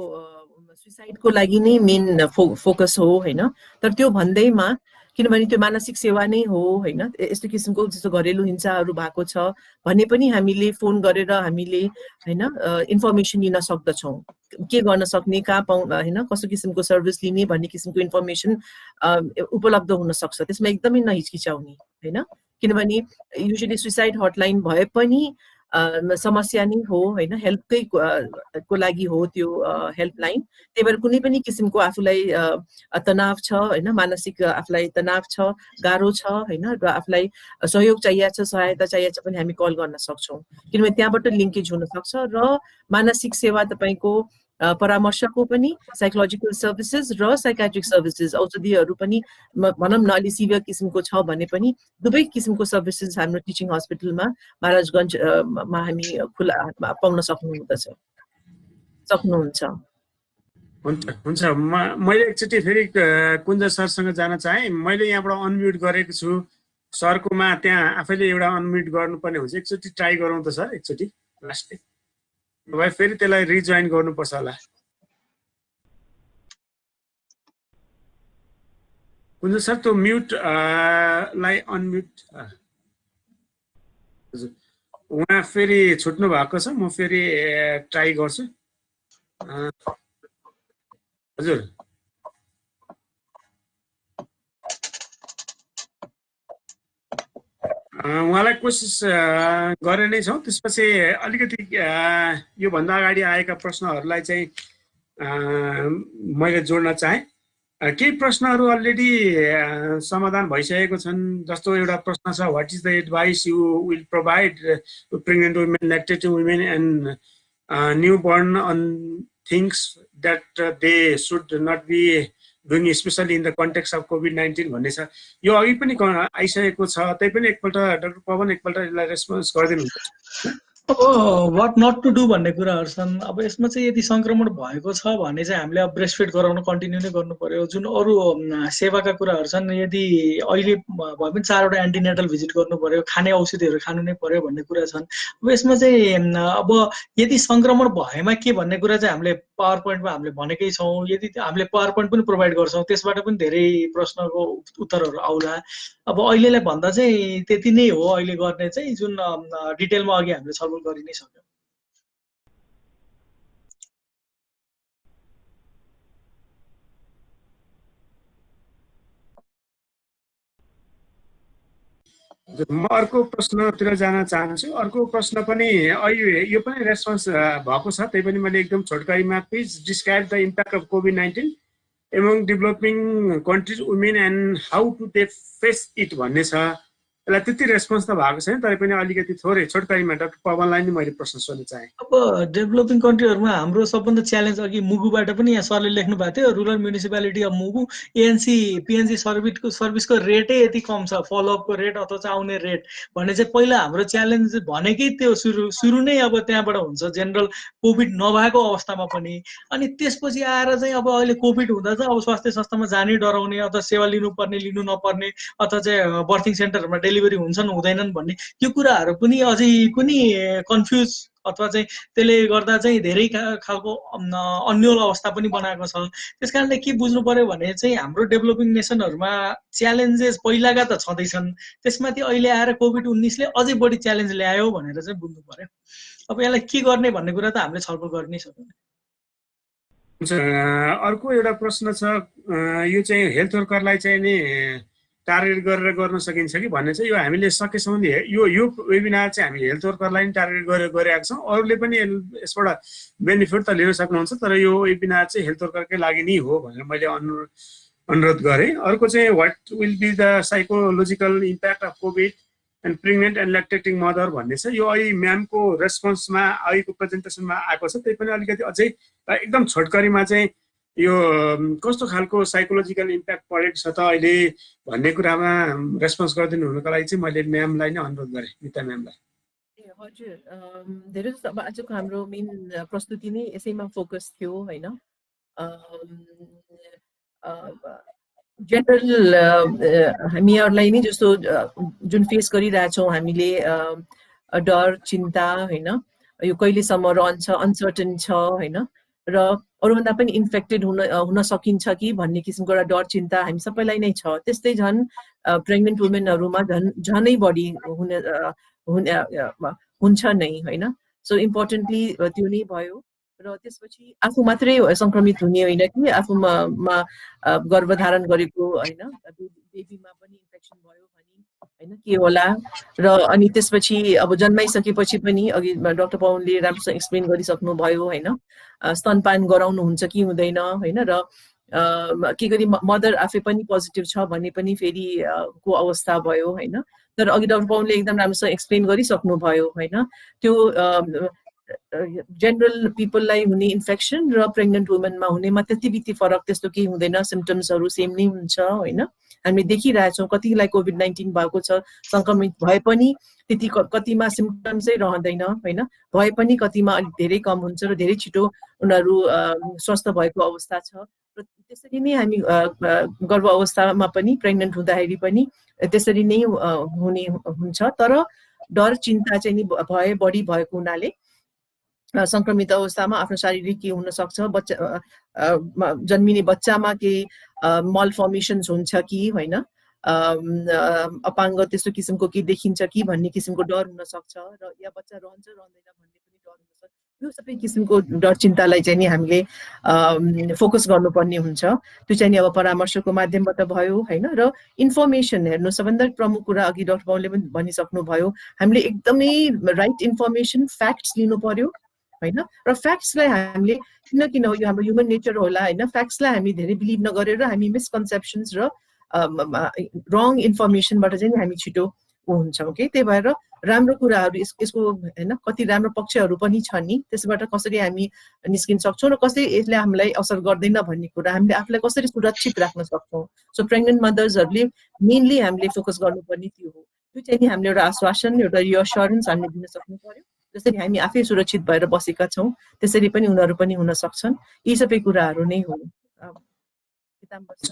सुसाइडको लागि नै मेन फोकस हो होइन। तर त्यो भन्दैमा किनभने त्यो मानसिक सेवा नै हो होइन, यस्तो किसिमको जस्तो घरेलु हिंसाहरू भएको छ भने पनि हामीले फोन गरेर हामीले होइन इन्फर्मेसन लिन सक्दछौँ। के गर्न सक्ने, कहाँ होइन कस्तो किसिमको सर्भिस लिने भन्ने किसिमको इन्फर्मेसन उपलब्ध हुन सक्छ। त्यसमा एकदमै नहिचकिचाउने होइन, किनभने युजली सुसाइड हटलाइन भए पनि समस्या नै हो होइन, हेल्पकै को लागि हो त्यो हेल्पलाइन। त्यही भएर कुनै पनि किसिमको आफूलाई तनाव छ होइन, मानसिक आफूलाई तनाव छ, गाह्रो छ होइन र आफूलाई सहयोग चाहिएको छ, सहायता चाहिएको छ भने हामी कल गर्न सक्छौँ। किनभने त्यहाँबाट लिङ्केज हुन सक्छ र मानसिक सेवा तपाईँको परामर्शको पनि, साइकोलोजिकल सर्भिसेस र साइकाट्रिक सर्भिसेस औषधिहरू पनि भनौँ न अलि सिभियर किसिमको छ भने पनि दुवै किसिमको सर्भिसेस हाम्रो टिचिङ हस्पिटलमा महाराजगञ्जमा हामी खुला पाउन सक्नुहुन्छ। हुन्छ। मैले एकचोटि फेरि कुञ्ज सरसँग जान चाहेँ। मैले यहाँबाट अनम्युट गरेको छु सरकोमा, त्यहाँ आफैले एउटा अनम्युट गर्नुपर्ने हुन्छ। एकचोटि ट्राई गरौँ त सर, एकचोटि लास्ट भए फेरि त्यसलाई रिजोइन गर्नुपर्छ होला। कुञ्ज सर त्यो म्युट लाई अनम्युट हजुर उहाँ फेरि छुट्नु भएको छ। म फेरि ट्राई गर्छु। हजुर उहाँलाई कोसिस गरे नै छौँ। त्यसपछि अलिकति योभन्दा अगाडि आएका प्रश्नहरूलाई चाहिँ मैले जोड्न चाहेँ। केही प्रश्नहरू अलरेडी समाधान भइसकेको छन्। जस्तो एउटा प्रश्न छ, what is the advice you will provide pregnant women, lactating women and newborn on things that they should not be doing specially in the context of COVID-19 भन्ने छ। यो अघि पनि आइसकेको छ, त्यही पनि एकपल्ट डाक्टर पवन एकपल्ट यसलाई रेस्पोन्स गरिदिनुहुन्छ। अब वाट नट टु डु भन्ने कुराहरू छन्। अब यसमा चाहिँ यदि संक्रमण भएको छ भने चाहिँ हामीले अब ब्रेस्ट फिड गराउन कन्टिन्यू नै गर्नु पर्यो। जुन अरू सेवाका कुराहरू छन्, यदि अहिले भए पनि 4वटा एन्टिनेटल भिजिट गर्नु पर्यो, खाने औषधिहरू खानु नै पर्यो भन्ने कुरा छन्। अब यसमा चाहिँ अब यदि संक्रमण भएमा के भन्ने कुरा चाहिँ हामीले पावर पोइन्टमा हामीले भनेकै छौँ। यदि हामीले पावर पोइन्ट पनि प्रोभाइड गर्छौँ, त्यसबाट पनि धेरै प्रश्नको उत्तरहरू आउला। अब अहिलेलाई भन्दा चाहिँ त्यति नै हो अहिले गर्ने चाहिँ, जुन डिटेलमा अघि हामीले छलफल गरि नै सक्यौँ। म अर्को प्रश्नतिर जान चाहन्छु। अर्को प्रश्न पनि अहिले यो पनि रेस्पोन्स भएको छ, त्यही पनि मैले एकदम छोटकरीमा, please describe the impact of COVID-19 among developing countries women and how to they face it भन्ने छ। यसलाई त्यति रेस्पोन्स त भएको छैन, तर पनि अलिकति थोरै छोटकरीमा डाक्टर पवनलाई नै मैले प्रश्न सोध्न चाहेँ। अब डेभलपिङ कन्ट्रीहरूमा हाम्रो सबभन्दा च्यालेन्ज अघि मुगुबाट पनि यहाँ सरले लेख्नु भएको थियो, rural municipality of Mugu ANC PNG सर्भिसको रेटै यति कम छ, फलोअपको रेट अथवा चाहिँ आउने रेट भन्ने चाहिँ पहिला हाम्रो च्यालेन्ज भनेकै त्यो सुरु नै अब त्यहाँबाट हुन्छ, जेनरल कोभिड नभएको अवस्थामा पनि। अनि त्यसपछि आएर चाहिँ अब अहिले कोभिड हुँदा चाहिँ अब स्वास्थ्य संस्थामा जानै डराउने, अथवा सेवा लिनुपर्ने लिनु नपर्ने, अथवा चाहिँ बर्थिङ सेन्टरहरूमा डेलिभरी हुन्छन् हुँदैनन् भन्ने यो कुराहरू पनि अझै पनि कन्फ्युज अथवा चाहिँ त्यसले गर्दा चाहिँ धेरै खालको अन्यल अवस्था पनि बनाएको छ। त्यस कारणले के बुझ्नु पर्यो भने चाहिँ हाम्रो डेभलपिङ नेसनहरूमा च्यालेन्जेस पहिलाका त छँदैछन्, त्यसमाथि अहिले आएर COVID-19ले अझै बढी च्यालेन्ज ल्यायो भनेर चाहिँ बुझ्नु पर्यो। अब यसलाई के गर्ने भन्ने कुरा त हामीले छलफल गरि नै सक्यौँ। अर्को एउटा प्रश्न छ, यो चाहिँ हेल्थ वर्करलाई चाहिँ नि टार्गेट गरेर गर्न सकिन्छ कि भन्ने चाहिँ, यो हामीले सकेसम्म यो वेबिनार चाहिँ हामी हेल्थ वर्करलाई नि टार्गेट गरेर गरिरहेका छौँ। अरूले पनि यसबाट बेनिफिट त लिन सक्नुहुन्छ, तर यो वेबिनार चाहिँ हेल्थ वर्करकै लागि नै हो भनेर मैले अनुरोध गरेँ। अर्को चाहिँ what will be the psychological impact of COVID and pregnant and lactating mother भन्ने छ। यो अहिले म्यामको रेस्पोन्समा अहिलेको प्रेजेन्टेसनमा आएको छ, त्यही पनि अलिकति अझै एकदम छोटकरीमा चाहिँ यो कस्तो खालको साइकोलोजिकल इम्प्याक्ट परेको छ त अहिले भन्ने कुरामा रेस्पोन्स गरिदिनु हुनुको लागि चाहिँ मैले म्यामलाई नै अनुरोध गरेँ, गीता म्यामलाई। हजुर, धेरै जस्तो अब आजको हाम्रो मेन प्रस्तुति नै यसैमा फोकस थियो होइन। जेनरल हामीहरूलाई नै जस्तो जुन फेस गरिरहेछौँ हामीले, डर चिन्ता होइन, यो कहिलेसम्म रहन्छ, अनसर्टन छ होइन, र अरूभन्दा पनि इन्फेक्टेड हुन सकिन्छ कि भन्ने किसिमको एउटा डर चिन्ता हामी सबैलाई नै छ। त्यस्तै झन् प्रेग्नेन्ट वुमेनहरूमा झनै बढी हुन्छ नै होइन। सो इम्पोर्टेन्टली त्यो नै भयो। र त्यसपछि आफू मात्रै सङ्क्रमित हुने होइन कि आफूमा गर्भधारण गरेको होइन बेबीमा पनि इन्फेक्सन भयो भने होइन के होला। र अनि त्यसपछि अब जन्माइसकेपछि पनि अघि डाक्टर पवनले राम्रोसँग एक्सप्लेन गरिसक्नु भयो होइन, स्तनपान गराउनुहुन्छ कि हुँदैन होइन, र के गरी मदर आफै पनि पोजिटिभ छ भने पनि फेरि को अवस्था भयो होइन। तर अघि डाक्टर पवनले एकदम राम्रोसँग एक्सप्लेन गरिसक्नु भयो होइन। त्यो जेनरल पिपललाई हुने इन्फेक्सन र प्रेग्नेन्ट वुमेनमा हुनेमा त्यति फरक त्यस्तो केही हुँदैन, सिम्टम्सहरू सेम नै हुन्छ होइन। हामीले देखिरहेछौँ कतिलाई COVID-19 भएको छ, सङ्क्रमित भए पनि त्यति कतिमा सिम्टम्सै रहँदैन होइन, भए पनि कतिमा अलिक धेरै कम हुन्छ र धेरै छिटो उनीहरू स्वस्थ भएको अवस्था छ। र त्यसरी नै हामी गर्भ अवस्थामा पनि प्रेग्नेन्ट हुँदाखेरि पनि त्यसरी नै हुने हुन्छ। तर डर चिन्ता चाहिँ नि बढी भएको हुनाले सङ्क्रमित अवस्थामा आफ्नो शारीरिक के हुन सक्छ, बच्चा जन्मिने बच्चामा केही मलफर्मेसन्स हुन्छ कि होइन, अपाङ्ग त्यस्तो किसिमको के देखिन्छ कि भन्ने किसिमको डर हुन सक्छ, र या बच्चा रहन्छ रहँदैन भन्ने पनि डर हुन सक्छ। यो सबै किसिमको डर चिन्तालाई चाहिँ नि हामीले फोकस गर्नुपर्ने हुन्छ। त्यो चाहिँ नि अब परामर्शको माध्यमबाट भयो होइन। र इन्फर्मेसन हेर्नु सबभन्दा प्रमुख कुरा अघि डाक्टर पवनले पनि भनिसक्नु भयो, हामीले एकदमै राइट इन्फर्मेसन फ्याक्ट्स लिनु पर्यो होइन। र फ्याक्ट्सलाई हामीले किन यो हाम्रो ह्युमन नेचर होला होइन, फ्याक्ट्सलाई हामी धेरै बिलिभ नगरेर हामी मिसकन्सेप्सन्स र रङ इन्फर्मेसनबाट चाहिँ हामी छिटो हुन्छौँ कि त्यही भएर राम्रो कुराहरू यसको होइन कति राम्रो पक्षहरू पनि छन् नि त्यसबाट कसरी हामी निस्किन सक्छौँ र कसरी यसले हामीलाई असर गर्दैन भन्ने कुरा हामीले आफूलाई कसरी सुरक्षित राख्न सक्छौँ सो प्रेग्नेन्ट मदर्सहरूले मेनली हामीले फोकस गर्नुपर्ने त्यो हो त्यो चाहिँ नि हामीले एउटा आश्वासन एउटा रिअस्योरेन्स हामीले दिन सक्नु पर्यो जसरी हामी आफै सुरक्षित भएर बसेका छौँ त्यसरी पनि उनीहरू पनि हुन सक्छन् यी सबै कुराहरू नै हो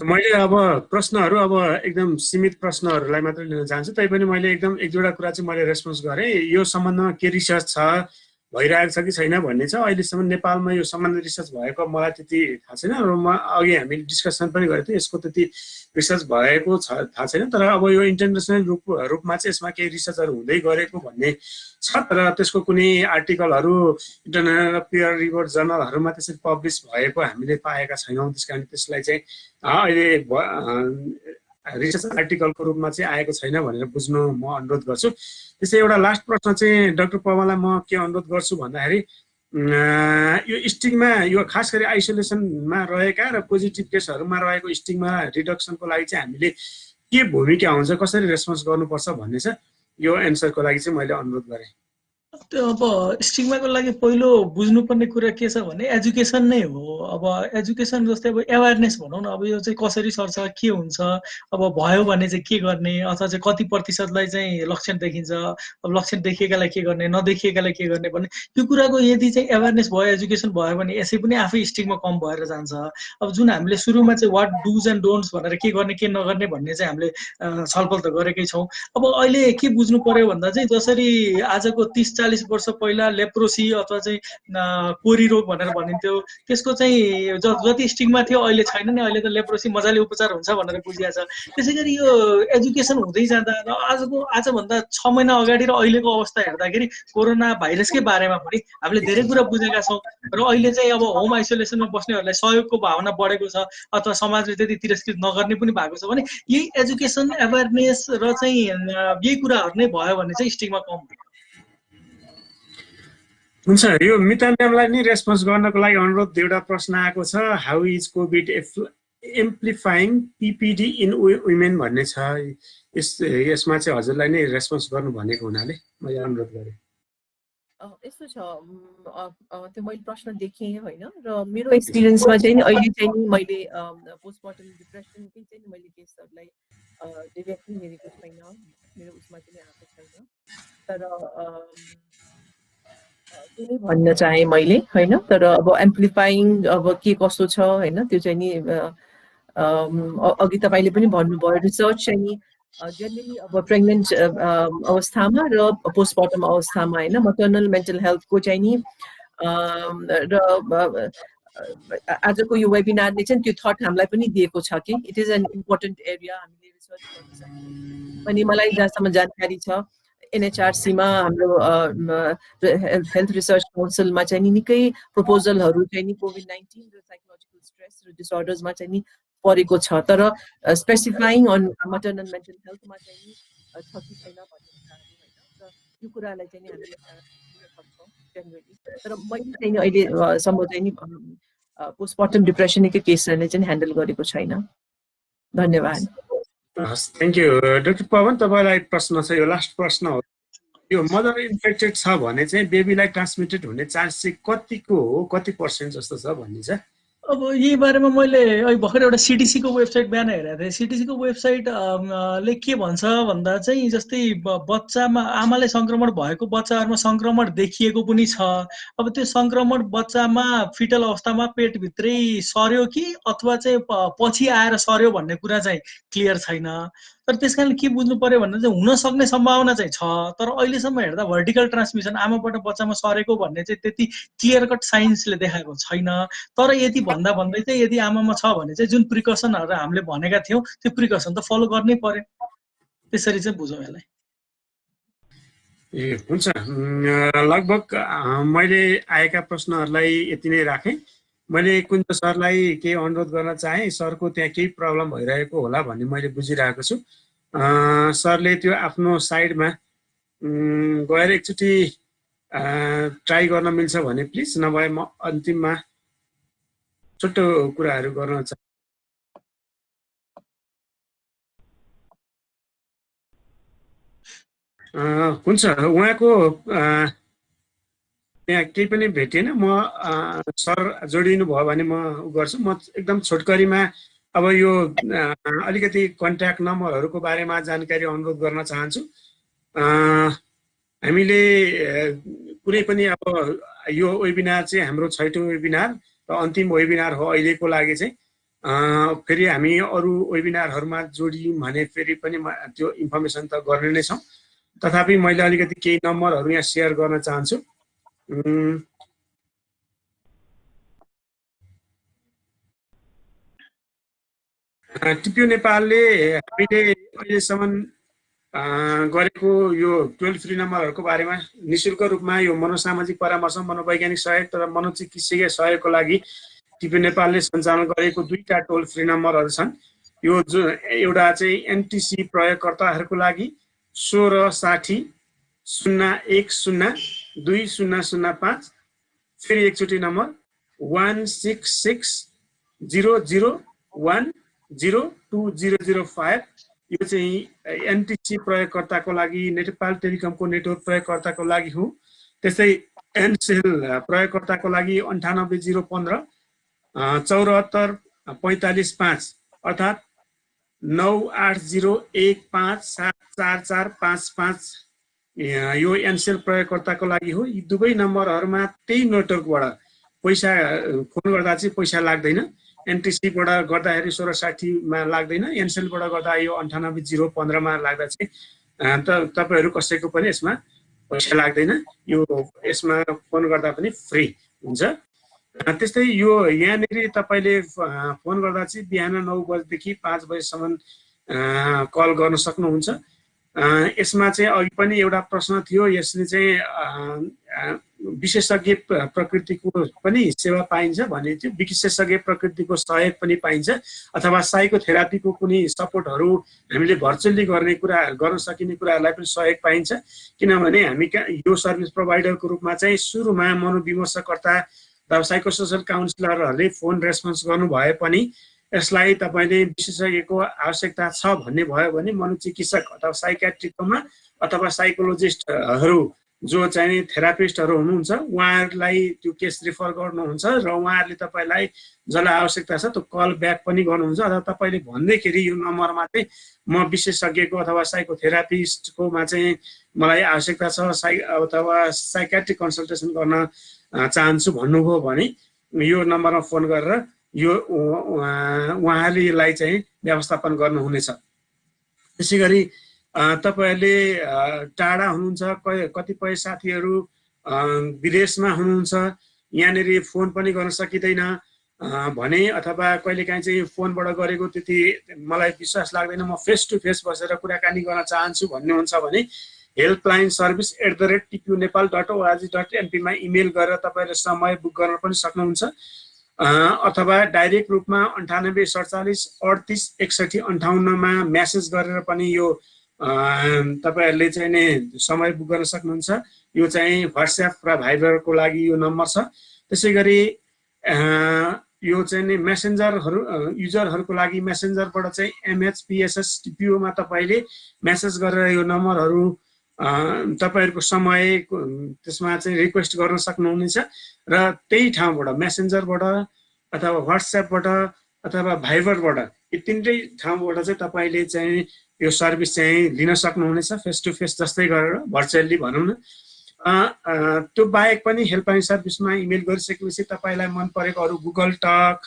मैले अब प्रश्नहरू अब एकदम सीमित प्रश्नहरूलाई मात्रै लिन चाहन्छु तैपनि मैले एकदम एक दुईवटा कुरा चाहिँ मैले रेस्पोन्स गरेँ यो सम्बन्धमा के रिसर्च छ भइरहेको छ कि छैन भन्ने छ अहिलेसम्म नेपालमा यो सम्बन्धित रिसर्च भएको मलाई त्यति थाहा छैन र म अघि हामीले डिस्कसन पनि गरेको थियौँ यसको त्यति रिसर्च भएको थाहा छैन तर अब यो इन्टरनेसनल रूपमा चाहिँ यसमा केही रिसर्चहरू हुँदै गरेको भन्ने छ तर त्यसको कुनै आर्टिकलहरू इन्टरनेसनल पियर रिभर जर्नलहरूमा त्यसरी पब्लिस भएको हामीले पाएका छैनौँ त्यस कारण त्यसलाई चाहिँ अहिले रिसर्च आर्टिकलको रूपमा चाहिँ आएको छैन भनेर बुझ्नु म अनुरोध गर्छु त्यसै एउटा लास्ट प्रश्न चाहिँ डाक्टर पवनलाई म के अनुरोध गर्छु भन्दाखेरि यो स्टिगमा यो खास गरी आइसोलेसनमा रहेका र पोजिटिभ केसहरूमा रहेको स्टिगमा रिडक्सनको लागि चाहिँ हामीले के भूमिका हुन्छ कसरी रेस्पोन्स गर्नुपर्छ भन्ने छ यो एन्सरको लागि चाहिँ मैले अनुरोध गरेँ त्यो अब स्टिग्माको लागि पहिलो बुझ्नुपर्ने कुरा के छ भने एजुकेसन नै हो अब एजुकेसन जस्तै अब एवेरनेस भनौँ न अब यो चाहिँ कसरी सर्छ के हुन्छ अब भयो भने चाहिँ के गर्ने अथवा चाहिँ कति प्रतिशतलाई चाहिँ लक्षण देखिन्छ अब लक्षण देखिएकालाई के गर्ने नदेखिएकालाई के गर्ने भन्ने त्यो कुराको यदि चाहिँ एवेरनेस भयो एजुकेसन भयो भने यसै पनि आफै स्टिग्मा कम भएर जान्छ अब जुन हामीले सुरुमा चाहिँ वाट डुज एन्ड डोन्ट्स भनेर के गर्ने के नगर्ने भन्ने चाहिँ हामीले छलफल त गरेकै छौँ अब अहिले के बुझ्नु पर्यो भन्दा चाहिँ जसरी आजको 30-40 वर्ष पहिला लेप्रोसी अथवा चाहिँ कोरी रोग भनेर भनिन्थ्यो त्यसको चाहिँ जति स्टिग्मा थियो अहिले छैन नि अहिले त लेप्रोसी मजाले उपचार हुन्छ भनेर बुझिया छ त्यसै गरी यो एजुकेसन हुँदै जाँदा र आजभन्दा 6 महिना अगाडि र अहिलेको अवस्था हेर्दाखेरि कोरोना भाइरसकै बारेमा पनि हामीले धेरै कुरा बुझेका छौँ र अहिले चाहिँ अब होम आइसोलेसनमा बस्नेहरूलाई सहयोगको भावना बढेको छ अथवा समाजले त्यति तिरस्कृत नगर्ने पनि भएको छ भने यही एजुकेसन एवेरनेस र चाहिँ यही कुराहरू नै भयो भने चाहिँ स्टिग्मा कम हुन्छ यो मिता म्यामलाई नि रेस्पोन्स गर्नको लागि अनुरोध दुईवटा प्रश्न आएको छ how is COVID amplifying PPD in women भन्ने छ यसमा चाहिँ हजुरलाई नै रेस्पोन्स गर्नु भनेको हुनाले मैले अनुरोध गरेँ यस्तो छ त्यो मैले प्रश्न देखेँ होइन र मेरो एक्सपिरियन्समा चाहिँ अहिले चाहिँ नि मैले पोस्टमार्टम डिप्रेसनकै चाहिँ मैले केसहरूलाई डिरेक्टली हेरेको छैन मेरो उसमा चाहिँ आएको छैन तर त्यही भन्न चाहेँ मैले होइन तर अब एम्प्लिफाइङ अब के कसो छ होइन त्यो चाहिँ नि अघि तपाईँले पनि भन्नुभयो रिसर्च चाहिँ नि जेनरली अब प्रेग्नेन्ट अवस्थामा र पोस्टमार्टम अवस्थामा होइन मटर्नल मेन्टल हेल्थको चाहिँ नि र आजको यो वेबिनारले चाहिँ त्यो थट हामीलाई पनि दिएको छ कि it is an important area हामीले रिसर्च गर्न सक्छौँ अनि मलाई जहाँसम्म जानकारी छ एनएचआरसीमा हाम्रो हेल्थ रिसर्च काउन्सिलमा चाहिँ नि निकै प्रपोजलहरू चाहिँ नि कोभिड-19 र साइकोलोजिकल स्ट्रेस र डिसअर्डर्समा चाहिँ नि परेको छ तर स्पेसिफाइङ अन मटर्नल मेन्टल हेल्थमा चाहिँ नि छ कि छैन भन्ने कुराहरू होइन र यो कुरालाई चाहिँ नि हामीले दिन सक्छौँ जेनरली तर मैले चाहिँ नि अहिलेसम्म चाहिँ नि पोस्टमार्टम डिप्रेसनकै केसहरूले चाहिँ ह्यान्डल गरेको छैन धन्यवाद हस् थ्याङ्क यू डाक्टर पवन तपाईँलाई प्रश्न छ यो लास्ट प्रश्न हो यो मदर इन्फेक्टेड छ भने चाहिँ बेबीलाई ट्रान्समिटेड हुने चान्स चाहिँ कतिको हो कति % जस्तो छ भन्ने छ अब यही बारेमा मैले अहिले भर्खर एउटा सिडिसीको वेबसाइट बिहान हेरेको थिएँ सिडिसीको वेबसाइट ले के भन्छ भन्दा चाहिँ जस्तै बच्चामा आमाले सङ्क्रमण भएको बच्चाहरूमा सङ्क्रमण देखिएको पनि छ अब त्यो सङ्क्रमण बच्चामा फिटल अवस्थामा पेटभित्रै सर्यो कि अथवा चाहिँ पछि आएर सर्यो भन्ने कुरा चाहिँ क्लियर छैन तर त्यस कारण के बुझ्नु पर्यो भन्दा चाहिँ हुन सक्ने सम्भावना चाहिँ छ तर अहिलेसम्म हेर्दा भर्टिकल ट्रान्समिसन आमाबाट बच्चामा सरेको भन्ने चाहिँ त्यति क्लियर कट साइन्सले देखाएको छैन तर यदि भन्दा भन्दै चाहिँ यदि आमामा छ भने चाहिँ जुन प्रिकसनहरू हामीले भनेका थियौँ त्यो प्रिकसन त फलो गर्नै पर्यो त्यसरी चाहिँ बुझौँ यसलाई ए हुन्छ लगभग मैले आएका प्रश्नहरूलाई यति नै राखेँ मैले कुञ्ज सरलाई केही अनुरोध गर्न चाहेँ सरको त्यहाँ केही प्रब्लम भइरहेको होला भन्ने मैले बुझिरहेको छु सरले त्यो आफ्नो साइडमा गएर एकचोटि ट्राई गर्न मिल्छ भने प्लिज नभए म अन्तिममा छोटो कुराहरू गर्न चाहन्छु हुन्छ, उहाँको त्यहाँ केही पनि भेटेन। म सर जोडिनु भयो भने म गर्छु। म एकदम छोटकरीमा अब यो अलिकति कन्ट्याक्ट नम्बरहरूको बारेमा जानकारी अनुरोध गर्न चाहन्छु। हामीले कुनै पनि अब यो वेबिनार चाहिँ हाम्रो 6औं वेबिनार र अन्तिम वेबिनार हो अहिलेको लागि चाहिँ। फेरि हामी अरू वेबिनारहरूमा जोडियौँ भने फेरि पनि त्यो इन्फर्मेसन त गर्ने नै छौँ। तथापि मैले अलिकति केही नम्बरहरू यहाँ सेयर गर्न चाहन्छु। टिपिओ नेपालले हामीले अहिलेसम्म गरेको यो टोल फ्री नम्बरहरूको बारेमा निशुल्क रूपमा यो मनोसामाजिक परामर्श, मनोवैज्ञानिक सहयोग तथा मनोचिकित्सकीय सहयोगको लागि टिपिओ नेपालले सञ्चालन गरेको 2टा टोल फ्री नम्बरहरू छन्। यो जो एउटा चाहिँ एनटिसी प्रयोगकर्ताहरूको लागि 1660 010 2005, फेरि एकचोटि नम्बर 1660010205। यो चाहिँ एनटिसी प्रयोगकर्ताको लागि, नेपाल टेलिकमको नेटवर्क प्रयोगकर्ताको लागि हो। त्यस्तै एनसेल प्रयोगकर्ताको लागि 98015 7445 अर्थात् 9801574455 यो एनसेल प्रयोगकर्ताको लागि हो। यी दुवै नम्बरहरूमा त्यही नेटवर्कबाट पैसा फोन गर्दा चाहिँ पैसा लाग्दैन। एनटिसीबाट गर्दाखेरि 1660मा लाग्दैन, एनसेलबाट गर्दा यो 98015मा लाग्दा चाहिँ तपाईँहरू कसैको पनि यसमा पैसा लाग्दैन। यो यसमा फोन गर्दा पनि फ्री हुन्छ। त्यस्तै यो यहाँनिर तपाईँले फोन गर्दा चाहिँ बिहान 9 बजेदेखि 5 बजेसम्म कल गर्न सक्नुहुन्छ। यसमा चाहिँ अघि पनि एउटा प्रश्न थियो, यसले चाहिँ विशेषज्ञ प्रकृतिको पनि सेवा पाइन्छ भने चाहिँ विशेषज्ञ प्रकृतिको सहयोग पनि पाइन्छ, अथवा साइकोथेरापीको कुनै सपोर्टहरू हामीले भर्चुअली गर्न सकिने कुराहरूलाई पनि सहयोग पाइन्छ। किनभने हामी यो सर्भिस प्रोभाइडरको रूपमा चाहिँ सुरुमा मनोविमर्शकर्ता र साइकोसोसल काउन्सिलरहरूले फोन रेस्पोन्स गर्नुभए पनि यसलाई तपाईँले विशेषज्ञको आवश्यकता छ भन्ने भयो भने मनोचिकित्सक अथवा साइकियाट्रिकमा अथवा साइकोलोजिस्टहरू जो चाहिँ थेरापिस्टहरू हुनुहुन्छ उहाँहरूलाई त्यो केस रिफर गर्नुहुन्छ र उहाँहरूले तपाईँलाई जसलाई आवश्यकता छ त्यो कल ब्याक पनि गर्नुहुन्छ। अथवा तपाईँले भन्दैखेरि यो नम्बरमा चाहिँ म विशेषज्ञको अथवा साइकोथेरापिस्टकोमा चाहिँ मलाई आवश्यकता छ अथवा साइकियाट्रिक कन्सल्टेसन गर्न चाहन्छु भन्नुभयो भने यो नम्बरमा फोन गरेर यो उहाँहरूले यसलाई चाहिँ व्यवस्थापन गर्नुहुनेछ। त्यसै गरी तपाईँहरूले टाढा हुनुहुन्छ, कतिपय साथीहरू विदेशमा हुनुहुन्छ, यहाँनिर फोन पनि गर्न सकिँदैन भने अथवा कहिलेकाहीँ चाहिँ फोनबाट गरेको त्यति मलाई विश्वास लाग्दैन, म फेस टु फेस बसेर कुराकानी गर्न चाहन्छु भन्नुहुन्छ भने हेल्पलाइन सर्भिस @tpunepal.org.np मा इमेल गरेर तपाईँले समय बुक गर्न पनि सक्नुहुन्छ। अथवा डाइरेक्ट रूपमा 9847486158 मा म्यासेज गरेर पनि यो तपाईँहरूले चाहिँ नि समय बुक गर्न सक्नुहुन्छ। यो चाहिँ व्हाट्सएप र भाइबरको लागि यो नम्बर छ। त्यसै गरी यो चाहिँ नि मेसेन्जरहरू युजरहरूको लागि मेसेन्जरबाट चाहिँ MHPSS TPO मा तपाईँले म्यासेज गरेर यो नम्बरहरू तपाईँहरूको समय त्यसमा चाहिँ रिक्वेस्ट गर्न सक्नुहुनेछ र त्यही ठाउँबाट मेसेन्जरबाट अथवा व्हाट्सएपबाट अथवा भाइबरबाट यी तीनटै ठाउँबाट चाहिँ तपाईँले चाहिँ यो सर्भिस चाहिँ लिन सक्नुहुनेछ, फेस टु फेस जस्तै गरेर भर्चुअली भनौँ न। त्यो बाहेक पनि हेल्पलाइन सर्भिसमा इमेल गरिसकेपछि तपाईँलाई मन परेको अरू Google talk,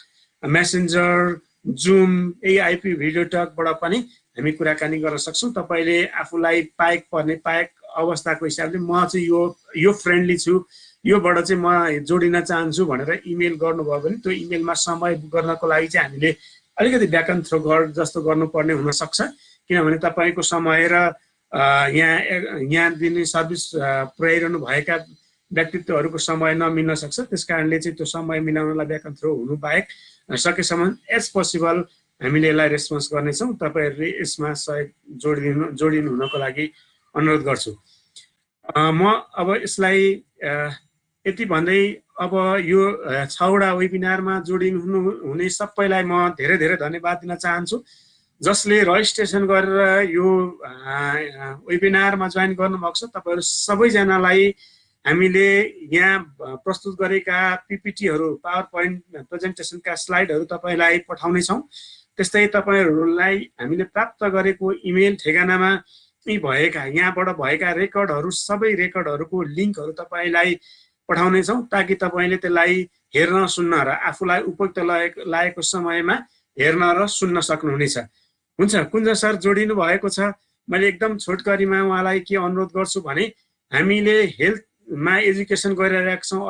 messenger, Zoom, AIP video टकबाट पनि हामी कुराकानी गर्न सक्छौँ। तपाईँले आफूलाई पाएक अवस्थाको हिसाबले म चाहिँ यो फ्रेन्डली छु, योबाट चाहिँ म जोडिन चाहन्छु भनेर इमेल गर्नुभयो भने त्यो इमेलमा समय बुक गर्नको लागि चाहिँ हामीले अलिकति ब्याक एन्ड थ्रो जस्तो गर्नुपर्ने हुनसक्छ। किनभने तपाईँको समय र यहाँ दिने सर्भिस पुर्याइरहनु भएका व्यक्तित्वहरूको समय नमिल्न सक्छ। त्यस कारणले चाहिँ त्यो समय मिलाउनलाई ब्याक एन्ड थ्रो हुनु बाहेक सकेसम्म एज पोसिबल हामीले यसलाई रेस्पोन्स गर्नेछौँ। तपाईँहरूले यसमा सहयोग जोडिनु हुनको लागि अनुरोध गर्छु। म अब यसलाई यति भन्दै अब यो 6वटा वेबिनारमा जोडिनु हुने सबैलाई म धेरै धेरै धन्यवाद दिन चाहन्छु। जसले रजिस्ट्रेसन गरेर यो वेबिनारमा जोइन गर्नुभएको छ तपाईहरु सबैजनालाई हामीले यहाँ प्रस्तुत गरेका पीपीटीहरु पावर पोइन्ट प्रेजेन्टेसनका स्लाइडहरु तपाईलाई पठाउने छौं। त्यस्तै तपाईहरुलाई हामीले प्राप्त गरेको इमेल ठेगानामा यी भएका यहाँबाट भएका रेकर्डहरु सबै रेकर्डहरुको लिंकहरु तपाईलाई पठाउने छौं ताकि तपाईले त्यसलाई हेर्न सुन्न र आफूलाई उपयुक्त लागेको समयमा हेर्न र सुन्न सक्नुहुनेछ। हुन्छ कुञ्ज सर जोडिनु भएको छ। मैले एकदम छोटकरीमा उहाँलाई के अनुरोध गर्छु भने हामीले हेल्थमा एजुकेसन गरिरहेका छौं,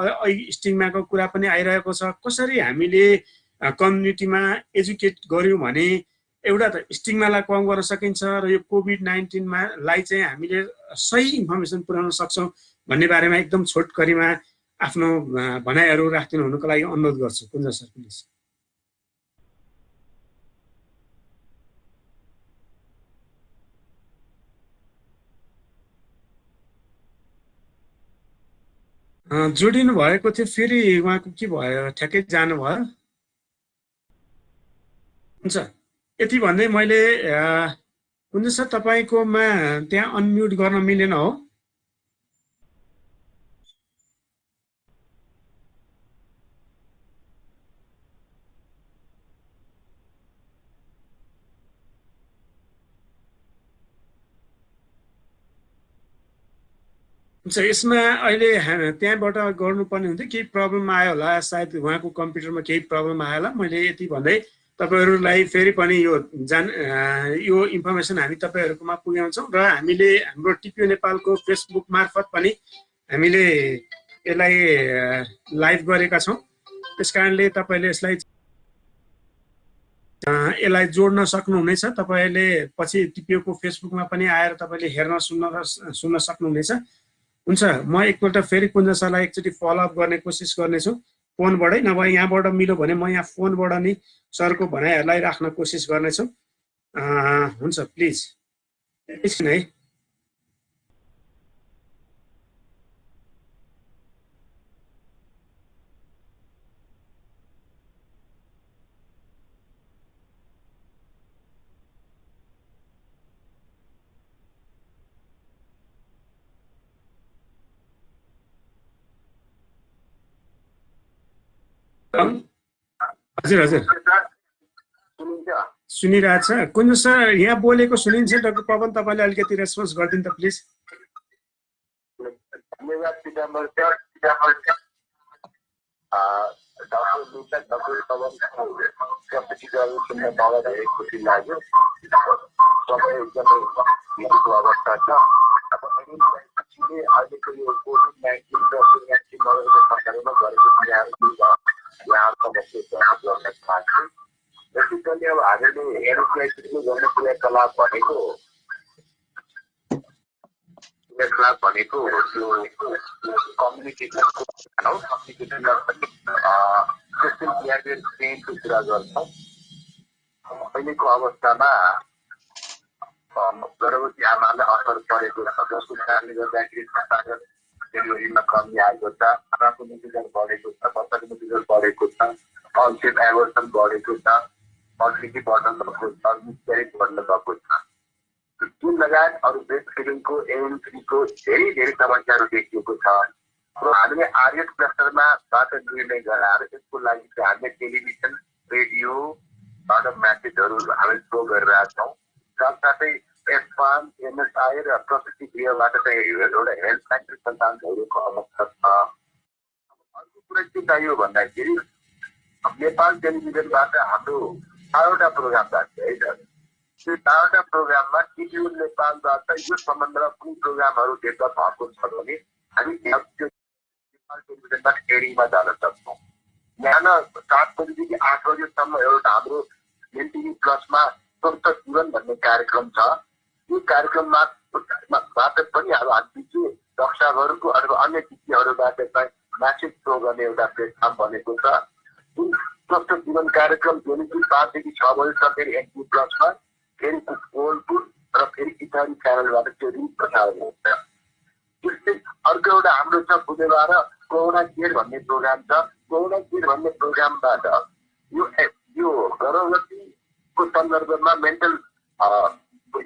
स्टिग्माको कुरा पनि आइरहेको छ। कसरी हामीले कम्युनिटीमा एजुकेट गर्यौं भने एउटा त स्टिग्मालाई कम गर्न सकिन्छ र यो कोभिड-19 लाई चाहिँ हामीले सही इन्फर्मेसन पुर्याउन सक्छौं भन्ने बारेमा एकदम छोटकरीमा आफ्नो भनाइहरु राख्दिनु हुनुको लागि अनुरोध गर्छु। Kunj sir please. जोडिनु भएको थियो, फेरि उहाँको के भयो, ठ्याक्कै जानुभयो। हुन्छ यति भन्दै मैले कुञ्ज सर तपाईकोमा त्यहाँ अनम्युट गर्न मिलेन हो? हुन्छ यसमा अहिले त्यहाँबाट गर्नुपर्ने हुन्थ्यो, केही प्रब्लम आयो होला, सायद उहाँको कम्प्युटरमा केही प्रब्लम आयो होला। मैले यति भन्दै तपाईहरुलाई फेरि पनि यो इन्फर्मेसन हामी तपाईहरुकोमा पुर्याउँछौं र हामीले हाम्रो टिपिओ नेपालको फेसबुक मार्फत पनि हामीले यसलाई लाइभ गरेका छौं। त्यसकारणले तपाईले यसलाई जोड्न सक्नुहुनेछ। तपाईले पछि टिपिओको फेसबुकमा पनि आएर तपाईले हेर्न सुन्न सक्नुहुनेछ। हुन्छ म एकपल्ट फेरि कुञ्ज सरलाई एकचोटि फलोअप गर्ने कोसिस गर्नेछु फोनबाटै, नभए यहाँबाट मिल्यो भने म यहाँ फोनबाट नि सरको भनाइहरुलाई राख्न कोसिस गर्नेछु। हुन्छ प्लिज एकछिन है। हजुर हजुर सुनिरहेछ। कुञ्ज सर यहाँ बोलेको सुनिन्छ। डाक्टर पवन तपाईले अलिकति रेस्पोन्स गरिदिनु त प्लिज। धन्यवाद पिताम्बर सर। डाक्टर पवन सुन्न पाउँदा धेरै खुसी लाग्यो। सबै एकदमै अवस्था छ। अहिलेको यो कोभिड-19 र सरकारमा गरेको बेसिकली अब हामीले एनएसआईसीले गर्ने क्रियाकलाप भनेको त्यो कम्युनिकेसनको हो। कम्युनिकेसनमा सोसल बिहेभियर चेन्जको कुरा गर्छौँ। अहिलेको अवस्थामा गर्भवती आमालाई असर परेको छ, जसको कारणले गर्दाखेरि संसाधन डेलिभरीमा कमी आएको छ, आमाको मृत्युदर बढेको छ, बच्चाको मृत्युदर बढेको छ, अनसेफ एबोर्सन बढेको छ, मर्टिलिटी बढ्न गएको छ, मिसक्यारेज बढ्न गएको छ। जुन लगायत अरू ब्रेस्ट फिडिङको एएनसीको धेरै समस्याहरू देखिएको छ र हामीले आर्यस क्लस्टरमाबाट निर्णय गराएर यसको लागि चाहिँ हामीले टेलिभिजन, रेडियोबाट म्यासेजहरू हामी थ्रो गरिरहेका छौँ। साथसाथै एफआन, एमएसआई र प्रकृति गृहबाट चाहिँ एउटा हेल्पलाइन सञ्चालन भइरहेको अवस्था छ। अर्को कुरा के चाहियो भन्दाखेरि नेपाल टेलिभिजनबाट हाम्रो 4वटा प्रोग्राम जान्छ है त। त्यो 4वटा प्रोग्राममा टिभी नेपालबाट यो सम्बन्धमा कुनै प्रोग्रामहरू डेभलप भएको छ भने हामी नेपाल टेलिभिजनबाट एडिङमा जान सक्छौँ। बिहान 7 बजीदेखि 8 बजीसम्म एउटा हाम्रो एनटिभी प्लसमा स्वस्थ जीवन भन्ने कार्यक्रम छ। यो कार्यक्रमबाट पनि अब हामी डक्टरहरूको अथवा अन्य टिचीहरूबाट चाहिँ म्यासेज थ्रो गर्ने एउटा प्लेटफर्म बनेको छ। जुन स्वस्थ जीवन कार्यक्रम जुन 5 देखि 6 बजीसम्म फेरि एनटिभी प्लसमा, फेरि गोलपुर र फेरि इटारी च्यानलबाट त्यो दिन प्रसारण हुन्छ। त्यस्तै अर्को एउटा हाम्रो छ बुधबार कोरोना केयर भन्ने प्रोग्राम छ। कोरोना केयर भन्ने प्रोग्रामबाट यो गर्भवती को सन्दर्भमा मेन्टल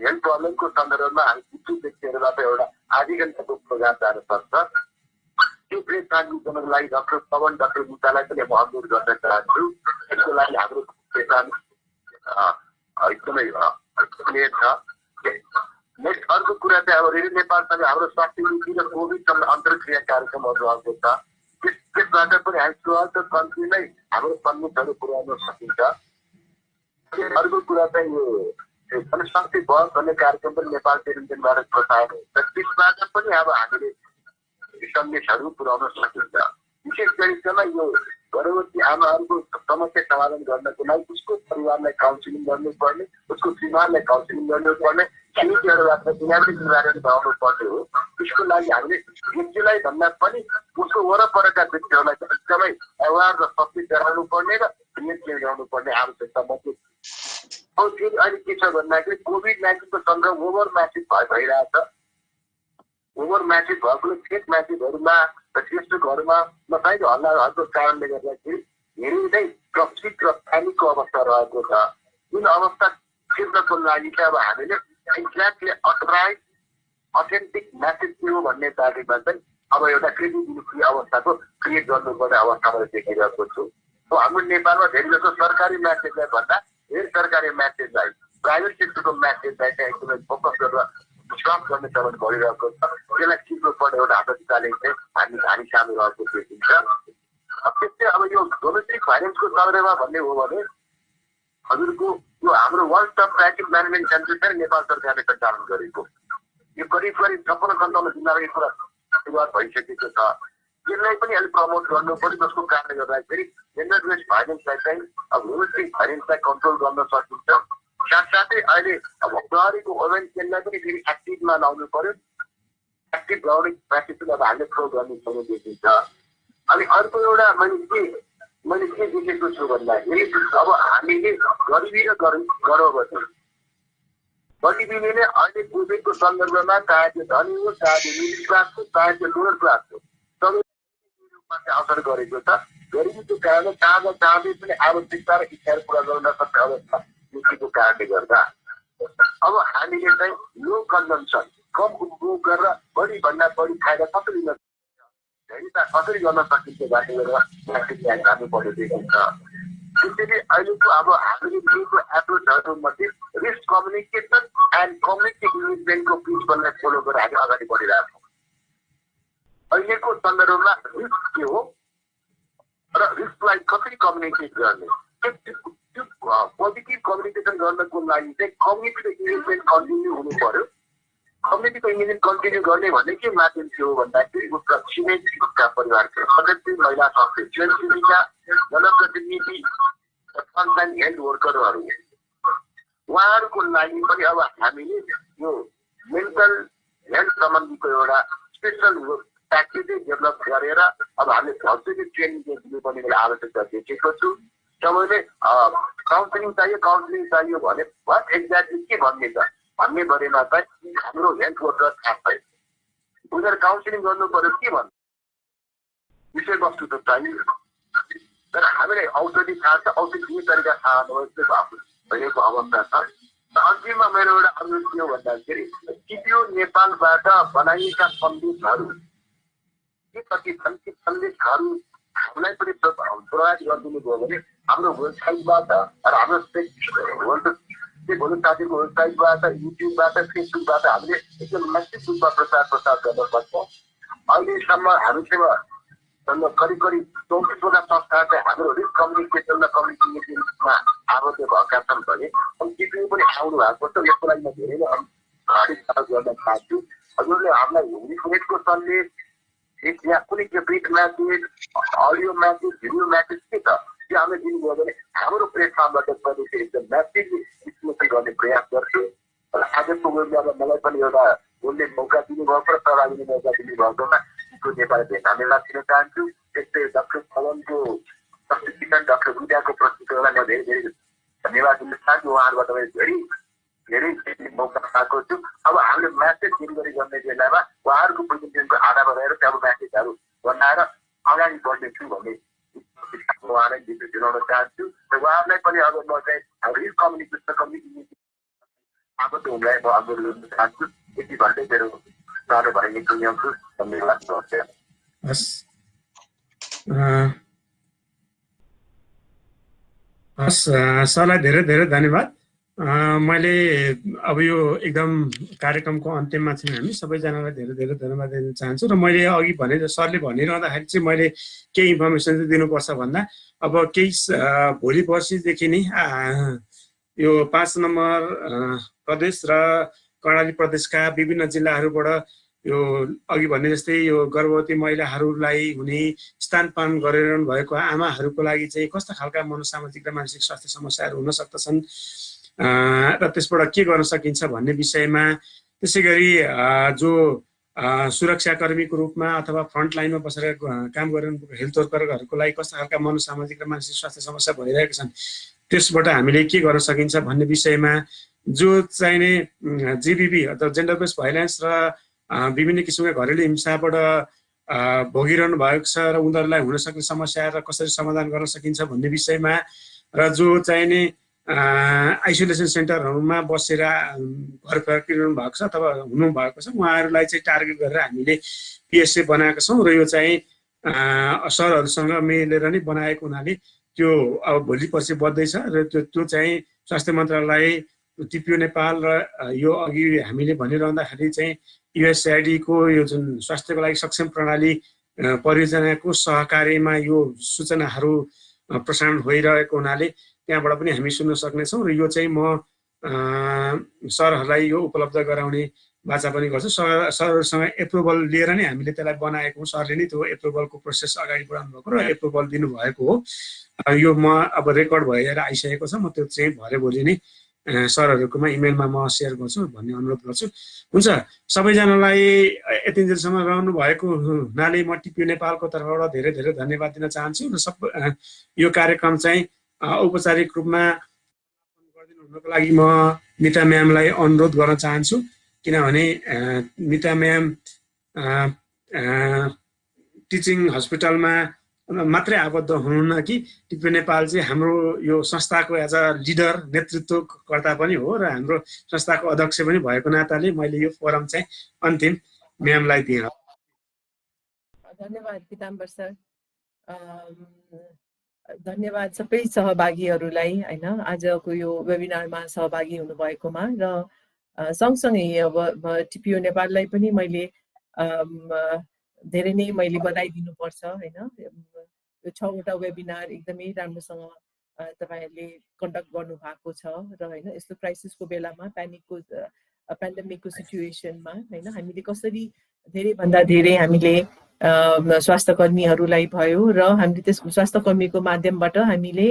हेल्थ प्रब्लमको सन्दर्भमा हामी इच्छुक व्यक्तिहरूबाट एउटा आधी घण्टाको प्रोग्राम जान सक्छ। त्यो प्रेस कन्फरेन्सको लागि डाक्टर पवन डाक्टर गुप्तालाई पनि म अनुरोध गर्न चाहन्छु। यसको लागि हाम्रो एकदमै क्लियर छ। नेक्स्ट अर्को कुरा चाहिँ अब रेडियो नेपालसँग हाम्रो स्वास्थ्य नीति र कोभिडसँग अन्तर्क्रिया कार्यक्रमहरू आएको छ। त्यसबाट पनि हामी थ्रुआउट द कन्ट्री नै हाम्रो सन्देशहरू पुर्याउन सकिन्छ। अर्को कुरा चाहिँ यो जनशक्ति बस भन्ने कार्यक्रम पनि नेपाल टेलिभिजनबाट प्रसारण हुन्छ। त्यसबाट पनि अब हामीले सन्देशहरू पुर्याउन सकिन्छ। विशेष गरिकन यो गर्भवती आमाहरूको समस्या समाधान गर्नको लागि उसको परिवारलाई काउन्सिलिङ गर्नुपर्ने, उसको श्रीमानलाई काउन्सिलिङ गर्नुपर्ने, समितिहरूबाट बिमारी निवारण गराउनु पर्ने हो। त्यसको लागि हामीले व्यक्तिलाई भन्दा पनि उसको वरपरका व्यक्तिहरूलाई एकदमै अवेर र सचेत गराउनु पर्ने र नियन्त्रण ल्याउनु पर्ने आवश्यकता मौजूद। अब फेरि अहिले के छ भन्दाखेरि कोभिड-19को सन्दर्भ ओभर म्यासिभ भइरहेछ। ओभर म्यासिभ भएकोले फेक म्यासिभहरूमा र फेसबुकहरूमा नचाहिँदो हल्लाहरूको कारणले गर्दाखेरि धेरै नै टक्सिक र प्यानिकको अवस्था रहेको छ। जुन अवस्था छिर्नको लागि चाहिँ अब हामीले एक्ज्याक्टली अथराइज अथेन्टिक म्यासेज के हो भन्ने बारेमा चाहिँ अब एउटा क्रेडिबिलिटी अवस्थाको क्रिएट गर्नुपर्ने अवस्थामा देखिरहेको छु। हाम्रो नेपालमा धेरै जसो सरकारी म्यासेजलाई भन्दा धेरै सरकारी म्यासेजलाई प्राइभेट सेक्टरको म्यासेजलाई चाहिँ एकदमै फोकस गरेर विश्वास गर्ने चलन भइरहेको छ। त्यसलाई सिक्नुपर्ने एउटा आवश्यकताले चाहिँ हामी सामु रहेको देखिन्छ। त्यस्तै अब यो डोमेस्टिक फाइनेन्सको सन्दर्भमा भन्ने हो भने हजुरको यो हाम्रो one stop crisis management centre चाहिँ नेपाल सरकारले सञ्चालन गरेको यो करिब 56-57 जिल्लामा यो कुरा सुरुवात भइसकेको छ। यसलाई पनि अलिक प्रमोट गर्नु पर्यो, जसको कारणले गर्दाखेरि जेन्डर बेस्ड फाइनेन्सलाई चाहिँ अब डोमेस्टिक फाइनेन्सलाई कन्ट्रोल गर्न सकिन्छ। साथसाथै अहिले अब प्रहरीको ओभेन केन्द्रलाई पनि फेरि एक्टिभमा लाउनु पर्यो। एक्टिभ लाउने प्र्याक्टिस अब हामीले प्रो गर्नुपर्ने देखिन्छ। अनि अर्को एउटा मैले के देखेको छु भन्दाखेरि अब हामीले गरिबी र गरिबीले नै अहिले कोभिडको सन्दर्भमा चाहे त्यो धनी हो, चाहे त्यो मिडल क्लास हो, चाहे त्यो लोवर क्लास हो, सबै रूपमा चाहिँ असर गरेको छ। गरिबीको कारणले चाँदो पनि आवश्यकता र इच्छाहरू पुरा गर्न नसक्ने अवस्था नीतिको कारणले गर्दा अब हामीले चाहिँ लो कन्जम्सन कम उपभोग गरेर बढीभन्दा बढी खाएर कसरी गर्न सकिन्छ भन्ने गरेर ध्यान राख्नु पर्ने देखिन्छ। त्यसैले अहिलेको अब हामीले दिएको एप्रोचहरू मध्ये रिस्क कम्युनिकेसन एन्ड कम्युनिटी इन्भेस्टमेन्टको प्रिन्सिपललाई फलो गरेर हामी अगाडि बढिरहेको छौँ। अहिलेको सन्दर्भमा रिस्क के हो र रिस्कलाई कसरी कम्युनिकेट गर्ने, पोजिटिभ कम्युनिकेसन गर्नको लागि चाहिँ कम्युनिटीको इन्भेस्टमेन्ट कन्टिन्यू हुनु पर्यो। कम्युनिटीको इन्भेस्टमेन्ट कन्टिन्यू गर्ने भने के माध्यम के हो भन्दाखेरि उसका छिमेकी उसका परिवारका सदस्य, महिला स्वयंसेविका, जनप्रतिनिधि, फ्रन्टलाइन हेल्थ वर्करहरू उहाँहरूको लागि पनि अब हामीले यो मेन्टल हेल्थ सम्बन्धीको एउटा स्पेसल प्याकेजै डेभलप गरेर अब हामीले भर्चुअली ट्रेनिङ दिनुपर्ने एउटा आवश्यकता देखेको छु। सबैले काउन्सिलिङ चाहियो भने वाट एक्ज्याक्टली के भन्ने छ भन्ने बारेमा चाहिँ हाम्रो हेल्थ वर्कर थाहा छैन। उनीहरू काउन्सिलिङ गर्नु पर्यो के भन्नु विषयवस्तु त चाहियो, तर हामीलाई औषधि थाहा छ, औषधि दिने तरिका थाहा भइरहेको अवस्था छ। अन्तिममा मेरो एउटा अनुरोध के हो भन्दाखेरि टिपिओ नेपालबाट बनाइएका सन्देशहरू के कति छन्, ती सन्देशहरू हामीलाई पनि प्रोभाइड गरिदिनु भयो भने हाम्रो वेबसाइटबाट र हाम्रो साथीको वेबसाइटबाट, युट्युबबाट, फेसबुकबाट हामीले एकदम मासिक रूपमा प्रचार गर्न पर्छ। अहिलेसम्म हामीसँग करिब 34वटा संस्था चाहिँ हाम्रो रिस्क कम्युनिकेसन र कम्युनिकेसनमा आबद्ध भएका छन् भने टिपिओ पनि आउनु भएको छ। यसको लागि म धेरै नै गर्न चाहन्छु। हजुरले हामीलाई नेटको सन्देश या कुनै print message, audio message, video message के छ त्यो हामीले दिनुभयो भने हाम्रो प्लेटफर्मबाट पनि एकदम म्यासेज डिस्ट्रिब्युसन गर्ने प्रयास गर्छु। र आजको वेबिनारमा मलाई पनि एउटा बोल्ने मौका दिनुभएको र सल्लाह दिने मौका दिनुभएकोमा नेपाली धन्यवाद दिन चाहन्छु। त्यस्तै डाक्टर पवनको प्रस्तुतिकरण, डाक्टर गुडियाको प्रस्तुतिलाई म धेरै धन्यवाद दिन चाहन्छु। उहाँहरूबाट मैले धेरै मौका पाएको छु। अब हामीले म्यासेज डेलिभरी गर्ने बेलामा उहाँहरूको प्रेजेन्टेसनको आधारमा रहेर अब म्यासेजहरू बनाएर अगाडि बढ्नेछु भन्ने उहाँलाई दिलाउन चाहन्छु। र उहाँहरूलाई पनि अब म चाहिँ रिल कम्युनिटी आगो हुनलाई म अनुरोध गर्न चाहन्छु। यति भन्दै मेरो सानो भए निक्लिन्छु। धन्यवाद। हस् हस् सरलाई धेरै धेरै धन्यवाद। मैले अब यो एकदम कार्यक्रमको अन्त्यमा छौँ हामी। सबैजनालाई धेरै धेरै धन्यवाद दिन चाहन्छु। र मैले अघि भने सरले भनिरहँदाखेरि चाहिँ मैले केही इन्फर्मेसन चाहिँ दिनुपर्छ भन्दा अब केही भोलि पर्सिदेखि नै यो 5 नम्बर प्रदेश र कर्णाली प्रदेशका विभिन्न जिल्लाहरूबाट यो अघि भने जस्तै यो गर्भवती महिलाहरूलाई हुने स्तनपान गरिरहनु भएको आमाहरूको लागि चाहिँ कस्ता खालका मनोसामाजिक र मानसिक स्वास्थ्य समस्याहरू हुन सक्दछन् र त्यसबाट के गर्न सकिन्छ भन्ने विषयमा, त्यसै गरी जो सुरक्षाकर्मीको रूपमा अथवा फ्रन्ट लाइनमा बसेर काम गरिरहनु हेल्थ वर्करहरूको लागि कस्ता खालका मनोसामाजिक र मानसिक स्वास्थ्य समस्या भइरहेका छन्, त्यसबाट हामीले के गर्न सकिन्छ भन्ने विषयमा, जो चाहिने जीबीबी अथवा जेन्डर बेस्ड भाइलेन्स र विभिन्न किसिमका घरेलु हिंसाबाट भोगिरहनु भएको छ र उनीहरूलाई हुन सक्ने समस्या र कसरी समाधान गर्न सकिन्छ भन्ने विषयमा, र जो चाहिने आइसोलेसन सेन्टरहरूमा बसेर घर फर्किरहनु भएको छ अथवा हुनु भएको छ उहाँहरूलाई चाहिँ टार्गेट गरेर हामीले पिएसए बनाएका छौँ। र यो चाहिँ सरहरूसँग मिलेर नै बनाएको हुनाले त्यो अब भोलि पर्सि बढ्दैछ र त्यो चाहिँ स्वास्थ्य मन्त्रालय, टिपिओ नेपाल र यो अघि हामीले भनिरहँदाखेरि चाहिँ USAID को यो जुन स्वास्थ्यको लागि सक्षम प्रणाली परियोजनाको सहकार्यमा यो सूचनाहरू प्रसारण भइरहेको हुनाले त्यहाँबाट पनि हामी सुन्न सक्नेछौँ। र यो चाहिँ म सरहरूलाई यो उपलब्ध गराउने बाचा पनि गर्छु। सरहरूसँग एप्रुभल लिएर नै हामीले त्यसलाई बनाएको हौँ। सरले नै त्यो एप्रुभलको प्रोसेस अगाडि बढाउनु भएको र एप्रुभल दिनुभएको हो। यो म अब रेकर्ड भएर आइसकेको छ। म त्यो चाहिँ भरे भोलि नै सरहरूकोमा इमेलमा म सेयर गर्छु भन्ने अनुरोध गर्छु। हुन्छ, सबैजनालाई यतिन्जेलसम्म रहनु भएको हुनाले म टिपिओ नेपालको तर्फबाट धेरै धेरै धन्यवाद दिन चाहन्छु। र सब यो कार्यक्रम चाहिँ औपचारिक रूपमा गरिदिनु हुनको लागि म निता म्यामलाई अनुरोध गर्न चाहन्छु, किनभने निता म्याम टिचिङ हस्पिटलमा मात्रै आबद्ध हुनुहुन्न कि टिपिओ नेपाल चाहिँ हाम्रो यो संस्थाको एज अ लिडर नेतृत्वकर्ता पनि हो र हाम्रो संस्थाको अध्यक्ष पनि भएको नाताले मैले यो फोरम चाहिँ अन्तिम म्यामलाई दिएँ। धन्यवाद पिताम्बर सर। धन्यवाद सबै सहभागीहरूलाई हैन आजको यो वेबिनारमा सहभागी हुनुभएकोमा। र सँगसँगै अब टिपिओ नेपाललाई पनि मैले धेरै नै मैले बधाई दिनुपर्छ हैन। यो 6वटा वेबिनार एकदमै राम्रोसँग तपाईहरुले कन्डक्ट गर्नु भएको छ र हैन यस्तो क्राइसिसको बेलामा पेन्डेमिकको सिचुएसनमा हैन हामीले कसरी धेरै भन्दा धेरै हामीले स्वास्थ्य कर्मीहरूलाई भयो र हामीले त्यस स्वास्थ्य कर्मीको माध्यमबाट हामीले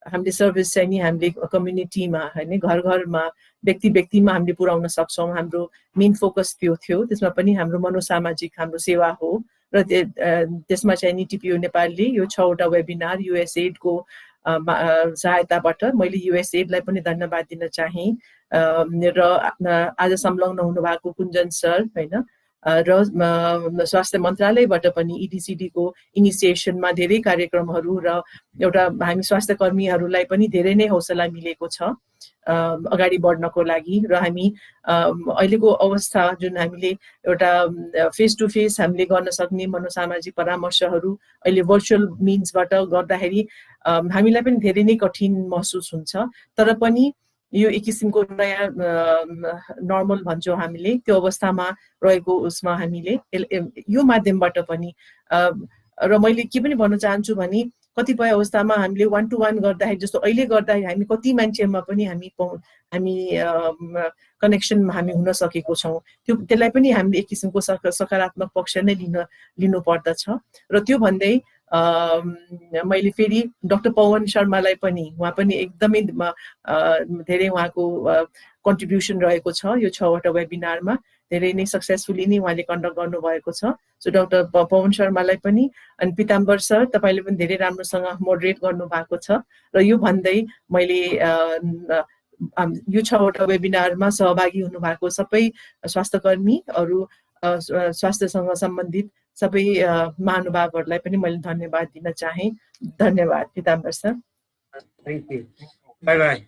सर्भिस चाहिँ नि हामीले कम्युनिटीमा हैन घर घरमा व्यक्ति व्यक्तिमा हामीले पुर्याउन सक्छौँ। हाम्रो मेन फोकस त्यो थियो। त्यसमा पनि हाम्रो मनोसामाजिक हाम्रो सेवा हो र त्यसमा चाहिँ नि टिपिओ नेपालले यो 6वटा वेबिनार USAID को सहायताबाट मैले USAID लाई पनि धन्यवाद दिन चाहे र आज संलग्न हुनुभएको कुञ्जन सर हैन र स्वास्थ्य मन्त्रालयबाट पनि EDCD को इनिसिएसनमा धेरै कार्यक्रमहरू र एउटा हामी स्वास्थ्य कर्मीहरूलाई पनि धेरै नै हौसला मिलेको छ अगाडि बढ्नको लागि। र हामी अहिलेको अवस्था जुन हामीले एउटा फेस टु फेस हामीले गर्न सक्ने मनोसामाजिक परामर्शहरू अहिले भर्चुअल मिन्सबाट गर्दाखेरि हामीलाई पनि धेरै नै कठिन महसुस हुन्छ। तर पनि यो एक किसिमको नयाँ नर्मल भन्छौँ हामीले, त्यो अवस्थामा रहेको उसमा हामीले यो माध्यमबाट पनि र मैले के पनि भन्न चाहन्छु भने कतिपय अवस्थामा हामीले 1 to 1 गर्दाखेरि जस्तो अहिले गर्दाखेरि हामी कति मान्छेमा पनि हामी कनेक्सनमा हामी हुन सकेको छौँ। त्यसलाई पनि हामीले एक किसिमको सकारात्मक पक्ष नै लिनु पर्दछ। र त्यो भन्दै मैले फेरि डाक्टर पवन शर्मालाई पनि उहाँ पनि एकदमै धेरै उहाँको कन्ट्रिब्युसन रहेको छ यो 6वटा वेबिनारमा। धेरै नै सक्सेसफुली नै उहाँले कन्डक्ट गर्नुभएको छ। सो डाक्टर पवन शर्मालाई पनि अनि पिताम्बर सर तपाईले पनि धेरै राम्रोसँग मोडरेट गर्नु भएको छ। र यो भन्दै मैले यो 6वटा वेबिनारमा सहभागी हुनुभएको सबै स्वास्थ्यकर्मी अरू स्वास्थ्यसँग सम्बन्धित सबै महानुभावहरूलाई पनि मैले धन्यवाद दिन चाहे। धन्यवाद Pitambar sir. Thank you by by